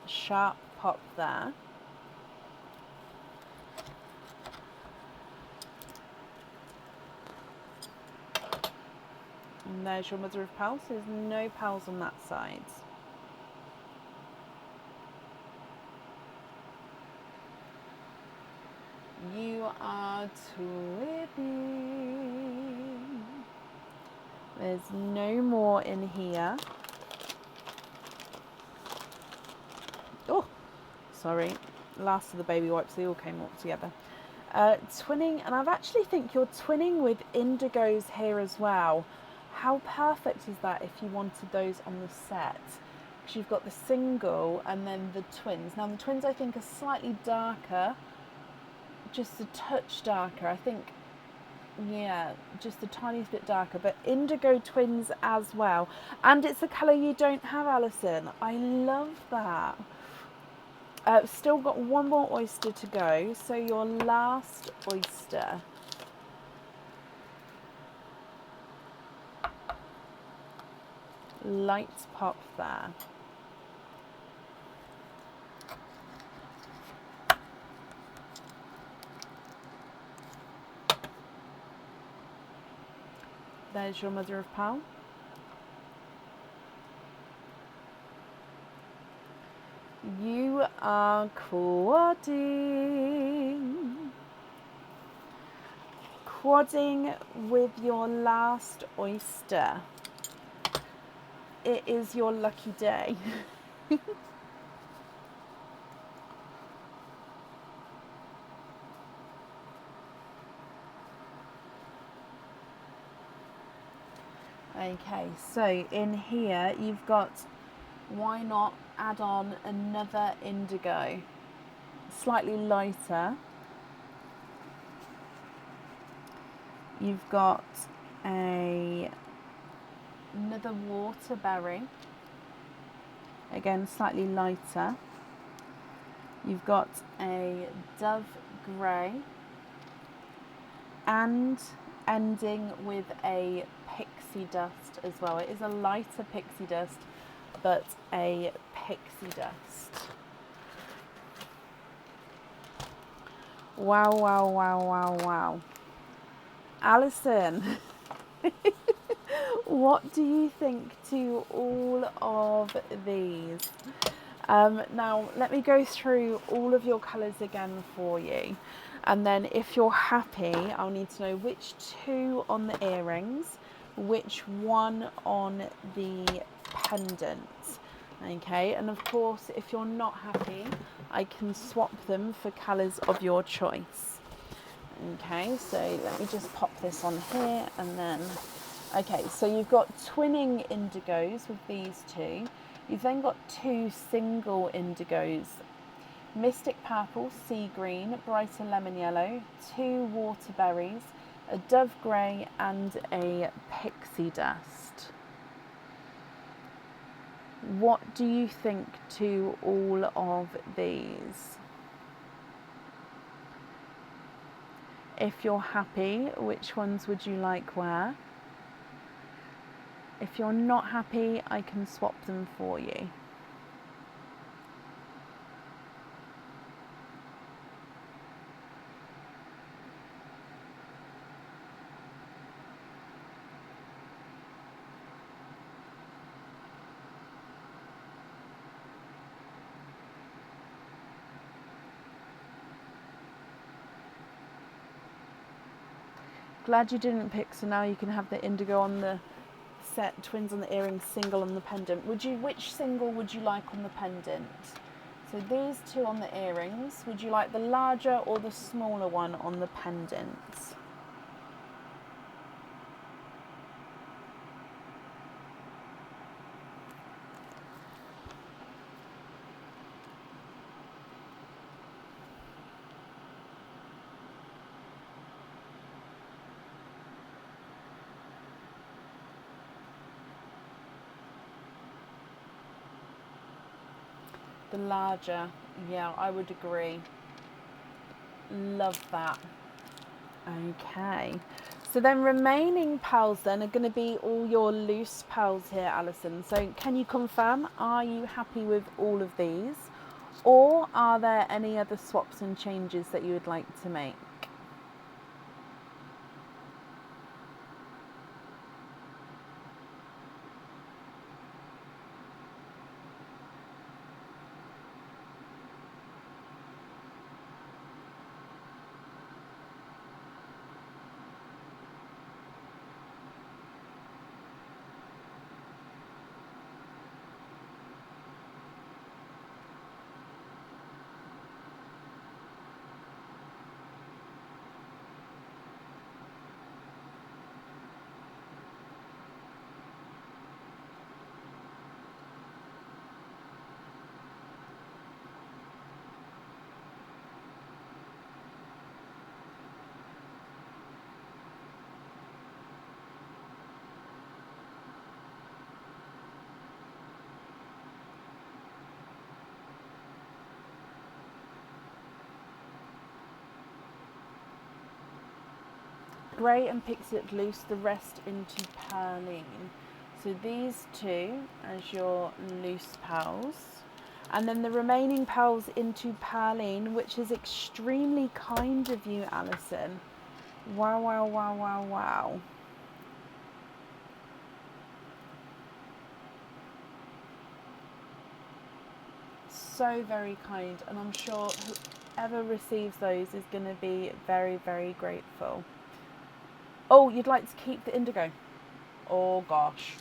Sharp pop there. And there's your mother of pearls. There's no pearls on that side. You are twipping. There's no more in here. Oh, sorry. Last of the baby wipes, they all came all together. Twinning, and I actually think you're twinning with indigos here as well. How perfect is that if you wanted those on the set? Because you've got the single and then the twins. Now the twins I think are slightly darker, just a touch darker. I think, yeah, just the tiniest bit darker, but indigo twins as well. And it's a colour you don't have, Alison. I love that. Still got 1 more oyster to go, so your last oyster. Light pop there. There's your mother of pearl. You are quadding. Quadding with your last oyster. It is your lucky day. Okay, so in here you've got, why not add on another indigo, slightly lighter. You've got another waterberry, again slightly lighter. You've got a dove grey, and ending with a pixie dust as well. It is a lighter pixie dust, but a pixie dust. Wow, wow, wow, wow, wow. Alison, what do you think to all of these? Now, let me go through all of your colours again for you. And then if you're happy, I'll need to know which 2 on the earrings, which 1 on the pendant. Okay, and of course, if you're not happy, I can swap them for colours of your choice. Okay, so let me just pop this on here and then, okay, so you've got twinning indigos with these 2. You've then got 2 single indigos, Mystic Purple, Sea Green, Brighter Lemon Yellow, 2 Waterberries, a Dove Grey and a Pixie Dust. What do you think to all of these? If you're happy, which ones would you like where? If you're not happy, I can swap them for you. Glad you didn't pick, so now you can have the indigo on the set, twins on the earrings, single on the pendant. Which single would you like on the pendant? So these 2 on the earrings, would you like the larger or the smaller one on the pendant? The larger, yeah, I would agree. Love that. Okay, so then remaining pearls then are going to be all your loose pearls here, Alison. So can you confirm, are you happy with all of these, or are there any other swaps and changes that you would like to make? Grey and Pixie loose, the rest into Perline. So these 2 as your loose pearls. And then the remaining pearls into Perline, which is extremely kind of you, Alison. Wow, wow, wow, wow, wow. So very kind, and I'm sure whoever receives those is going to be very, very grateful. Oh, you'd like to keep the indigo? Oh gosh.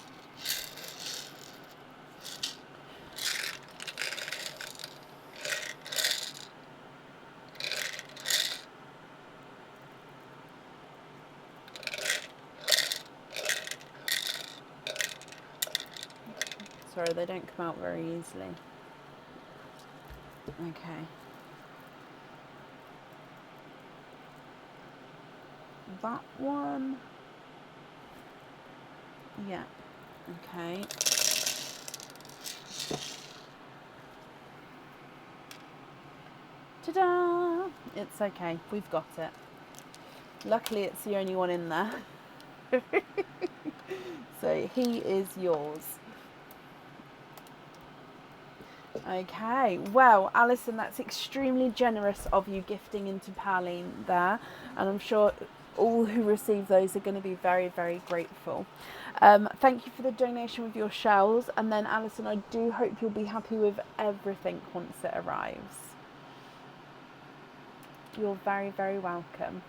Sorry, they don't come out very easily. Okay. That one. Yeah. Okay. Ta-da! It's okay. We've got it. Luckily, it's the only one in there. So he is yours. Okay, well, Alison, that's extremely generous of you gifting into Perline there, and I'm sure all who receive those are going to be very, very grateful. Thank you for the donation with your shells, and then Alison, I do hope you'll be happy with everything once it arrives. You're very, very welcome.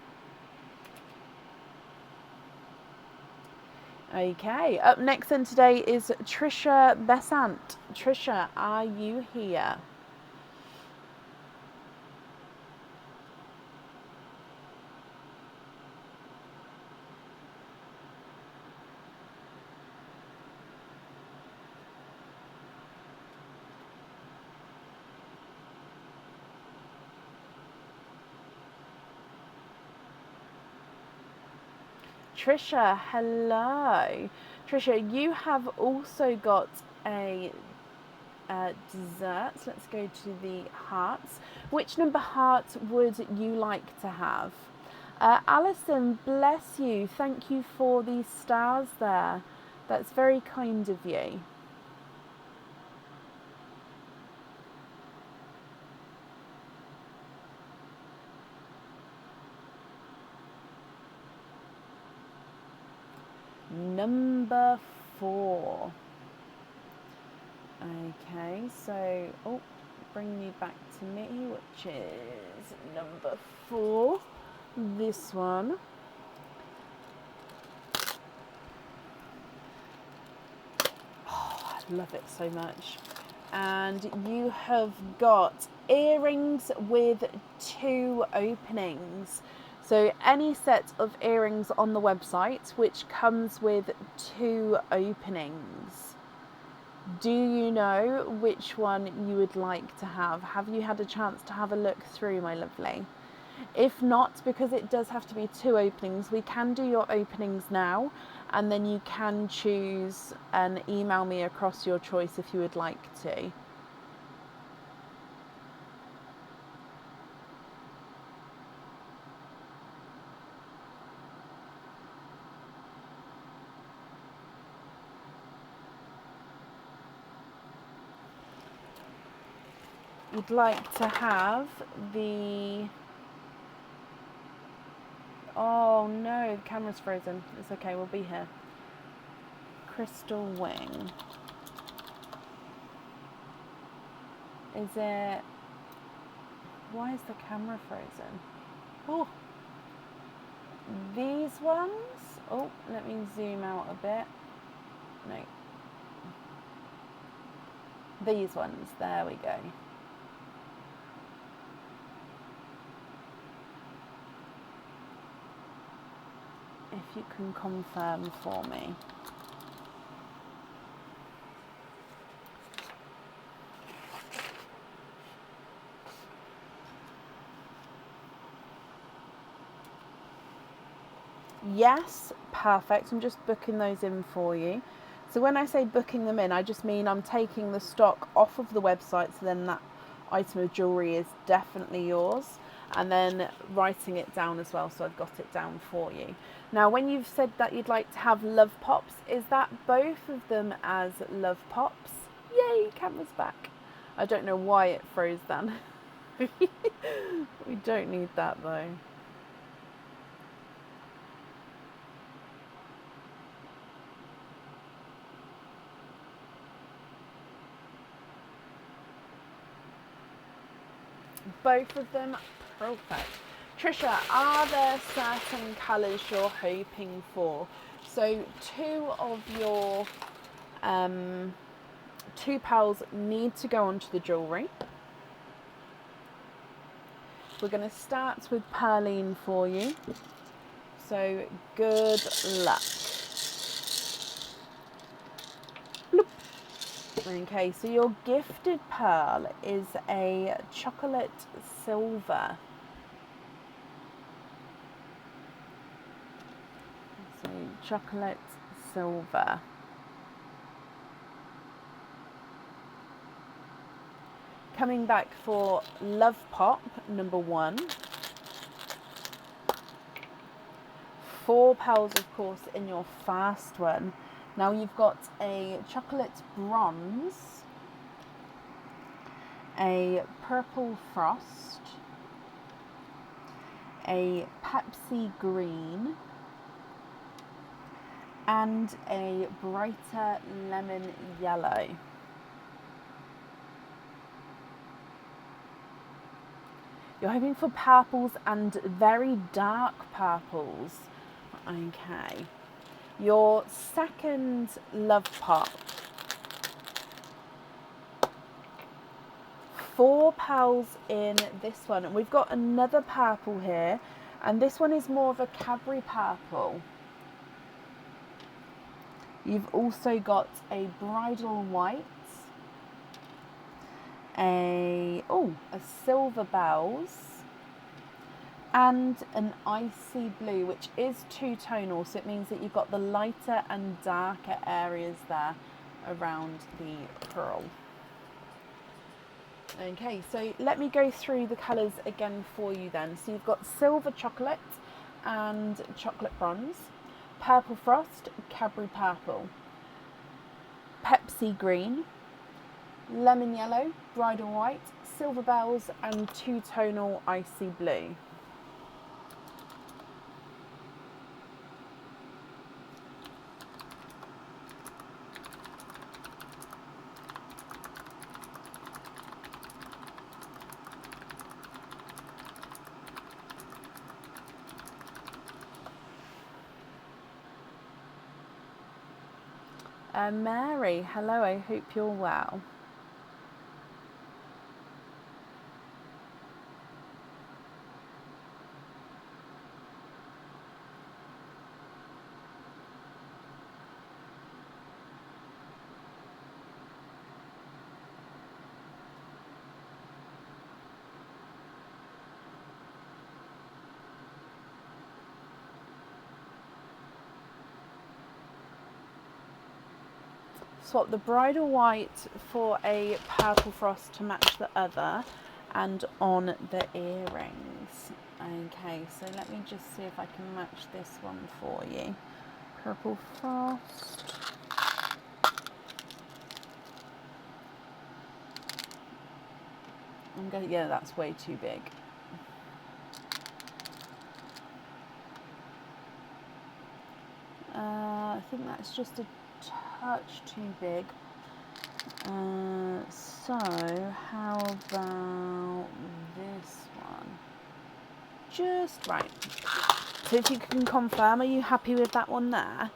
Okay, up next then today is Trisha Besant. Trisha, are you here? Trisha, hello. Trisha, you have also got a dessert. Let's go to the hearts. Which number heart would you like to have? Alison, bless you. Thank you for these stars there. That's very kind of you. Number 4. Okay, so, bring me back to me, which is number 4. This one. Oh, I love it so much. And you have got earrings with 2 openings. So any set of earrings on the website which comes with 2 openings. Do you know which one you would like to have? Have you had a chance to have a look through, my lovely? If not, because it does have to be 2 openings, we can do your openings now, and then you can choose and email me across your choice if you would like to. You'd like to have the... Oh no, the camera's frozen. It's okay, we'll be here. Crystal wing. Is it... Why is the camera frozen? Oh, these ones? Oh, let me zoom out a bit. No. These ones, there we go. If you can confirm for me. Yes, perfect. I'm just booking those in for you. So when I say booking them in, I just mean I'm taking the stock off of the website, so then that item of jewellery is definitely yours, and then writing it down as well, so I've got it down for you. Now, when you've said that you'd like to have love pops, is that both of them as love pops? Yay, camera's back. I don't know why it froze then. We don't need that though. Both of them, perfect. Trisha, are there certain colours you're hoping for? So 2 of your 2 pearls need to go onto the jewellery. We're going to start with Pearline for you. So good luck. Bloop. Okay, so your gifted pearl is a chocolate silver. So chocolate silver. Coming back for Love Pop number 1. 4 pearls, of course, in your first one. Now you've got a chocolate bronze, a purple frost, a Pepsi green, and a brighter lemon yellow. You're hoping for purples and very dark purples. Okay. Your second love pot. 4 pearls in this one. And we've got another purple here. And this one is more of a Cadbury purple. You've also got a bridal white. A silver bells. And an icy blue, which is two-tonal, so it means that you've got the lighter and darker areas there around the pearl. Okay, so let me go through the colours again for you then. So you've got silver chocolate and chocolate bronze, purple frost, Cadbury purple, Pepsi green, lemon yellow, bridal white, silver bells and two-tonal icy blue. Mary, hello, I hope you're well. Swap the bridal white for a purple frost to match the other and on the earrings. Okay, so let me just see if I can match this one for you. Purple frost. Yeah, that's way too big. I think that's just a touch too big. So how about this one? Just right. So if you can confirm, are you happy with that one there?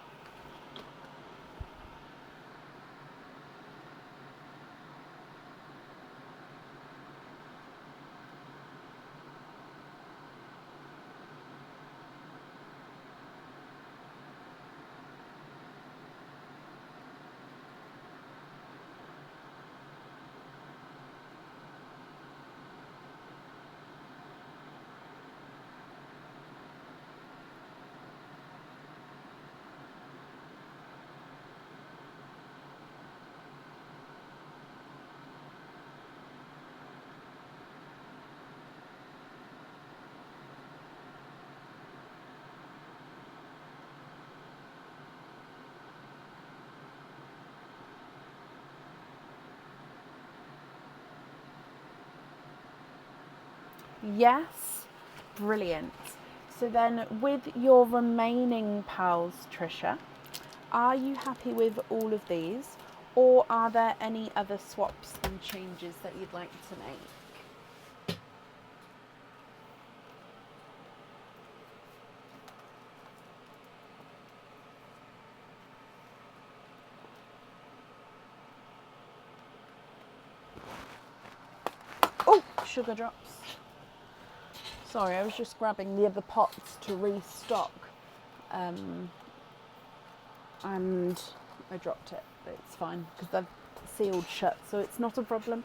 Yes, brilliant. So then with your remaining pearls, Trisha, are you happy with all of these, or are there any other swaps and changes that you'd like to make? Oh, sugar drops. Sorry, I was just grabbing the other pots to restock, and I dropped it, but it's fine because they're sealed shut, so it's not a problem.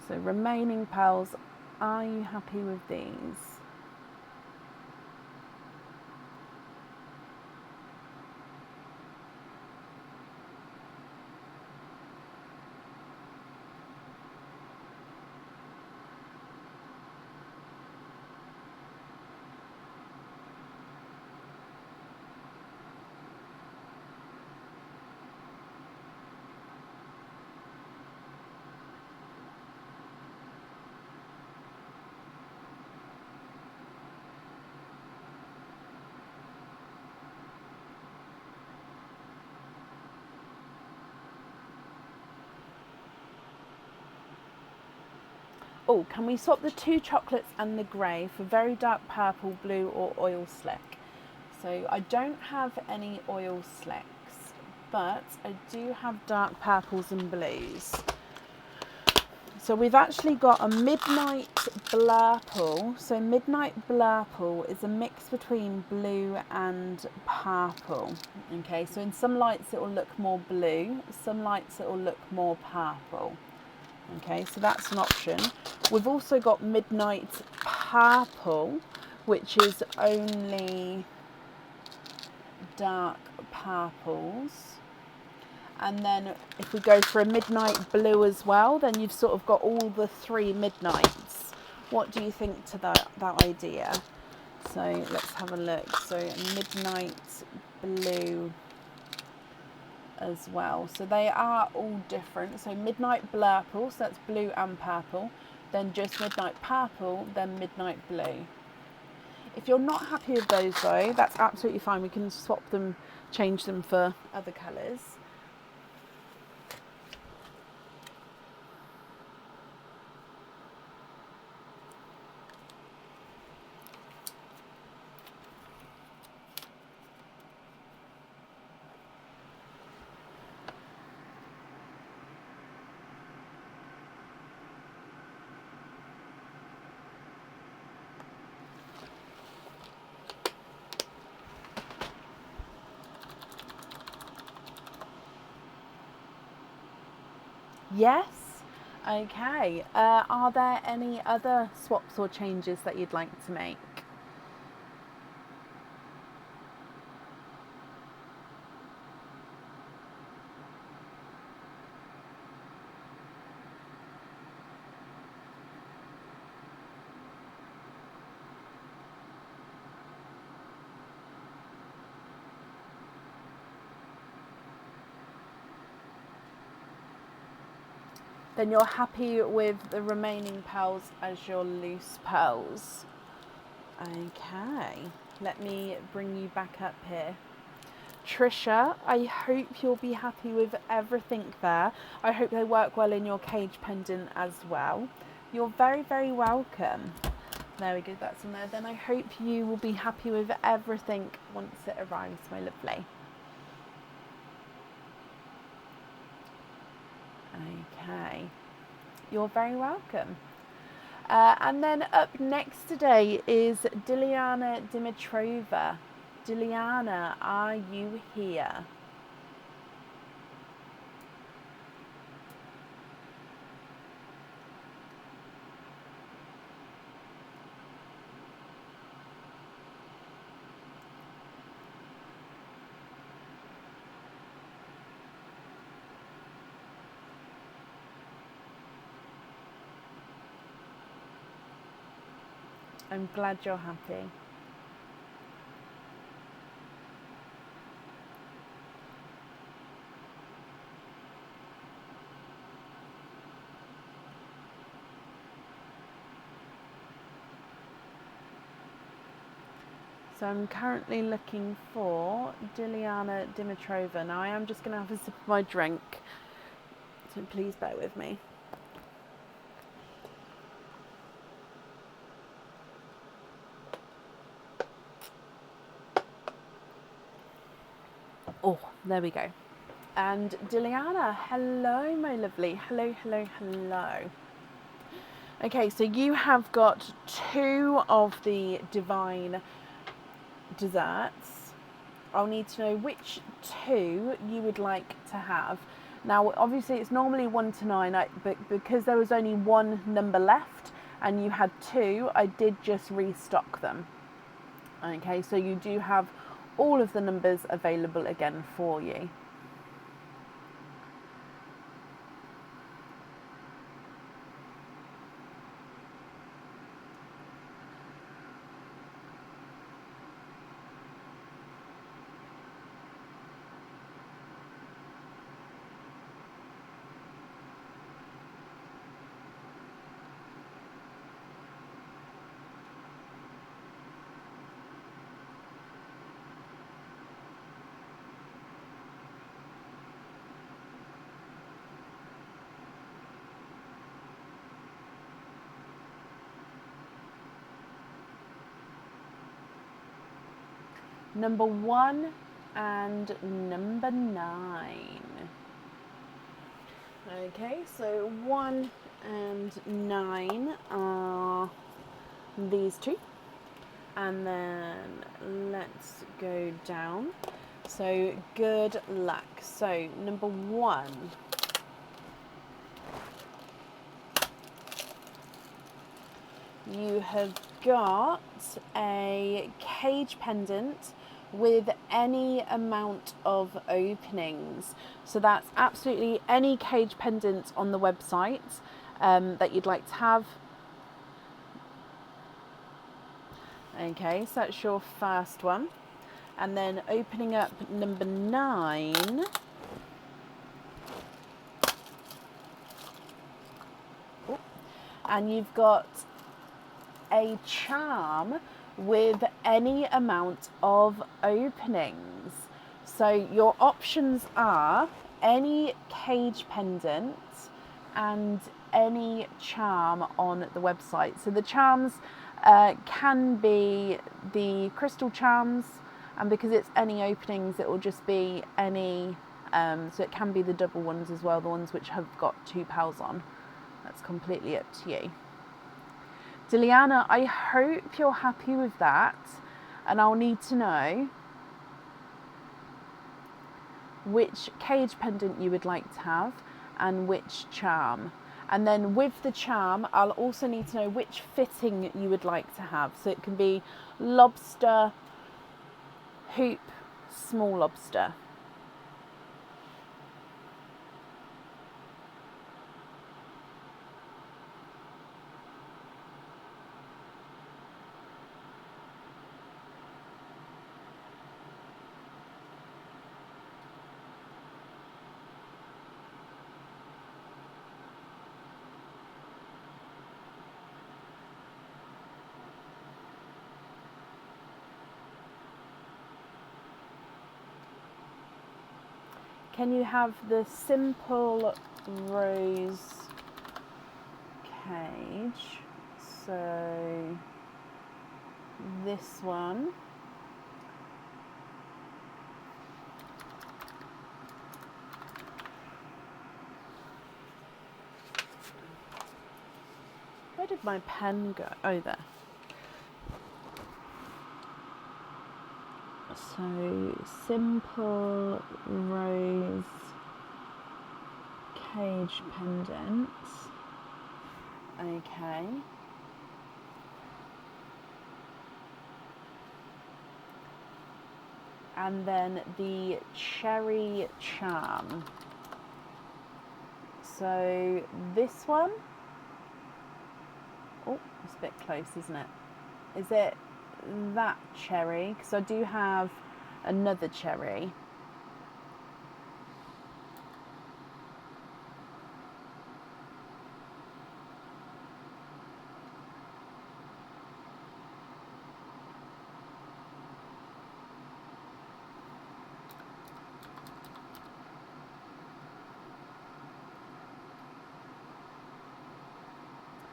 So remaining pearls, are you happy with these? Oh, can we swap the 2 chocolates and the grey for very dark purple, blue or oil slick? So I don't have any oil slicks, but I do have dark purples and blues. So we've actually got a Midnight Blurple. So Midnight Blurple is a mix between blue and purple. Okay, so in some lights it will look more blue, some lights it will look more purple. Okay, so that's an option. We've also got Midnight Purple, which is only dark purples. And then if we go for a midnight blue as well, then you've sort of got all the 3 midnights. What do you think to that idea? So let's have a look. So midnight blue as well. So they are all different. So midnight blurple, so that's blue and purple. Then just midnight purple, then midnight blue. If you're not happy with those though, that's absolutely fine. We can swap them, change them for other colours. Yes. Okay. Are there any other swaps or changes that you'd like to make? Then you're happy with the remaining pearls as your loose pearls. Okay, let me bring you back up here. Trisha, I hope you'll be happy with everything there. I hope they work well in your cage pendant as well. You're very, very welcome. There we go, that's in there. Then I hope you will be happy with everything once it arrives, my lovely. Okay, you're very welcome. And then up next today is Diliana Dimitrova. Diliana, are you here? I'm glad you're happy. So I'm currently looking for Diliana Dimitrova. Now I am just going to have a sip of my drink, so please bear with me. Oh, there we go. And Diliana, hello, my lovely. Hello, hello, hello. Okay, so you have got 2 of the divine desserts. I'll need to know which 2 you would like to have. Now, obviously, it's normally 1 to 9, but because there was only 1 number left and you had 2, I did just restock them. Okay, so you do have all of the numbers available again for you. number 1 and number 9. Okay, so 1 and 9 are these two. And then let's go down. So good luck. So number 1. You have got a cage pendant with any amount of openings. So that's absolutely any cage pendant on the website that you'd like to have. Okay, so that's your first one. And then opening up number 9. Oh, and you've got a charm with any amount of openings. So your options are any cage pendant and any charm on the website. So the charms can be the crystal charms, and because it's any openings, it will just be any, so it can be the double ones as well, the ones which have got 2 pals on. That's completely up to you. Diliana, I hope you're happy with that, and I'll need to know which cage pendant you would like to have and which charm. And then with the charm, I'll also need to know which fitting you would like to have. So it can be lobster, hoop, small lobster. Can you have the simple rose cage? So this one. Where did my pen go? Oh, there. So simple rose cage pendants. Okay. And then the cherry charm. So this one. Oh, it's a bit close, isn't it? Is it that cherry? Because I do have another cherry.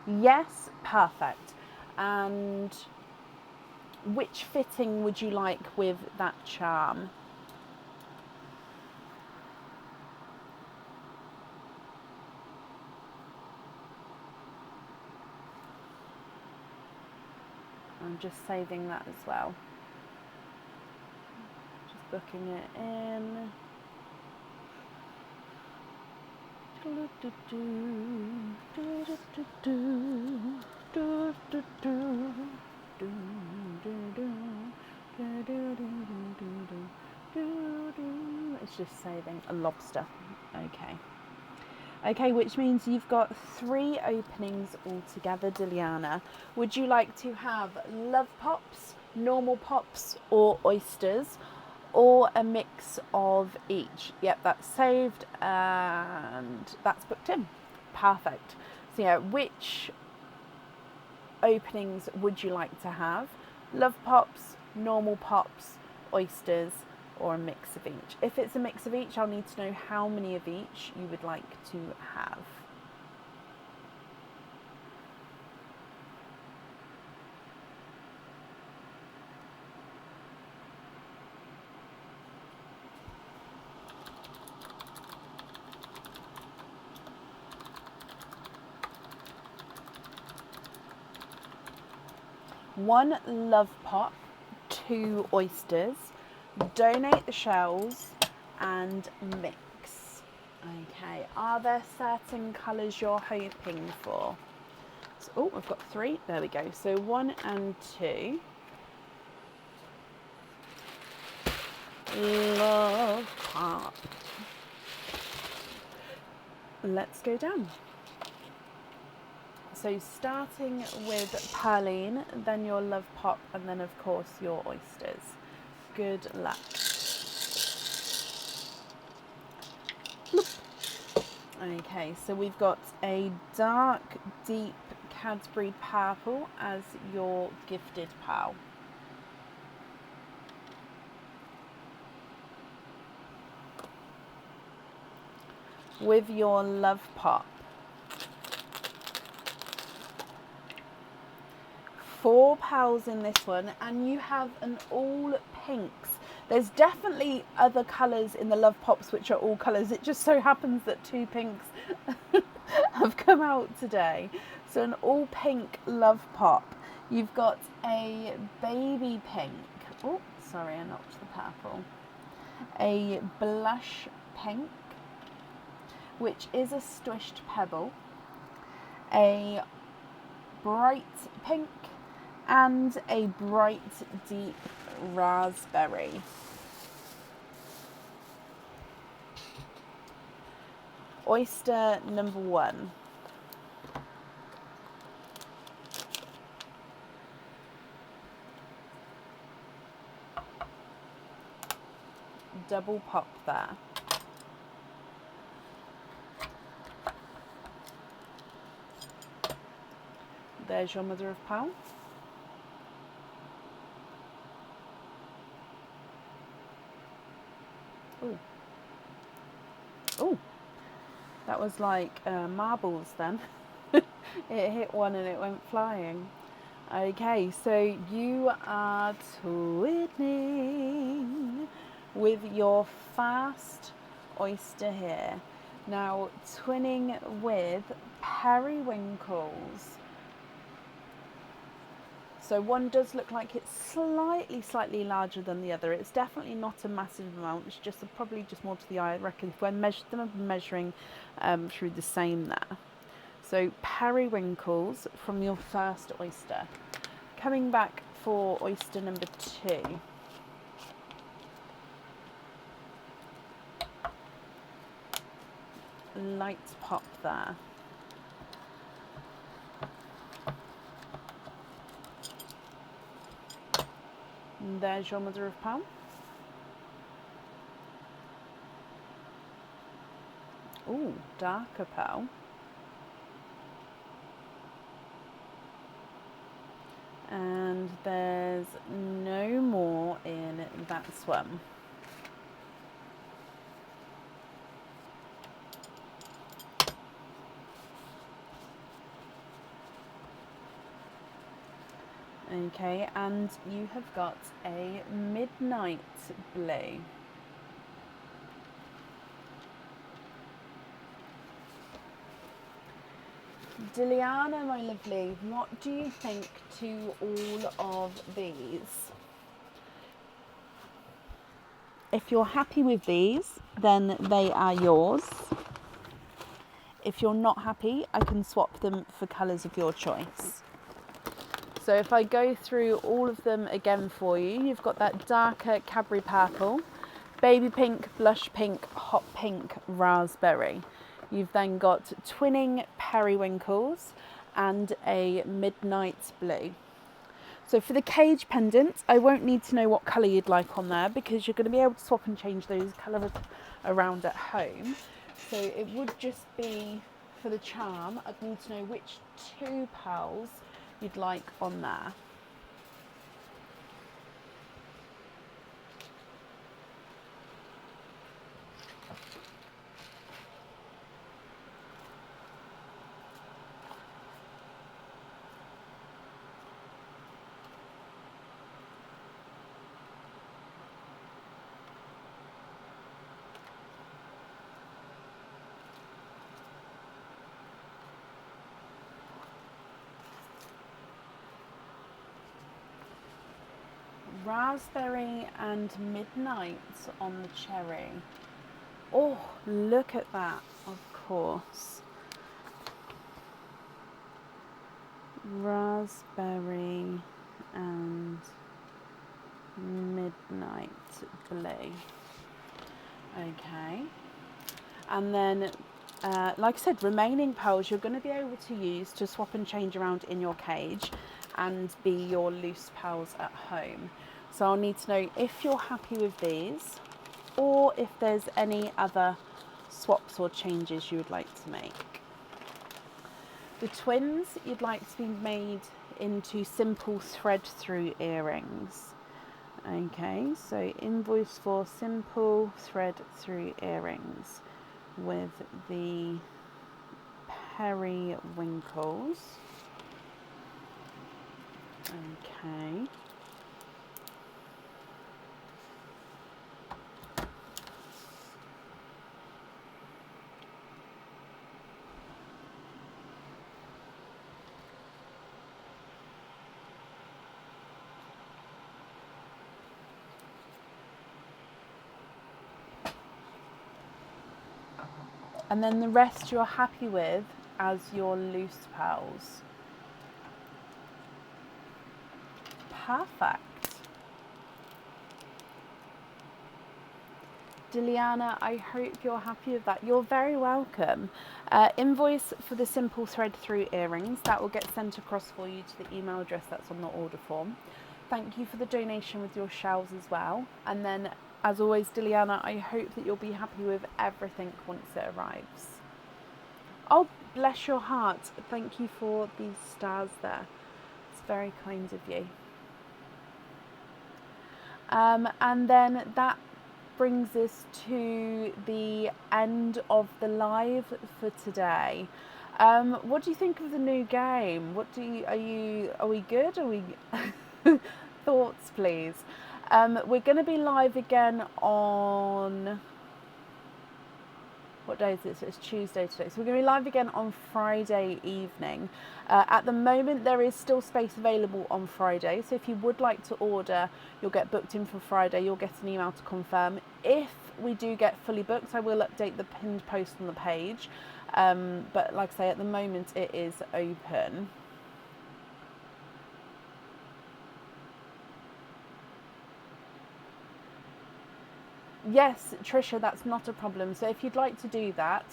Yes, perfect. And which fitting would you like with that charm? I'm just saving that as well. Just booking it in. It's just saving a lobster. Okay. Okay, which means you've got 3 openings altogether, Diliana. Would you like to have love pops, normal pops, or oysters, or a mix of each? Yep, that's saved and that's booked in. Perfect. So yeah, which openings would you like to have? Love pops, normal pops, oysters, or a mix of each? If it's a mix of each, I'll need to know how many of each you would like to have. 1 love pop, 2 oysters, donate the shells and mix. Okay, are there certain colours you're hoping for? So, oh, I've got 3, there we go. So 1 and 2. Love pop. Let's go down. So starting with Perline, then your love pop, and then of course your oysters. Good luck. Bloop. Okay, so we've got a dark, deep Cadbury purple as your gifted pal. With your love pop, 4 pals in this one, and you have an all pinks. There's definitely other colours in the love pops which are all colours. It just so happens that 2 pinks have come out today. So an all pink love pop. You've got a baby pink. Oh, sorry, I knocked the purple. A blush pink, which is a squished pebble. A bright pink, and a bright deep raspberry. Oyster number 1. Double pop there. There's your mother of pearl. Oh, oh, that was like marbles then. It hit one and it went flying. Okay, so you are twinning with your fast oyster here. Now, twinning with periwinkles. So one does look like it's slightly larger than the other. It's definitely not a massive amount. It's just probably just more to the eye. I reckon if we're measuring through the same there. So periwinkles from your first oyster. Coming back for oyster number 2. Light pop there. And there's your mother of pearl. Ooh, darker pearl. And there's no more in that swim. Okay, and you have got a midnight blue. Diliana, my lovely, what do you think to all of these? If you're happy with these, then they are yours. If you're not happy, I can swap them for colours of your choice. So if I go through all of them again for you, you've got that darker Cadbury purple, baby pink, blush pink, hot pink, raspberry. You've then got twinning periwinkles and a midnight blue. So for the cage pendant, I won't need to know what colour you'd like on there because you're going to be able to swap and change those colours around at home. So it would just be for the charm, I'd need to know which 2 pearls you'd like on there. raspberry and midnight on the cherry. Oh, look at that, of course. Raspberry and midnight blue. Okay. And then, like I said, remaining pearls you're going to be able to use to swap and change around in your cage and be your loose pearls at home. So I'll need to know if you're happy with these or if there's any other swaps or changes you would like to make. The twins you'd like to be made into simple thread through earrings. Okay, so invoice for simple thread through earrings with the periwinkles. Okay. And then the rest you're happy with as your loose pearls. Perfect. Diliana, I hope you're happy with that. You're very welcome. Invoice for the simple thread through earrings. That will get sent across for you to the email address that's on the order form. Thank you for the donation with your shells as well. And then, as always, Diliana, I hope that you'll be happy with everything once it arrives. Oh, bless your heart. Thank you for these stars there. It's very kind of you. And then that brings us to the end of the live for today. What do you think of the new game? Are we good? Are we thoughts, please? We're going to be live again on, what day is it? So it's Tuesday today. So we're going to be live again on Friday evening. At the moment, there is still space available on Friday. So if you would like to order, you'll get booked in for Friday. You'll get an email to confirm. If we do get fully booked, I will update the pinned post on the page. But like I say, at the moment, it is open. Yes, Trisha, that's not a problem. So if you'd like to do that,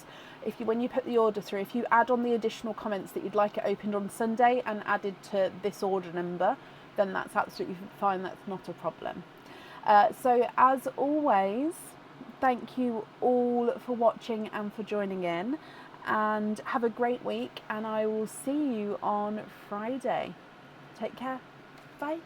when you put the order through, if you add on the additional comments that you'd like it opened on Sunday and added to this order number, then that's absolutely fine. That's not a problem. So as always, thank you all for watching and for joining in, and have a great week, and I will see you on Friday. Take care. Bye.